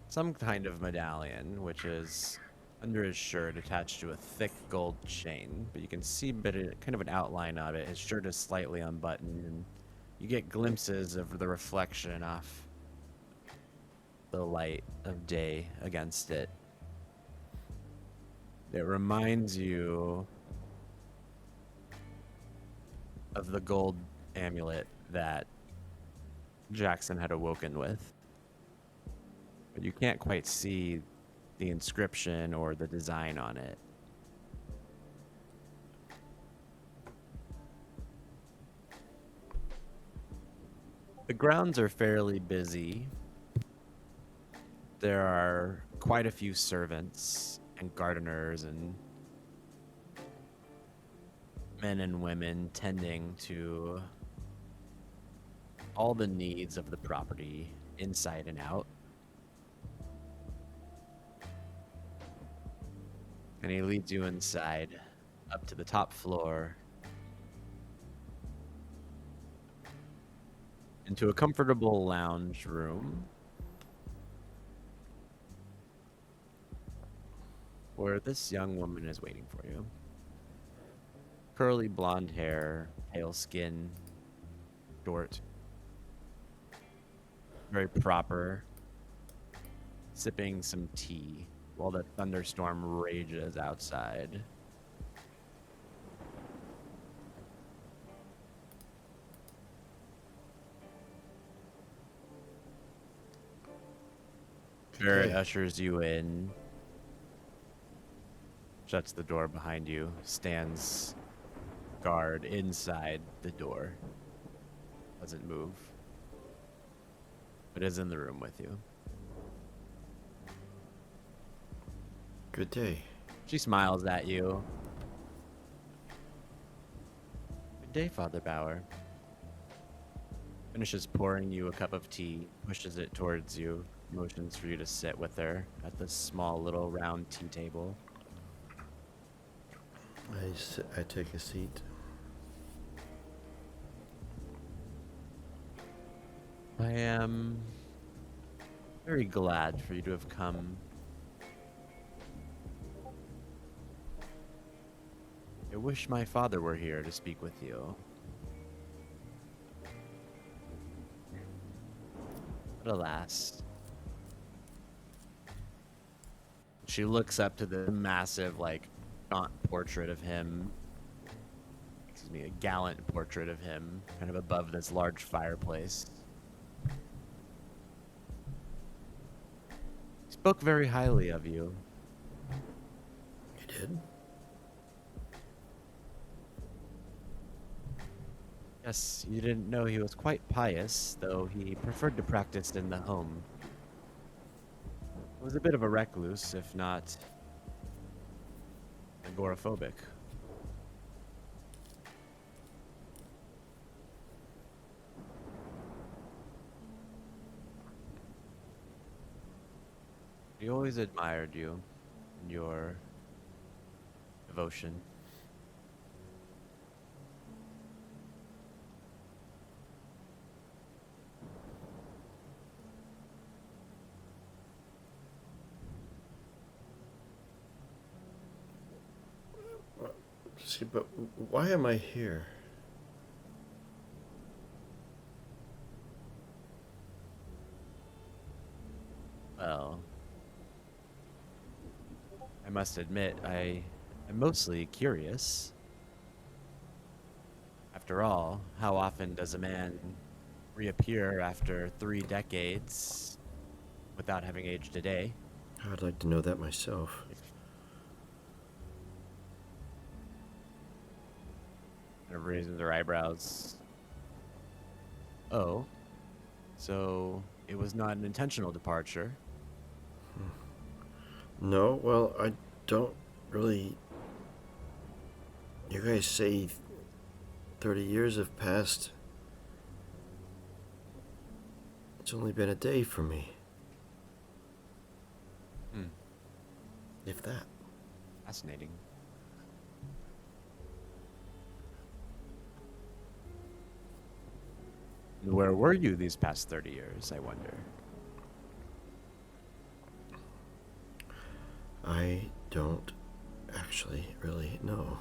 some kind of medallion, which is under his shirt attached to a thick gold chain, but you can see kind of an outline of it. His shirt is slightly unbuttoned, and you get glimpses of the reflection off the light of day against it. It reminds you of the gold amulet that Jackson had awoken with. But you can't quite see the inscription or the design on it. The grounds are fairly busy. There are quite a few servants and gardeners and men and women tending to all the needs of the property inside and out. And he leads you inside up to the top floor into a comfortable lounge room where this young woman is waiting for you. Curly blonde hair, pale skin, short, very proper, sipping some tea while the thunderstorm rages outside. Barrett Okay. ushers you in, shuts the door behind you, stands guard inside the door, doesn't move, but is in the room with you. Good day. She smiles at you. Good day, Father Bauer. Finishes pouring you a cup of tea, pushes it towards you, motions for you to sit with her at this small little round tea table. I take a seat. I am very glad for you to have come. I wish my father were here to speak with you. But alas. She looks up to the massive, gaunt portrait of him. Excuse me, a gallant portrait of him, kind of above this large fireplace. He spoke very highly of you. You did? Yes, you didn't know he was quite pious, though he preferred to practice in the home. He was a bit of a recluse, if not agoraphobic. He always admired you and your devotion. See, but why am I here? Well, I must admit, I'm mostly curious. After all, how often does a man reappear after 3 decades without having aged a day? I'd like to know that myself. Kind of raises her eyebrows. Oh, so it was not an intentional departure. No, well, I don't really. You guys say 30 years have passed. It's only been a day for me. Hmm, If that. fascinating. And where were you these past 30 years, I wonder? I don't actually really know.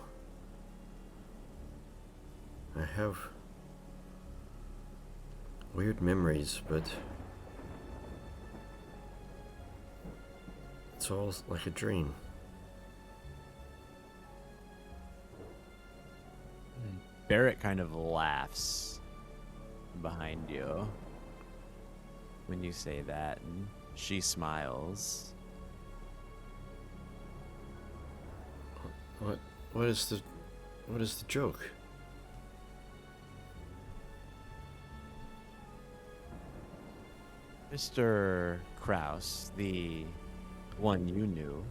I have weird memories, but it's all like a dream. Barrett kind of laughs behind you when you say that, and she smiles. What? What is the? What is the joke? Mr. Kraus, the one you knew,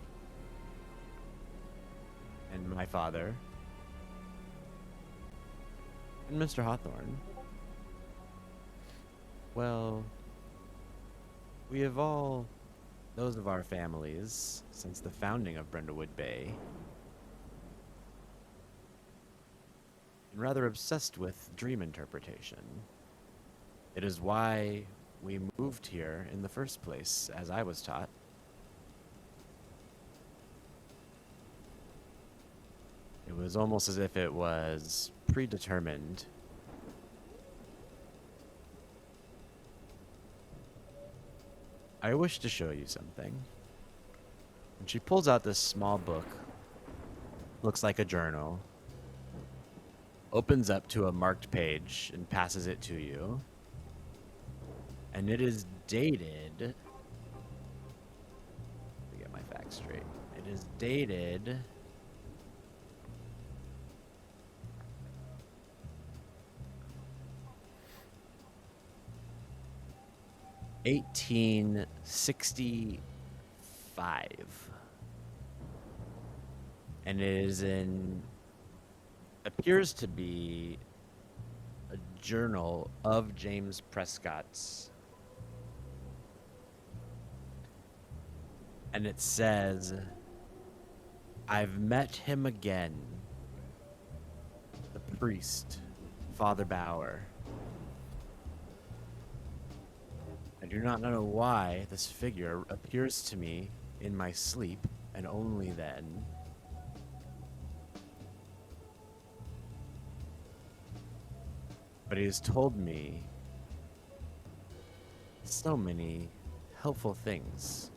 and my father, and Mr. Hawthorne. Well, we have all, those of our families, since the founding of Brindlewood Bay, been rather obsessed with dream interpretation. It is why we moved here in the first place, as I was taught. It was almost as if it was predetermined. I wish to show you something. And she pulls out this small book. Looks like a journal. Opens up to a marked page and passes it to you. And it is dated. Let me get my facts straight. It is dated 1865. And it is appears to be a journal of James Prescott's. And it says, "I've met him again. The priest, Father Bauer. I do not know why this figure appears to me in my sleep, and only then. But he has told me so many helpful things.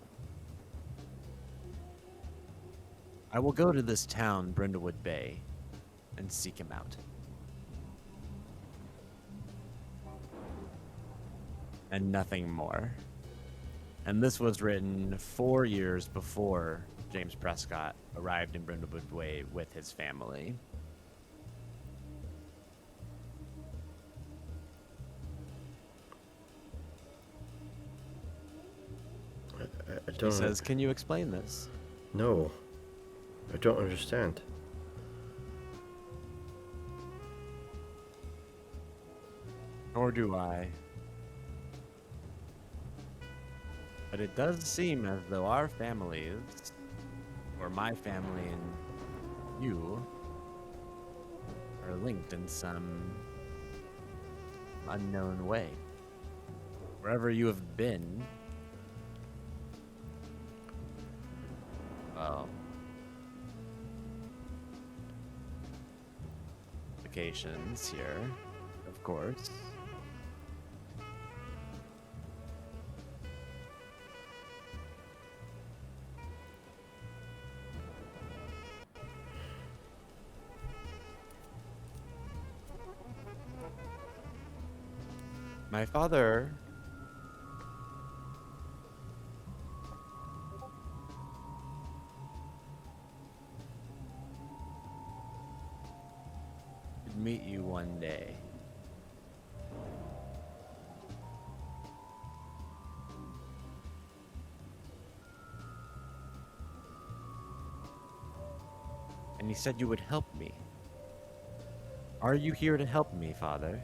I will go to this town, Brindlewood Bay, and seek him out." And nothing more. And this was written 4 years before James Prescott arrived in Brindlewood Bay with his family. He don't. says, "Can you explain this?" No. I don't understand. Nor do I. But it does seem as though our families, or my family and you, are linked in some unknown way. Wherever you have been, well, vacations here, of course. My father could meet you one day. And he said you would help me. Are you here to help me, Father?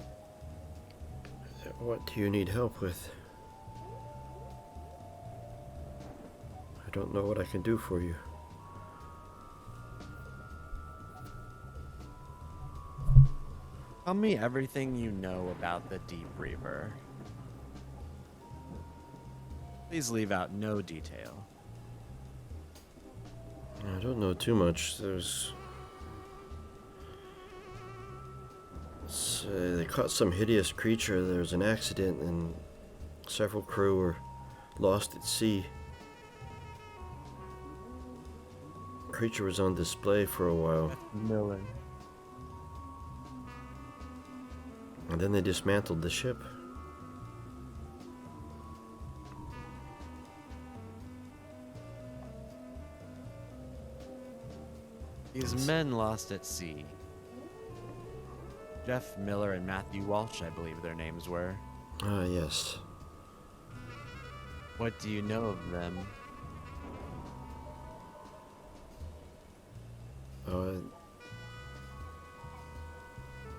What do you need help with? I don't know what I can do for you. Tell me everything you know about the Deep Reaver. Please leave out no detail. I don't know too much. They caught some hideous creature. There was an accident and several crew were lost at sea. Creature was on display for a while, Miller. and then they dismantled the ship. These men lost at sea. Jeff Miller and Matthew Walsh, I believe their names were. Ah, yes. What do you know of them?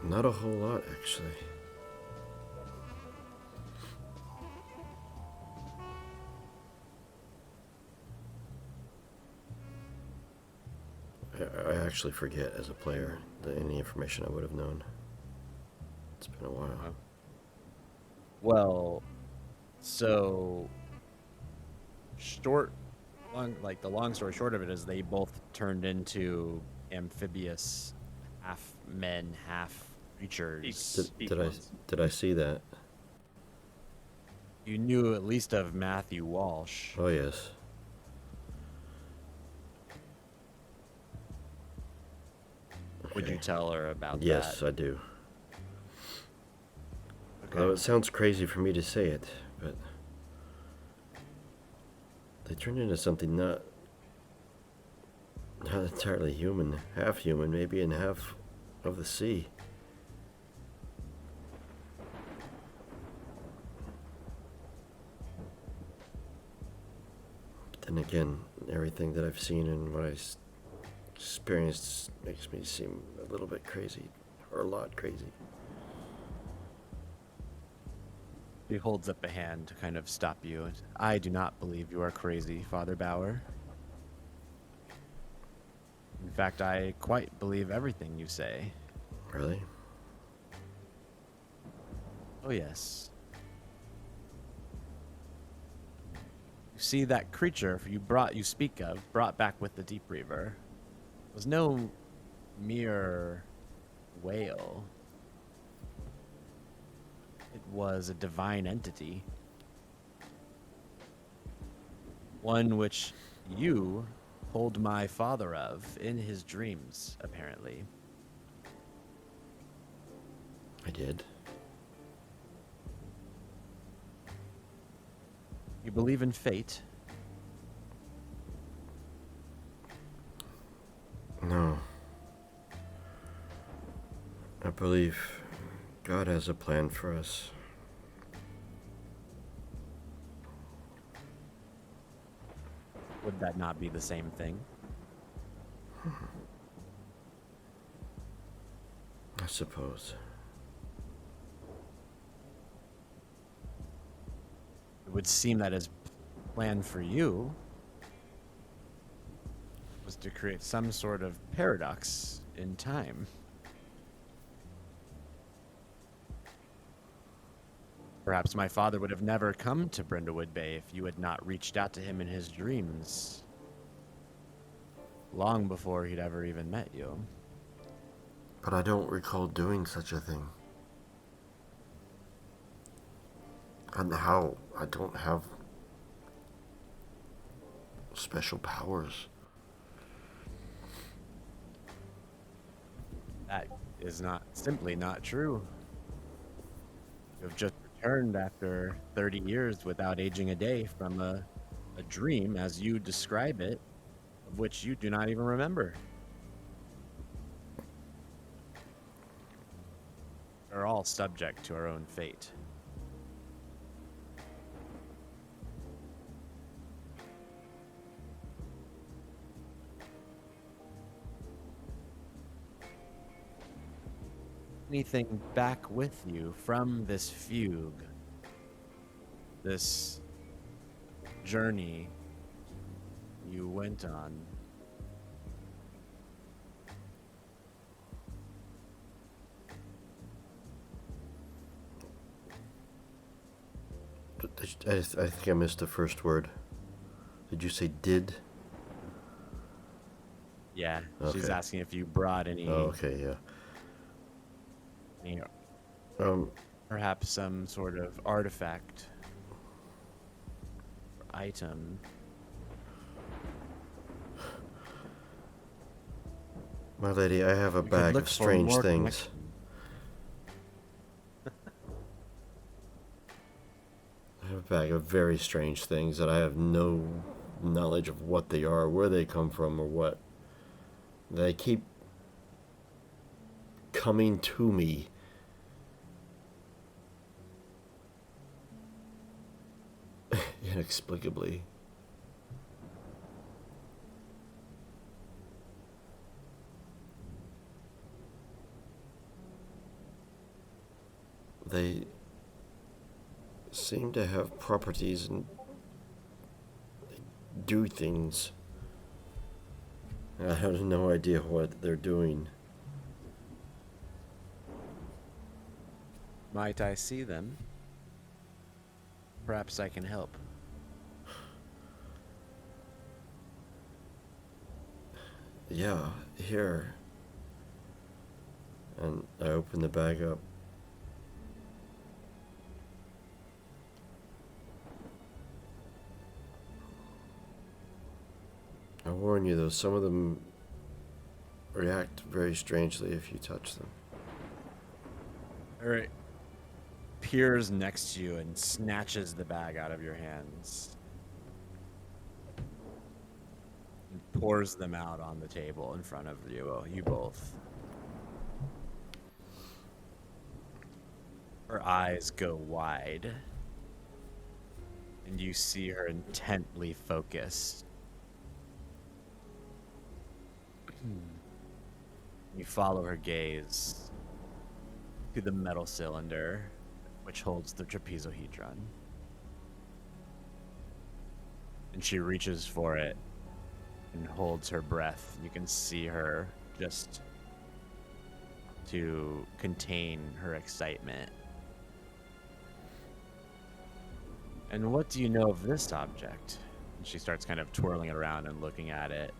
Not a whole lot, actually. I actually forget as a player any information I would have known. It's been a while. Well, so the long story short of it is they both turned into amphibious, half men, half creatures. Did I see that? You knew at least of Matthew Walsh. Oh, yes. Would you tell her about that? Yes, I do. Okay. Well, it sounds crazy for me to say it, but they turned into something not entirely human, half human, maybe, and half of the sea. But then again, everything that I've seen and what I experienced makes me seem a little bit crazy, or a lot crazy. He holds up a hand to kind of stop you. I do not believe you are crazy, Father Bauer. In fact, I quite believe everything you say. Really? Oh, yes. You see, that creature you speak of, brought back with the Deep Reaver, was no mere whale. It was a divine entity. One which you told my father of in his dreams, apparently. I did. You believe in fate? No. I believe God has a plan for us. Would that not be the same thing? I suppose. It would seem that his plan for you was to create some sort of paradox in time. Perhaps my father would have never come to Brindlewood Bay if you had not reached out to him in his dreams, long before he'd ever even met you. But I don't recall doing such a thing. And how I don't have special powers. That is simply not true. You have just returned after 30 years without aging a day from a dream, as you describe it, of which you do not even remember. We're all subject to our own fate. Anything back with you from this fugue, this journey you went on? I think I missed the first word. Did you say did? Yeah, she's Okay. asking if you brought any, Oh, okay, yeah. any, Um, perhaps some sort of artifact, or item. my lady, I have a We could bag look of for strange more things. I have a bag of very strange things that I have no knowledge of what they are, where they come from, or what. They keep coming to me. Inexplicably. They seem to have properties and they do things. I have no idea what they're doing. Might I see them? Perhaps I can help. Yeah, here. And I open the bag up. I warn you though, some of them react very strangely if you touch them. Alright. Peers next to you and snatches the bag out of your hands. And pours them out on the table in front of you both. Her eyes go wide. And you see her intently focused. You follow her gaze to the metal cylinder, which holds the trapezohedron. And she reaches for it and holds her breath. You can see her just to contain her excitement. And what do you know of this object? And she starts kind of twirling it around and looking at it.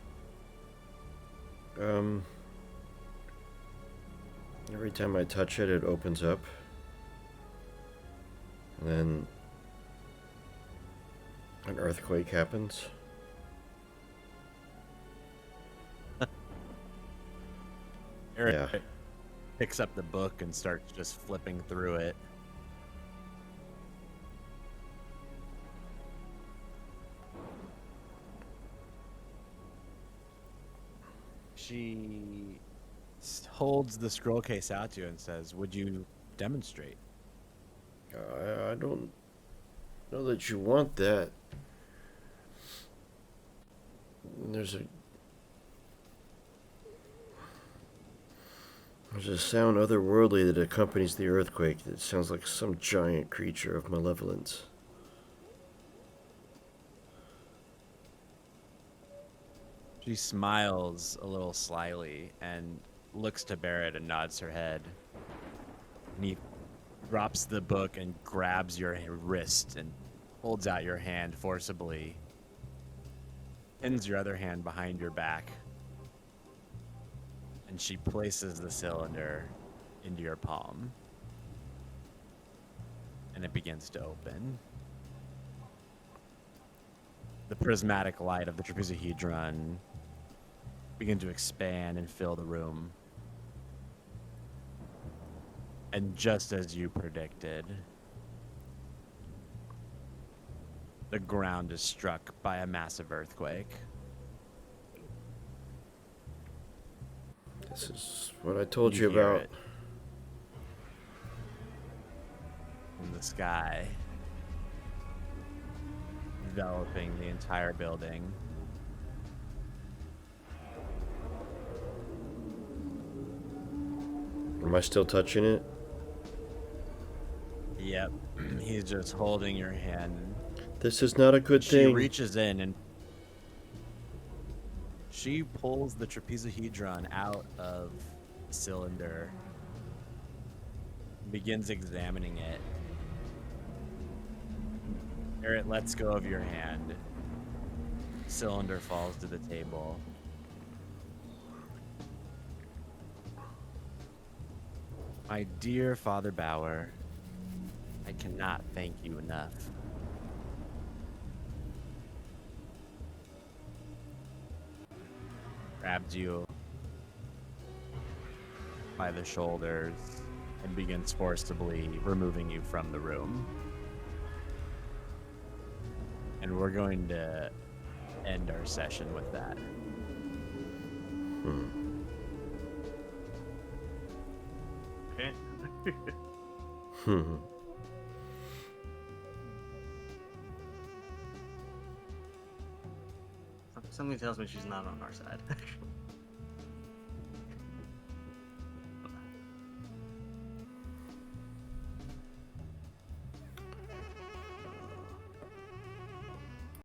Every time I touch it, it opens up. And then an earthquake happens. Eric Yeah. picks up the book and starts just flipping through it. She holds the scroll case out to you and says, "Would you demonstrate?" I don't know that you want that. There's a sound otherworldly that accompanies the earthquake that sounds like some giant creature of malevolence. She smiles a little slyly and looks to Barrett and nods her head. And he drops the book and grabs your wrist and holds out your hand forcibly. Pins your other hand behind your back. And she places the cylinder into your palm. And it begins to open. The prismatic light of the trapezohedron begin to expand and fill the room. And just as you predicted, the ground is struck by a massive earthquake. This is what I told you hear about. it in the sky, enveloping the entire building. Am I still touching it? Yep, he's just holding your hand. This is not a good She thing. reaches in and she pulls the trapezohedron out of the cylinder, begins examining it. Barrett lets go of your hand. Cylinder falls to the table. My dear Father Bauer, I cannot thank you enough. Grabs you by the shoulders and begins forcibly removing you from the room. And we're going to end our session with that. Okay. Something tells me she's not on our side.